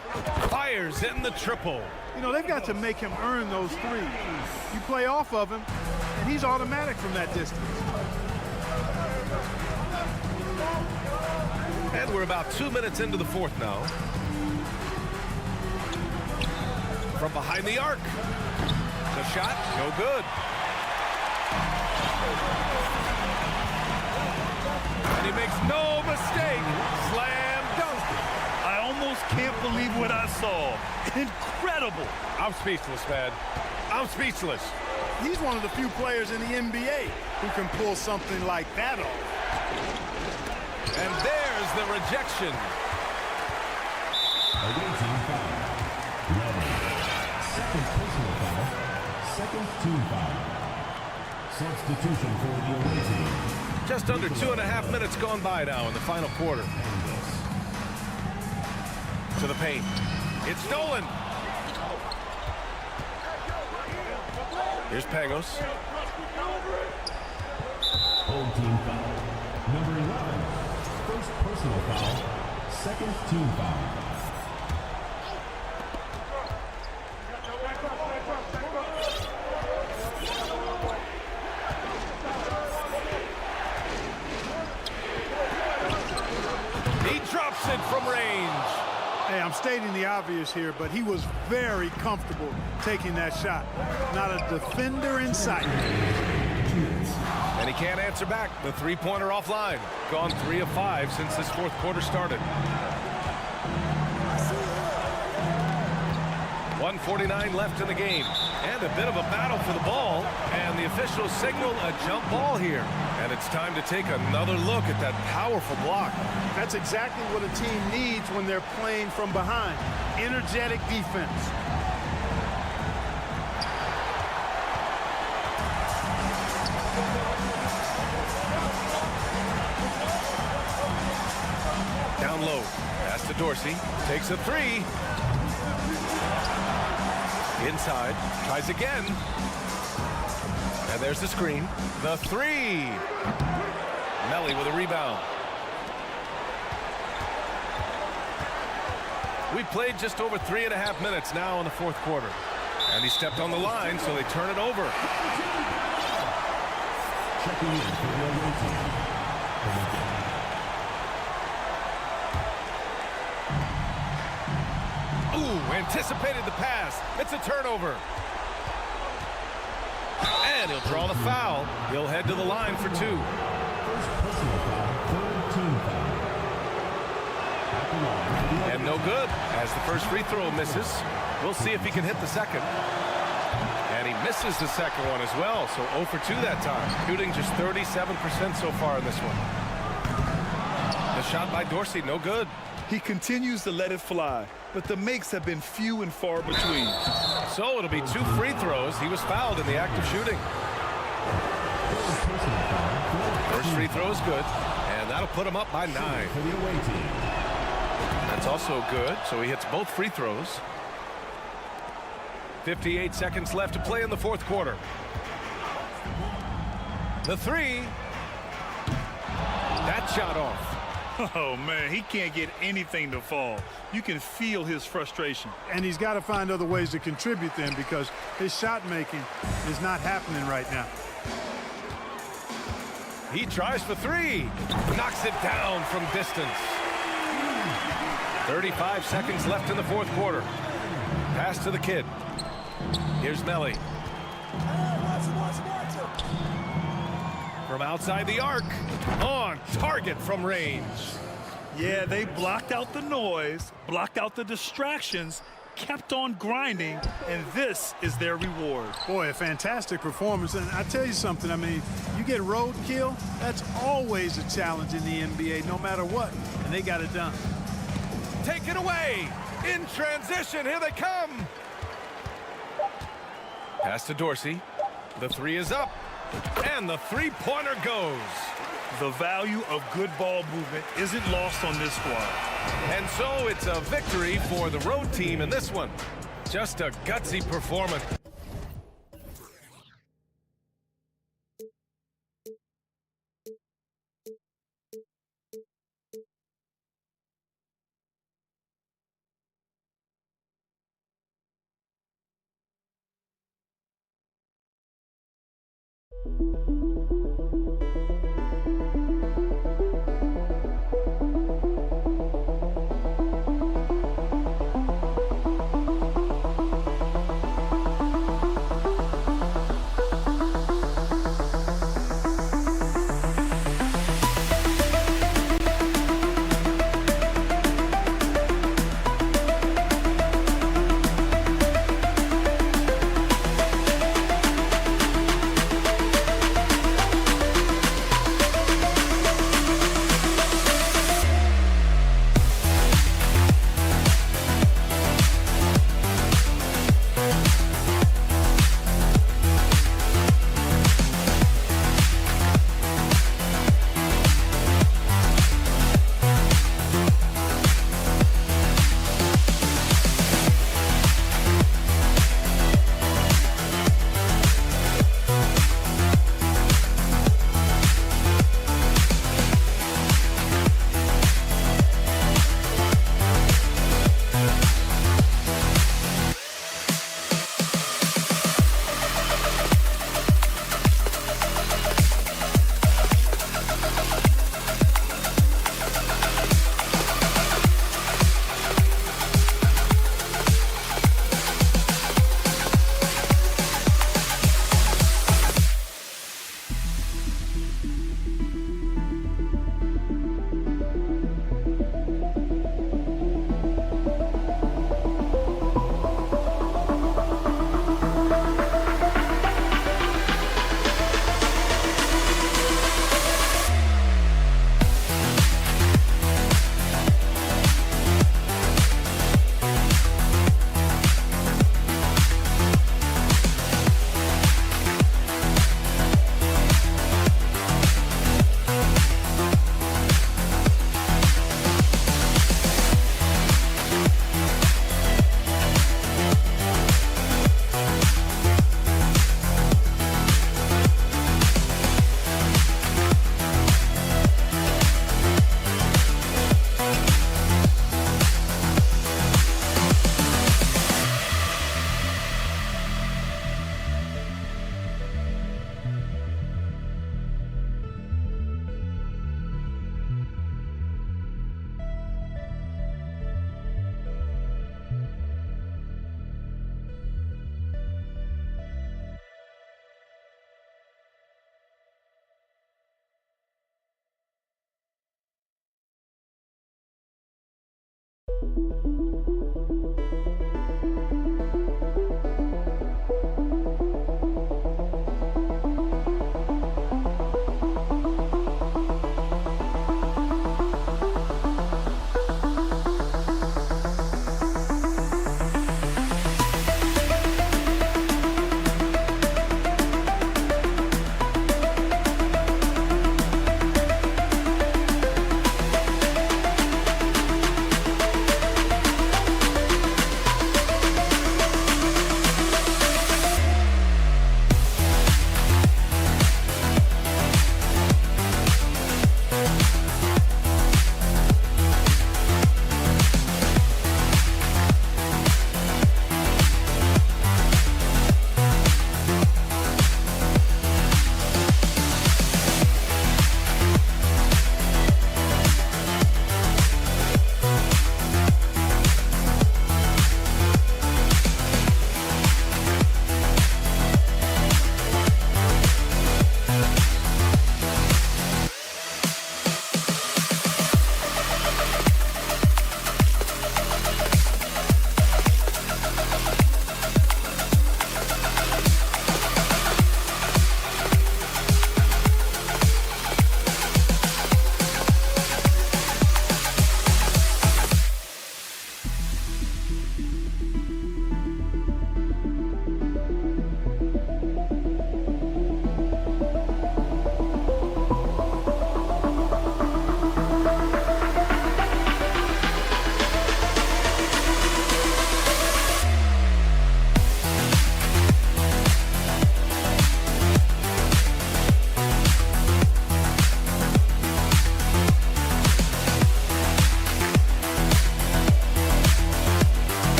Fires in the triple. You know, they've got to make him earn those threes. You play off of him, and he's automatic from that distance. And we're about 2 minutes into the fourth now. From behind the arc. The shot, no good. And he makes no mistake. Slam dunk. I almost can't believe what I saw. Incredible. I'm speechless, man. I'm speechless. He's one of the few players in the NBA who can pull something like that off. And there's the rejection. Away team foul. 11. Second personal foul. Second team foul. Substitution for the away team. Just under 2.5 minutes gone by now in the final quarter. To the paint. It's stolen. Here's Pangos. Home team foul. Number 11. First personal foul. Second team foul. He drops it from range. Hey, I'm stating the obvious here, but he was very comfortable taking that shot. Not a defender in sight. And he can't answer back. The 3-pointer offline. Gone 3 of 5 since this fourth quarter started. 1:49 left in the game. And a bit of a battle for the ball. And the officials signal a jump ball here. And it's time to take another look at that powerful block. That's exactly what a team needs when they're playing from behind. Energetic defense. Down low. Pass to Dorsey. Takes a 3. Inside. Tries again. And there's the screen. The three. Melly with a rebound. We played just over 3.5 minutes now in the fourth quarter. And he stepped on the line, so they turn it over. Checking in for the away team. Ooh, anticipated the pass. It's a turnover. And he'll draw the foul. He'll head to the line for 2. First personal foul, third team foul. At the line for the And no good as the first free throw misses. We'll see if he can hit the second. And he misses the second one as well, so 0 for 2 that time. Shooting just 37% so far in this one. The shot by Dorsey, no good. He continues to let it fly, but the makes have been few and far between. So it'll be 2 free throws. He was fouled in the act of shooting. First free throw is good, and that'll put him up by 9. for the away team. That's also good, so he hits both free throws. 58 seconds left to play in the fourth quarter. The three. That shot off. Oh, man, he can't get anything to fall. You can feel his frustration. And he's got to find other ways to contribute then, because his shot making is not happening right now. He tries for 3. Knocks it down from distance. 35 seconds left in the fourth quarter. Pass to the kid. Here's Melly. From outside the arc. On target from range. Yeah, they blocked out the noise, blocked out the distractions, kept on grinding, and this is their reward. Boy, a fantastic performance. And I tell you something, I mean, you get roadkill, that's always a challenge in the NBA, no matter what. And they got it done. Take it away. In transition, here they come. Pass to Dorsey. The 3 is up. And the three-pointer goes. The value of good ball movement isn't lost on this squad. And so it's a victory for the road team in this one. Just a gutsy performance.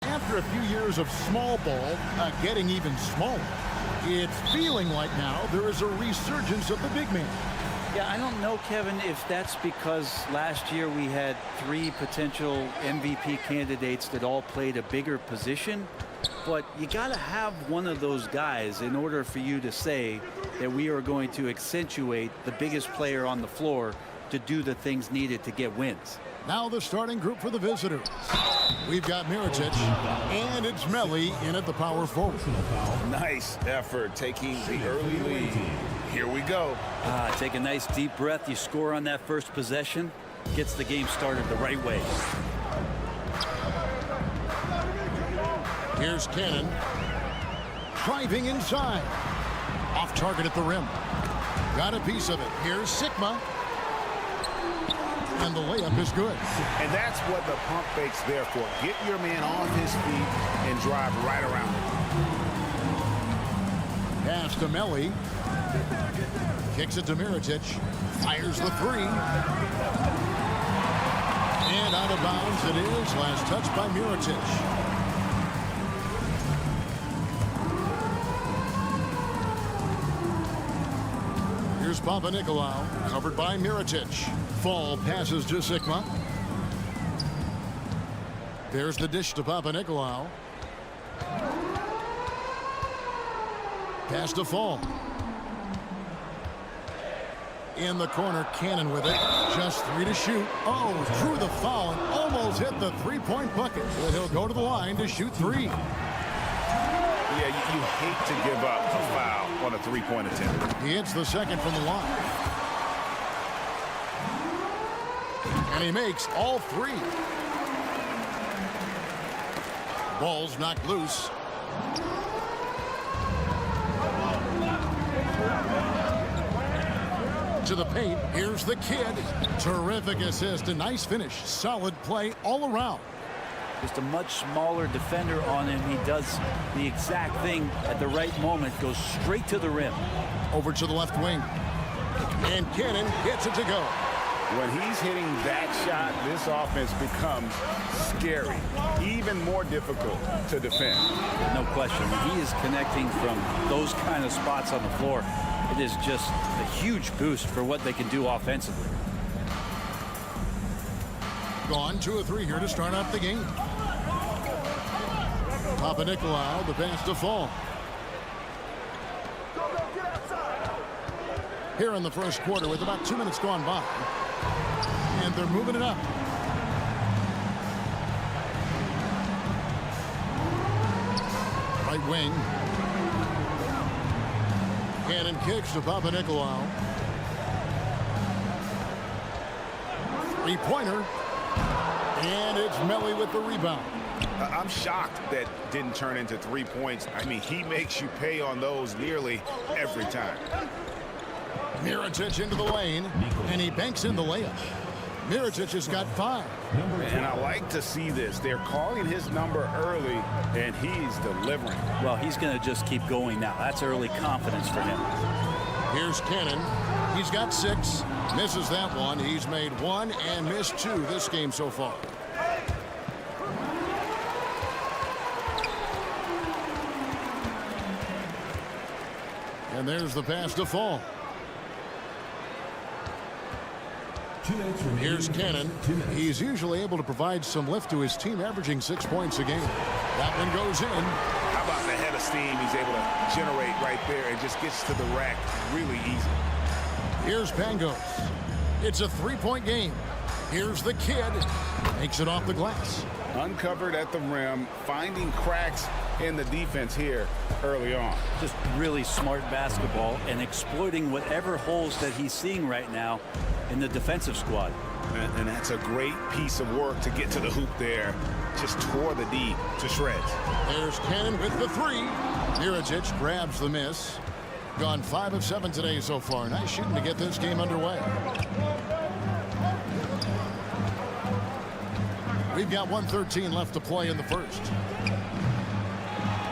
After a few years of small ball getting even smaller, it's feeling like now there is a resurgence of the big man. Yeah, I don't know, Kevin, if that's because last year we had 3 potential MVP candidates that all played a bigger position, but you got to have one of those guys in order for you to say that we are going to accentuate the biggest player on the floor to do the things needed to get wins. Now the starting group for the visitors. We've got Mirotic, and it's Melli in at the power forward. Nice effort taking the early lead. Here we go. Take a nice deep breath. You score on that first possession. Gets the game started the right way. Here's Cannon. Driving inside. Off target at the rim. Got a piece of it. Here's Sigma. And the layup is good. And that's what the pump fake's there for. Get your man on his feet and drive right around him. Pass to Melli. Kicks it to Mirotic. Fires the 3. And out of bounds it is. Last touch by Mirotic. Here's Papanikolaou, covered by Mirotic. Fall passes to Sigma. There's the dish to Papanikolaou. Pass to Fall. In the corner, Cannon with it. Just 3 to shoot. Oh, drew the foul and almost hit the three-point bucket. But he'll go to the line to shoot 3. Yeah, you hate to give up a foul on a three-point attempt. He hits the second from the line. And he makes all 3. Ball's knocked loose. To the paint. Here's the kid. Terrific assist. A nice finish. Solid play all around. Just a much smaller defender on him. He does the exact thing at the right moment, goes straight to the rim. Over to the left wing. And Cannon gets it to go. When he's hitting that shot, this offense becomes scary, even more difficult to defend. No question. When he is connecting from those kind of spots on the floor, it is just a huge boost for what they can do offensively. Gone 2 of 3 here to start off the game. Papanikolaou, the pass to Fall. Here in the first quarter with about 2 minutes gone by. And they're moving it up. Right wing. Cannon kicks to Papanikolaou. Three-pointer. And it's Melly with the rebound. I'm shocked that didn't turn into 3 points. I mean, he makes you pay on those nearly every time. Mirotic into the lane, and he banks in the layup. Mirotic has got 5. And I like to see this. They're calling his number early, and he's delivering. Well, he's going to just keep going now. That's early confidence for him. Here's Cannon. He's got 6. Misses that one. He's made 1 and missed 2 this game so far. And there's the pass to Fall. Here's Cannon. He's usually able to provide some lift to his team, averaging 6 points a game. That one goes in. How about the head of steam he's able to generate right there and just gets to the rack really easy. Here's Pangos. It's a 3-point game. Here's the kid. Makes it off the glass. Uncovered at the rim, finding cracks in the defense here early on. Just really smart basketball and exploiting whatever holes that he's seeing right now in the defensive squad. And that's a great piece of work to get to the hoop there. Just tore the D to shreds. There's Cannon with the 3. Mirotic grabs the miss. Gone 5 of 7 today so far. Nice shooting to get this game underway. We've got 1:13 left to play in the first.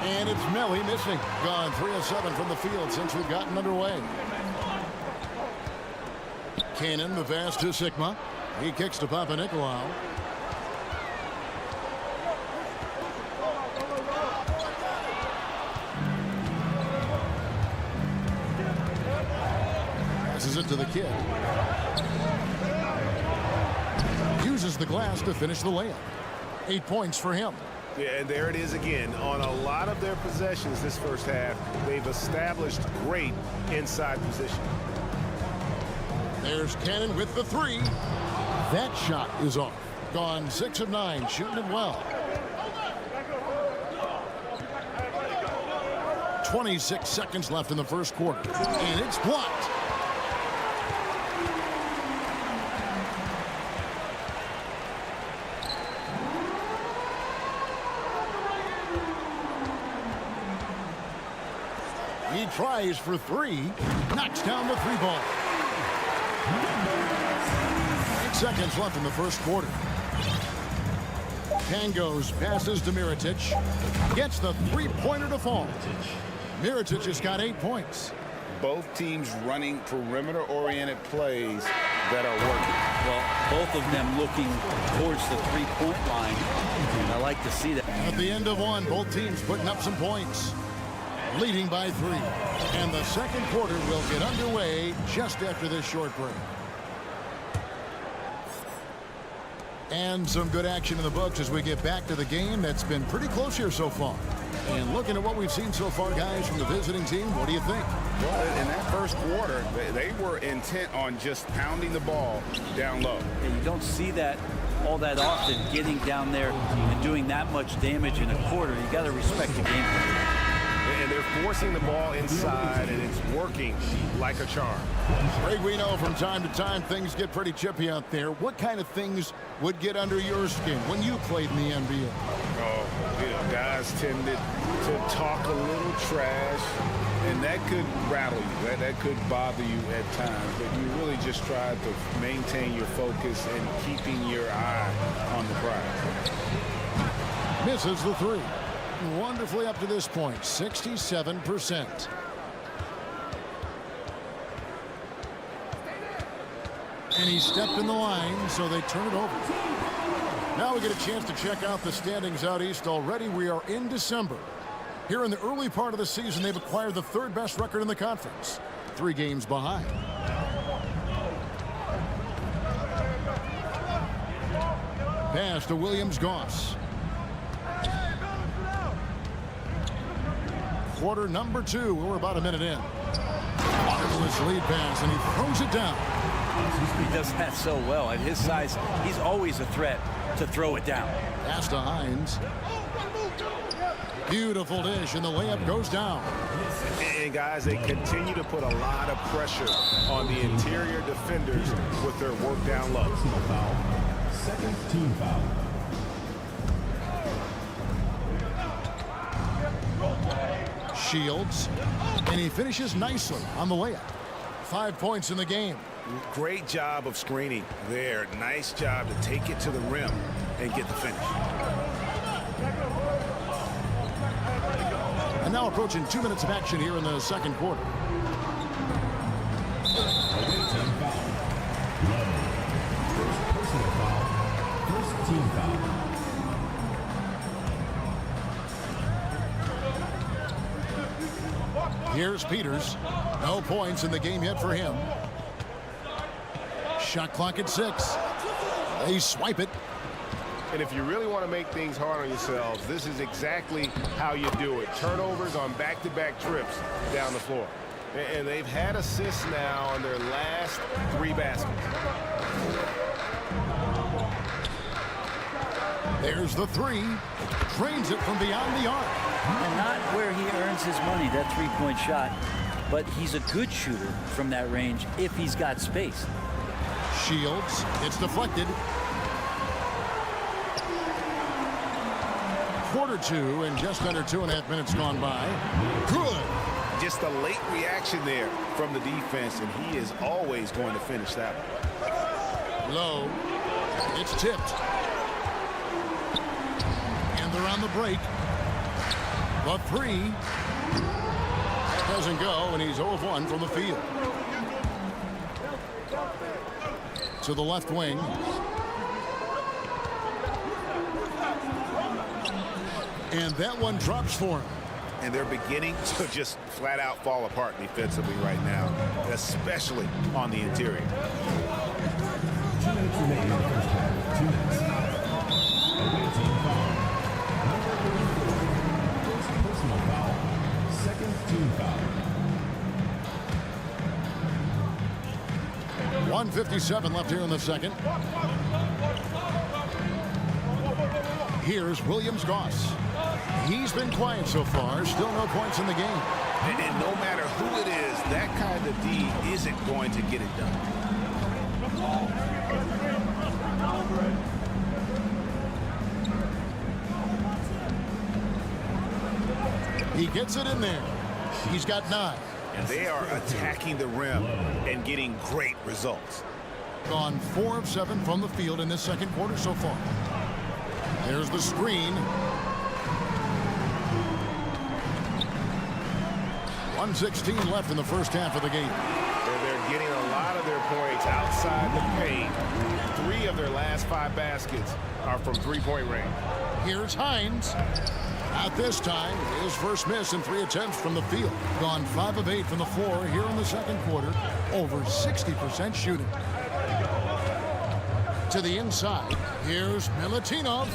And it's Melly missing. Gone 3 of 7 from the field since we've gotten underway. Cannon, the pass to Sigma. He kicks to Papanikolaou. Passes it to the kid. Uses the glass to finish the layup. 8 points for him. Yeah, and there it is again. On a lot of their possessions this first half, they've established great inside position. There's Cannon with the 3. That shot is off. Gone 6 of 9, shooting it well. 26 seconds left in the first quarter. And it's blocked. He tries for 3. Knocks down the 3 ball. 8 seconds left in the first quarter. Pangos passes to Mirotic. Gets the 3-pointer to Fall. Mirotic has got 8 points. Both teams running perimeter-oriented plays that are working. Well, both of them looking towards the 3-point line. I like to see that. At the end of one, both teams putting up some points. Leading by 3. And the second quarter will get underway just after this short break. And some good action in the books as we get back to the game that's been pretty close here so far. And looking at what we've seen so far, guys, from the visiting team, what do you think? Well, in that first quarter, they were intent on just pounding the ball down low. And you don't see that all that often, getting down there and doing that much damage in a quarter. You got to respect the game. And they're forcing the ball inside, and it's working like a charm. Greg, we know from time to time things get pretty chippy out there. What kind of things would get under your skin when you played in the NBA? Oh, guys tended to talk a little trash, and that could rattle you. That could bother you at times, but you really just try to maintain your focus and keeping your eye on the prize. Misses the three. Wonderfully up to this point, 67%. And he stepped in the line, so they turn it over. Now we get a chance to check out the standings out east. Already we are in December. Here in the early part of the season, they've acquired the third best record in the conference. 3 games behind. Pass to Williams-Goss. Quarter number 2. We're about a minute in. Marvelous lead pass, and he throws it down. He does that so well. At his size, he's always a threat to throw it down. Pass to Hines. Beautiful dish, and the layup goes down. And guys, they continue to put a lot of pressure on the interior defenders with their work down low. Second team foul. Shields, and he finishes nicely on the layup. 5 points in the game. Great job of screening there. Nice job to take it to the rim and get the finish. And now approaching 2 minutes of action here in the second quarter. Personal foul. First team foul. Here's Peters. No points in the game yet for him. Shot clock at 6. They swipe it. And if you really want to make things hard on yourselves, this is exactly how you do it. Turnovers on back-to-back trips down the floor. And they've had assists now on their last 3 baskets. There's the 3. Drains it from beyond the arc. And not where he earns his money, that three-point shot. But he's a good shooter from that range if he's got space. Shields. It's deflected. Quarter 2 and just under 2.5 minutes gone by. Good. Just a late reaction there from the defense, and he is always going to finish that one. Low. It's tipped. And they're on the break. The 3 doesn't go, and he's 0 of 1 from the field. To the left wing. And that one drops for him. And they're beginning to just flat out fall apart defensively right now, especially on the interior. 2 minutes remaining in the first half. 2 minutes. Away team foul. Number 34. First personal foul. Second team foul. 1:57 left here in the second. Here's Williams-Goss. He's been quiet so far. Still no points in the game. And no matter who it is, that kind of D isn't going to get it done. He gets it in there. He's got 9. And they are attacking the rim and getting great results. Gone 4 of 7 from the field in this second quarter so far. There's the screen. 1:16 left in the first half of the game. They're getting a lot of their points outside the paint. 3 of their last 5 baskets are from three-point range. Here's Hines. At this time, his first miss in 3 attempts from the field. Gone 5 of 8 from the floor here in the second quarter. Over 60% shooting. To the inside, here's Milutinov.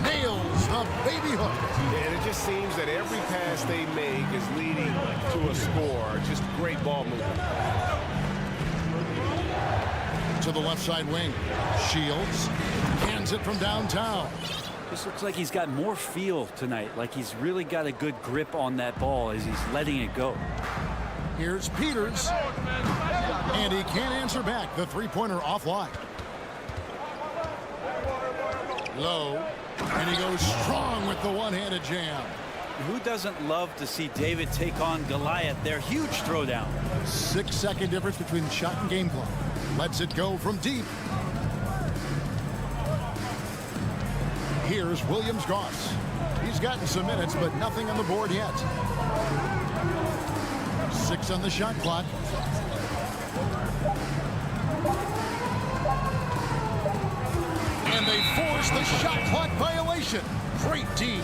Nails the baby hook. And it just seems that every pass they make is leading to a score. Just great ball movement. To the left side wing. Shields hands it from downtown. This looks like he's got more feel tonight, like he's really got a good grip on that ball as he's letting it go. Here's Peters. And he can't answer back. The three-pointer offline. Low. And he goes strong with the one-handed jam. Who doesn't love to see David take on Goliath? Their huge throwdown. 6-second difference between shot and game clock. Lets it go from deep. Here's Williams-Goss. He's gotten some minutes, but nothing on the board yet. 6 on the shot clock. And they force the shot clock violation. Great D.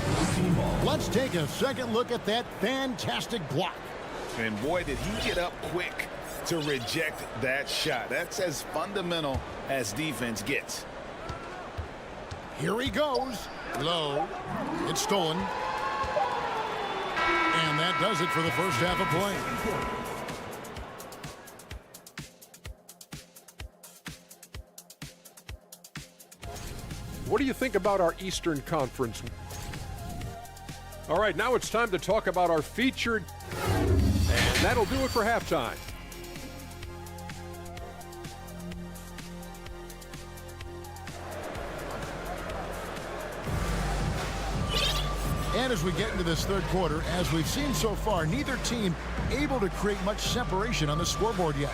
Let's take a second look at that fantastic block. And boy, did he get up quick to reject that shot. That's as fundamental as defense gets. Here he goes. Low. It's stolen. And that does it for the first half of play. What do you think about our Eastern Conference? All right, now it's time to talk about our featured, and that'll do it for halftime. And as we get into this third quarter, as we've seen so far, neither team able to create much separation on the scoreboard yet.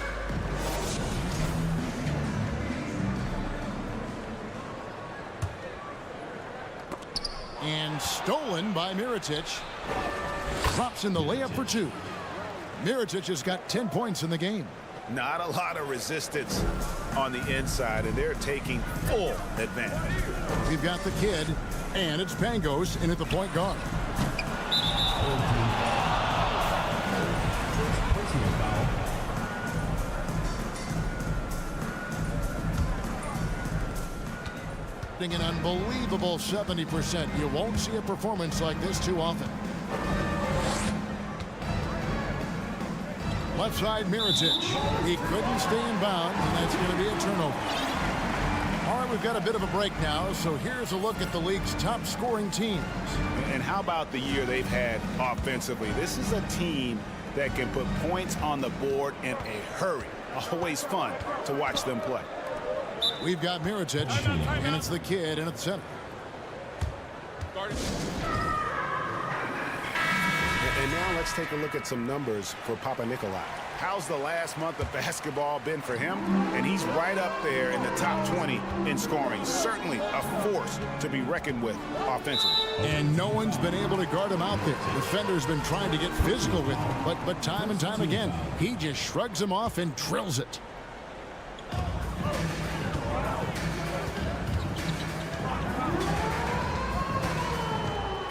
And stolen by Mirotic. Drops in the layup for 2. Mirotic has got 10 points in the game. Not a lot of resistance on the inside, and they're taking full advantage. We've got the kid, and it's Pangos in at the point guard. An unbelievable 70%. You won't see a performance like this too often. Left side, Mirotic. He couldn't stay in bounds, and that's going to be a turnover. All right, we've got a bit of a break now, so here's a look at the league's top scoring teams. And how about the year they've had offensively? This is a team that can put points on the board in a hurry. Always fun to watch them play. We've got Mirotic, and it's the kid in at the center. And now let's take a look at some numbers for Papa Nikolai. How's the last month of basketball been for him? And he's right up there in the top 20 in scoring. Certainly a force to be reckoned with offensively. And no one's been able to guard him out there. Defender's been trying to get physical with him, but time and time again, he just shrugs him off and drills it.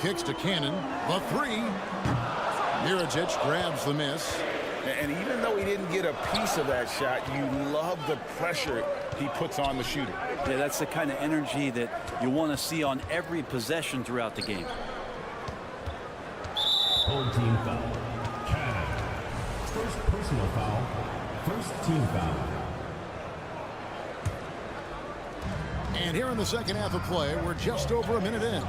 Kicks to Cannon. The 3. Mirotic grabs the miss. And even though he didn't get a piece of that shot, you love the pressure he puts on the shooter. Yeah, that's the kind of energy that you want to see on every possession throughout the game. Home team foul. Cannon. First personal foul. First team foul. And here in the second half of play, we're just over a minute in.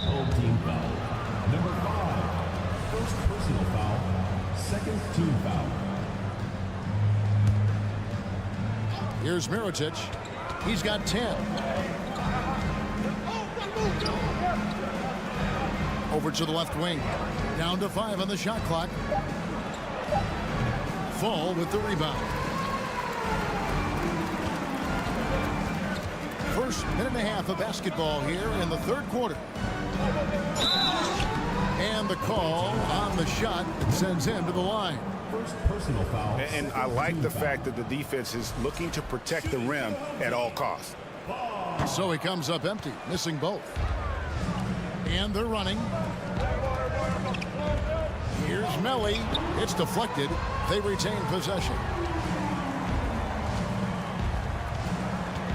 Home team foul. Number 5. First personal foul. Second team foul. Here's Mirotic. He's got 10. Over to the left wing. Down to 5 on the shot clock. Fall with the rebound. First minute and a half of basketball here in the third quarter. And the call on the shot that sends him to the line. First personal foul. And I like the fact that the defense is looking to protect the rim at all costs. So he comes up empty, missing both. And they're running. Here's Melly. It's deflected. They retain possession.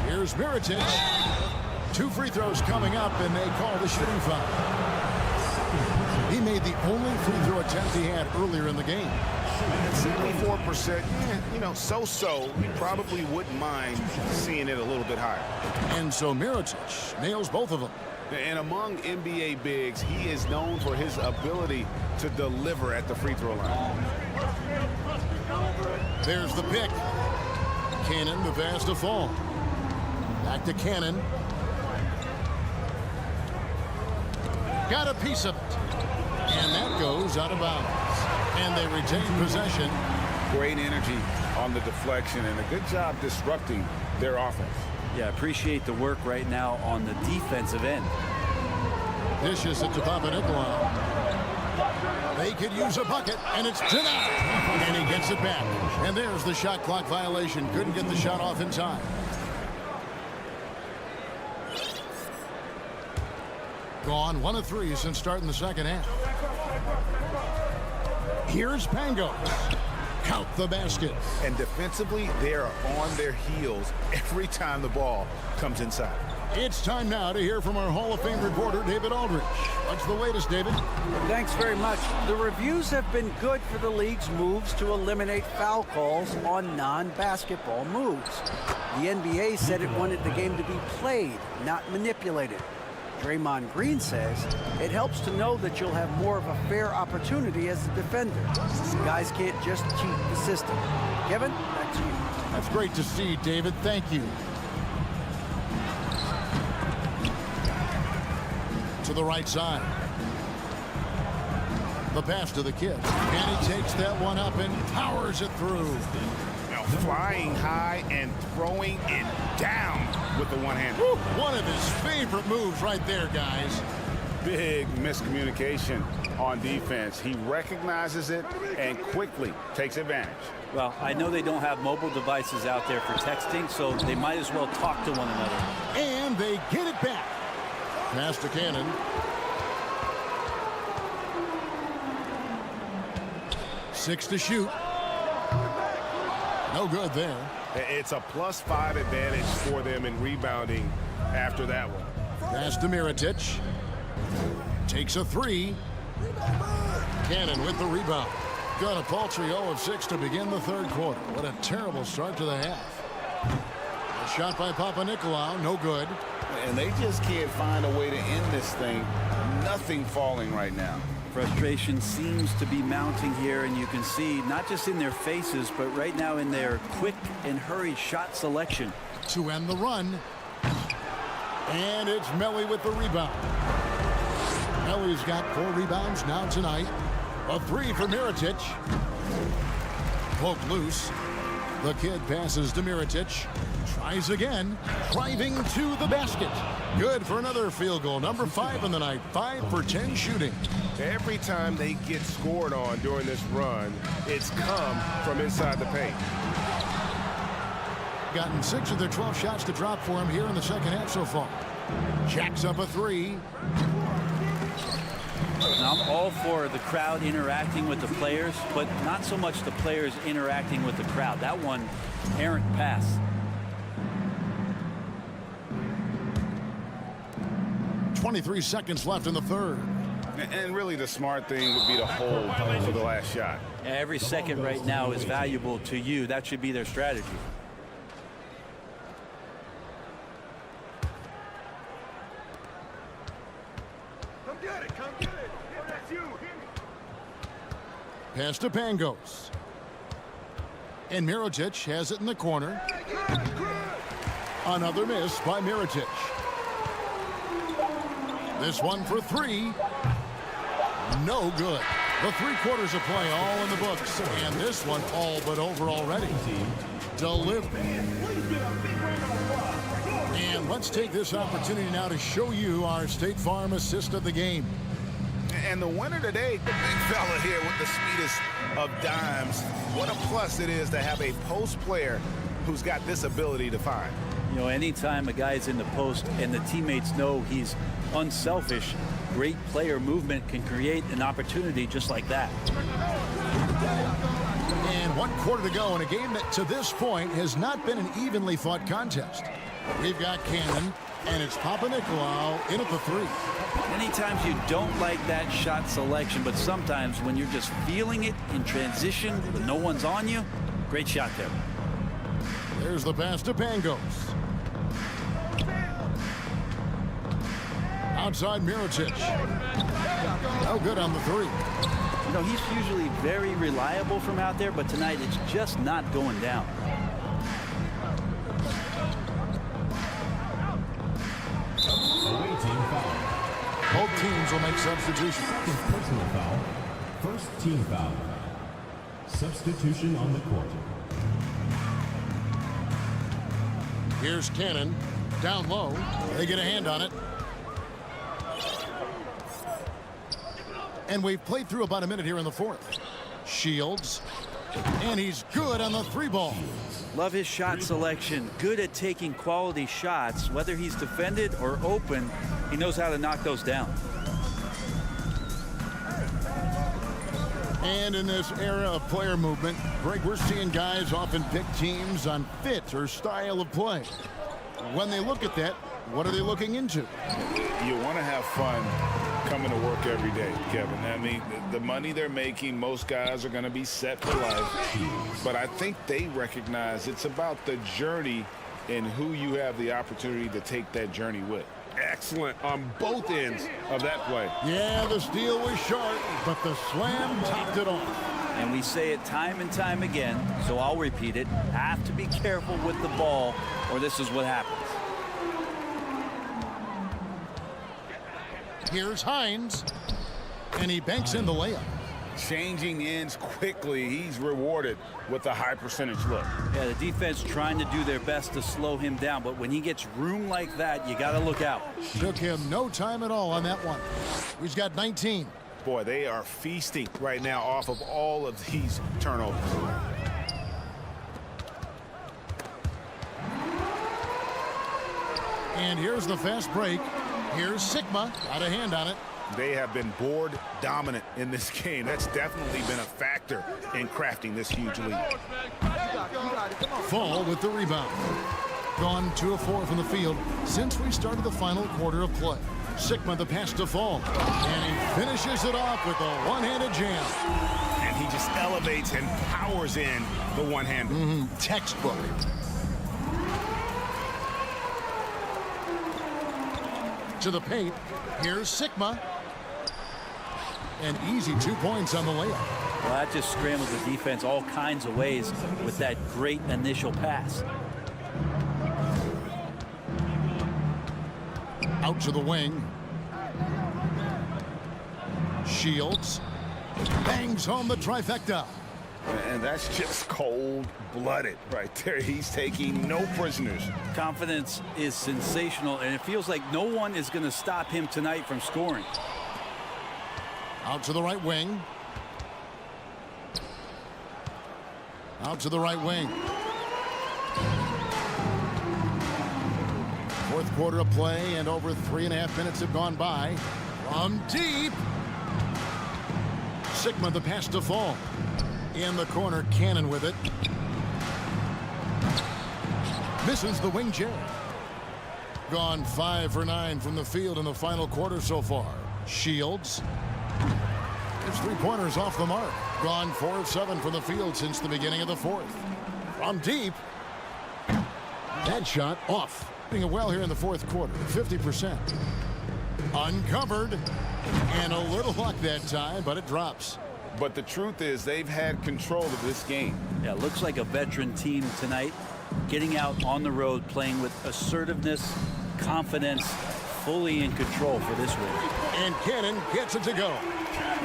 Here's Mirotic. 2 free throws coming up, and they call the shooting foul. He made the only free throw attempt he had earlier in the game. At 74%, so-so. You probably wouldn't mind seeing it a little bit higher. And so Mirotic nails both of them. And among NBA bigs, he is known for his ability to deliver at the free throw line. There's the pick. Cannon, the pass to Fall. Back to Cannon. Got a piece of it. And that goes out of bounds. And they retain possession. Great energy on the deflection and a good job disrupting their offense. Yeah, appreciate the work right now on the defensive end. Dishes it to Papanikolaou. They could use a bucket, and it's denied. And he gets it back. And there's the shot clock violation. Couldn't get the shot off in time. Gone 1 of 3 since starting the second half. Here's Pangos. Count the basket. And defensively, they are on their heels every time the ball comes inside. It's time now to hear from our Hall of Fame reporter, David Aldrich. What's the latest, David? Thanks very much. The reviews have been good for the league's moves to eliminate foul calls on non-basketball moves. The NBA said it wanted the game to be played, not manipulated. Draymond Green says it helps to know that you'll have more of a fair opportunity as a defender. Guys can't just cheat the system. Kevin, back to you. That's great to see, David. Thank you. To the right side. The pass to the kid. And he takes that one up and powers it through. Flying high and throwing it down with the one-hand. One of his favorite moves right there, guys. Big miscommunication on defense. He recognizes it and quickly takes advantage. Well, I know they don't have mobile devices out there for texting, so they might as well talk to one another. And they get it back. Pass to Cannon. Six to shoot. No good there. It's a +5 advantage for them in rebounding after that one. Pass to Mirotic. Takes a 3. Cannon with the rebound. Got a paltry 0 of 6 to begin the third quarter. What a terrible start to the half. A shot by Papanikolaou, no good. And they just can't find a way to end this thing. Nothing falling right now. Frustration seems to be mounting here, and you can see not just in their faces, but right now in their quick and hurried shot selection. To end the run. And it's Melly with the rebound. Melly's got 4 rebounds now tonight. A 3 for Mirotic. Poked loose. The kid passes to Mirotic. Tries again. Driving to the basket. Good for another field goal. Number 5 in the night. 5 for 10 shooting. Every time they get scored on during this run, it's come from inside the paint. Gotten 6 of their 12 shots to drop for him here in the second half so far. Jacks up a 3. Now, I'm all for the crowd interacting with the players, but not so much the players interacting with the crowd. That one, errant pass. .23 seconds left in the third. And really the smart thing would be to hold for the last shot. Every second right now is valuable to you. That should be their strategy. Come get it, come get it. That's you. Pass to Pangos. And Mirotic has it in the corner. Another miss by Mirotic. This one for 3. No good. The 3 quarters of play all in the books. And this one all but over already. Delivered. And let's take this opportunity now to show you our State Farm assist of the game. And the winner today, the big fella here with the sweetest of dimes. What a plus it is to have a post player who's got this ability to find. You know, anytime a guy's in the post and the teammates know he's unselfish, great player movement can create an opportunity just like that. And 1 quarter to go in a game that to this point has not been an evenly fought contest. We've got Cannon, and it's Papanikolaou in at the 3. Many times you don't like that shot selection, but sometimes when you're just feeling it in transition when no one's on you, great shot there. There's the pass to Pangos. Outside Mirotic. No good on the 3. You know, he's usually very reliable from out there, but tonight it's just not going down. Away team foul. Both teams will make substitutions. Personal foul. First team foul. Substitution on the court. Here's Cannon. Down low. They get a hand on it. And we've played through about a minute here in the fourth. Shields. And he's good on the 3-ball. Love his shot selection. Good at taking quality shots. Whether he's defended or open, he knows how to knock those down. And in this era of player movement, Greg, we're seeing guys often pick teams on fit or style of play. When they look at that, what are they looking into? You want to have fun coming to work every day, Kevin. I mean, the money they're making, most guys are going to be set for life. But I think they recognize it's about the journey and who you have the opportunity to take that journey with. Excellent on both ends of that play. Yeah, the steal was sharp, but the slam topped it off. And we say it time and time again, so I'll repeat it. Have to be careful with the ball, or this is what happens. Here's Hines, and he banks in the layup. Changing ends quickly. He's rewarded with a high percentage look. Yeah, the defense trying to do their best to slow him down, but when he gets room like that, you got to look out. Took him no time at all on that one. He's got 19. Boy, they are feasting right now off of all of these turnovers. And here's the fast break. Here's Sigma. Got a hand on it. They have been board dominant in this game. That's definitely been a factor in crafting this huge lead. Fall with the rebound. Gone 2 of 4 from the field since we started the final quarter of play. Sigma the pass to Fall. And he finishes it off with a one-handed jam. And he just elevates and powers in the one-hander. Textbook. To the paint. Here's Sigma. And easy 2 points on the layup. Well, that just scrambles the defense all kinds of ways with that great initial pass. Out to the wing. Shields. Bangs home the trifecta. And that's just cold-blooded right there. He's taking no prisoners. Confidence is sensational, and it feels like no one is going to stop him tonight from scoring. Out to the right wing. Out to the right wing. Fourth quarter of play, and over 3.5 minutes have gone by. From deep. Sigma the pass to Fall. In the corner, Cannon with it. Misses the wing J. Gone 5 for 9 from the field in the final quarter so far. Shields. His 3-pointers off the mark. Gone 4 of 7 from the field since the beginning of the fourth. From deep. That shot off. Doing it well here in the fourth quarter. 50%. Uncovered. And a little luck that time, but it drops. But the truth is they've had control of this game. Yeah, it looks like a veteran team tonight. Getting out on the road, playing with assertiveness, confidence, fully in control for this win. And Cannon gets it to go.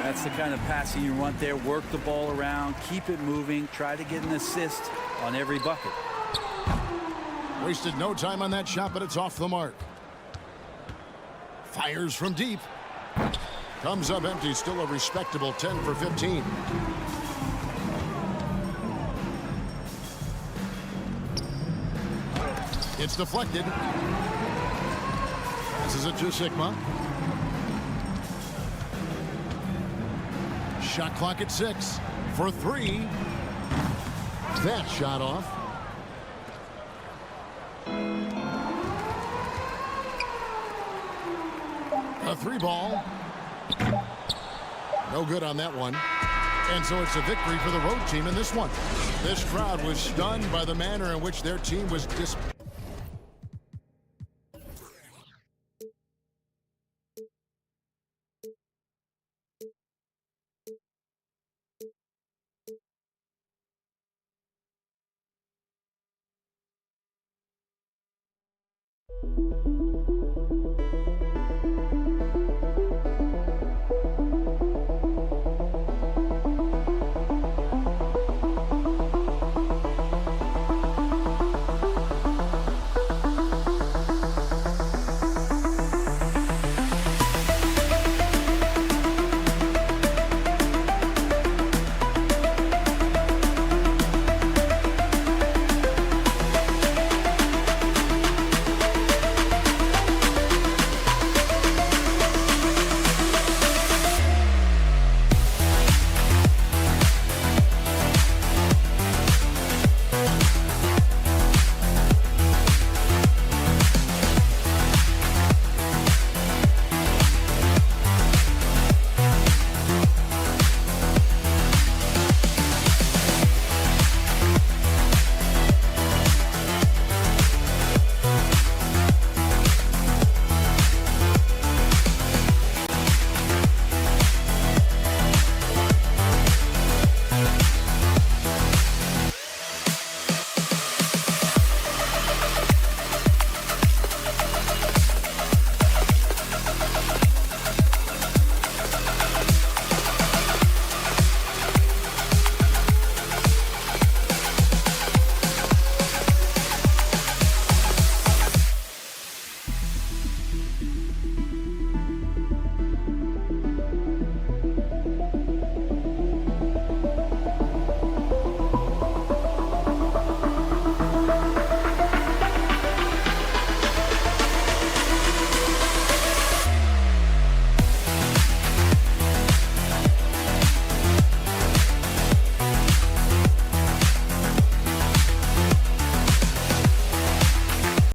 That's the kind of passing you want there. Work the ball around, keep it moving, try to get an assist on every bucket. Wasted no time on that shot, but it's off the mark. Fires from deep. Comes up empty, still a respectable 10 for 15. It's deflected. Passes it to Sigma. Shot clock at 6 for 3. That shot off. A 3-ball. No good on that one. And so it's a victory for the road team in this one. This crowd was stunned by the manner in which their team was dispatched.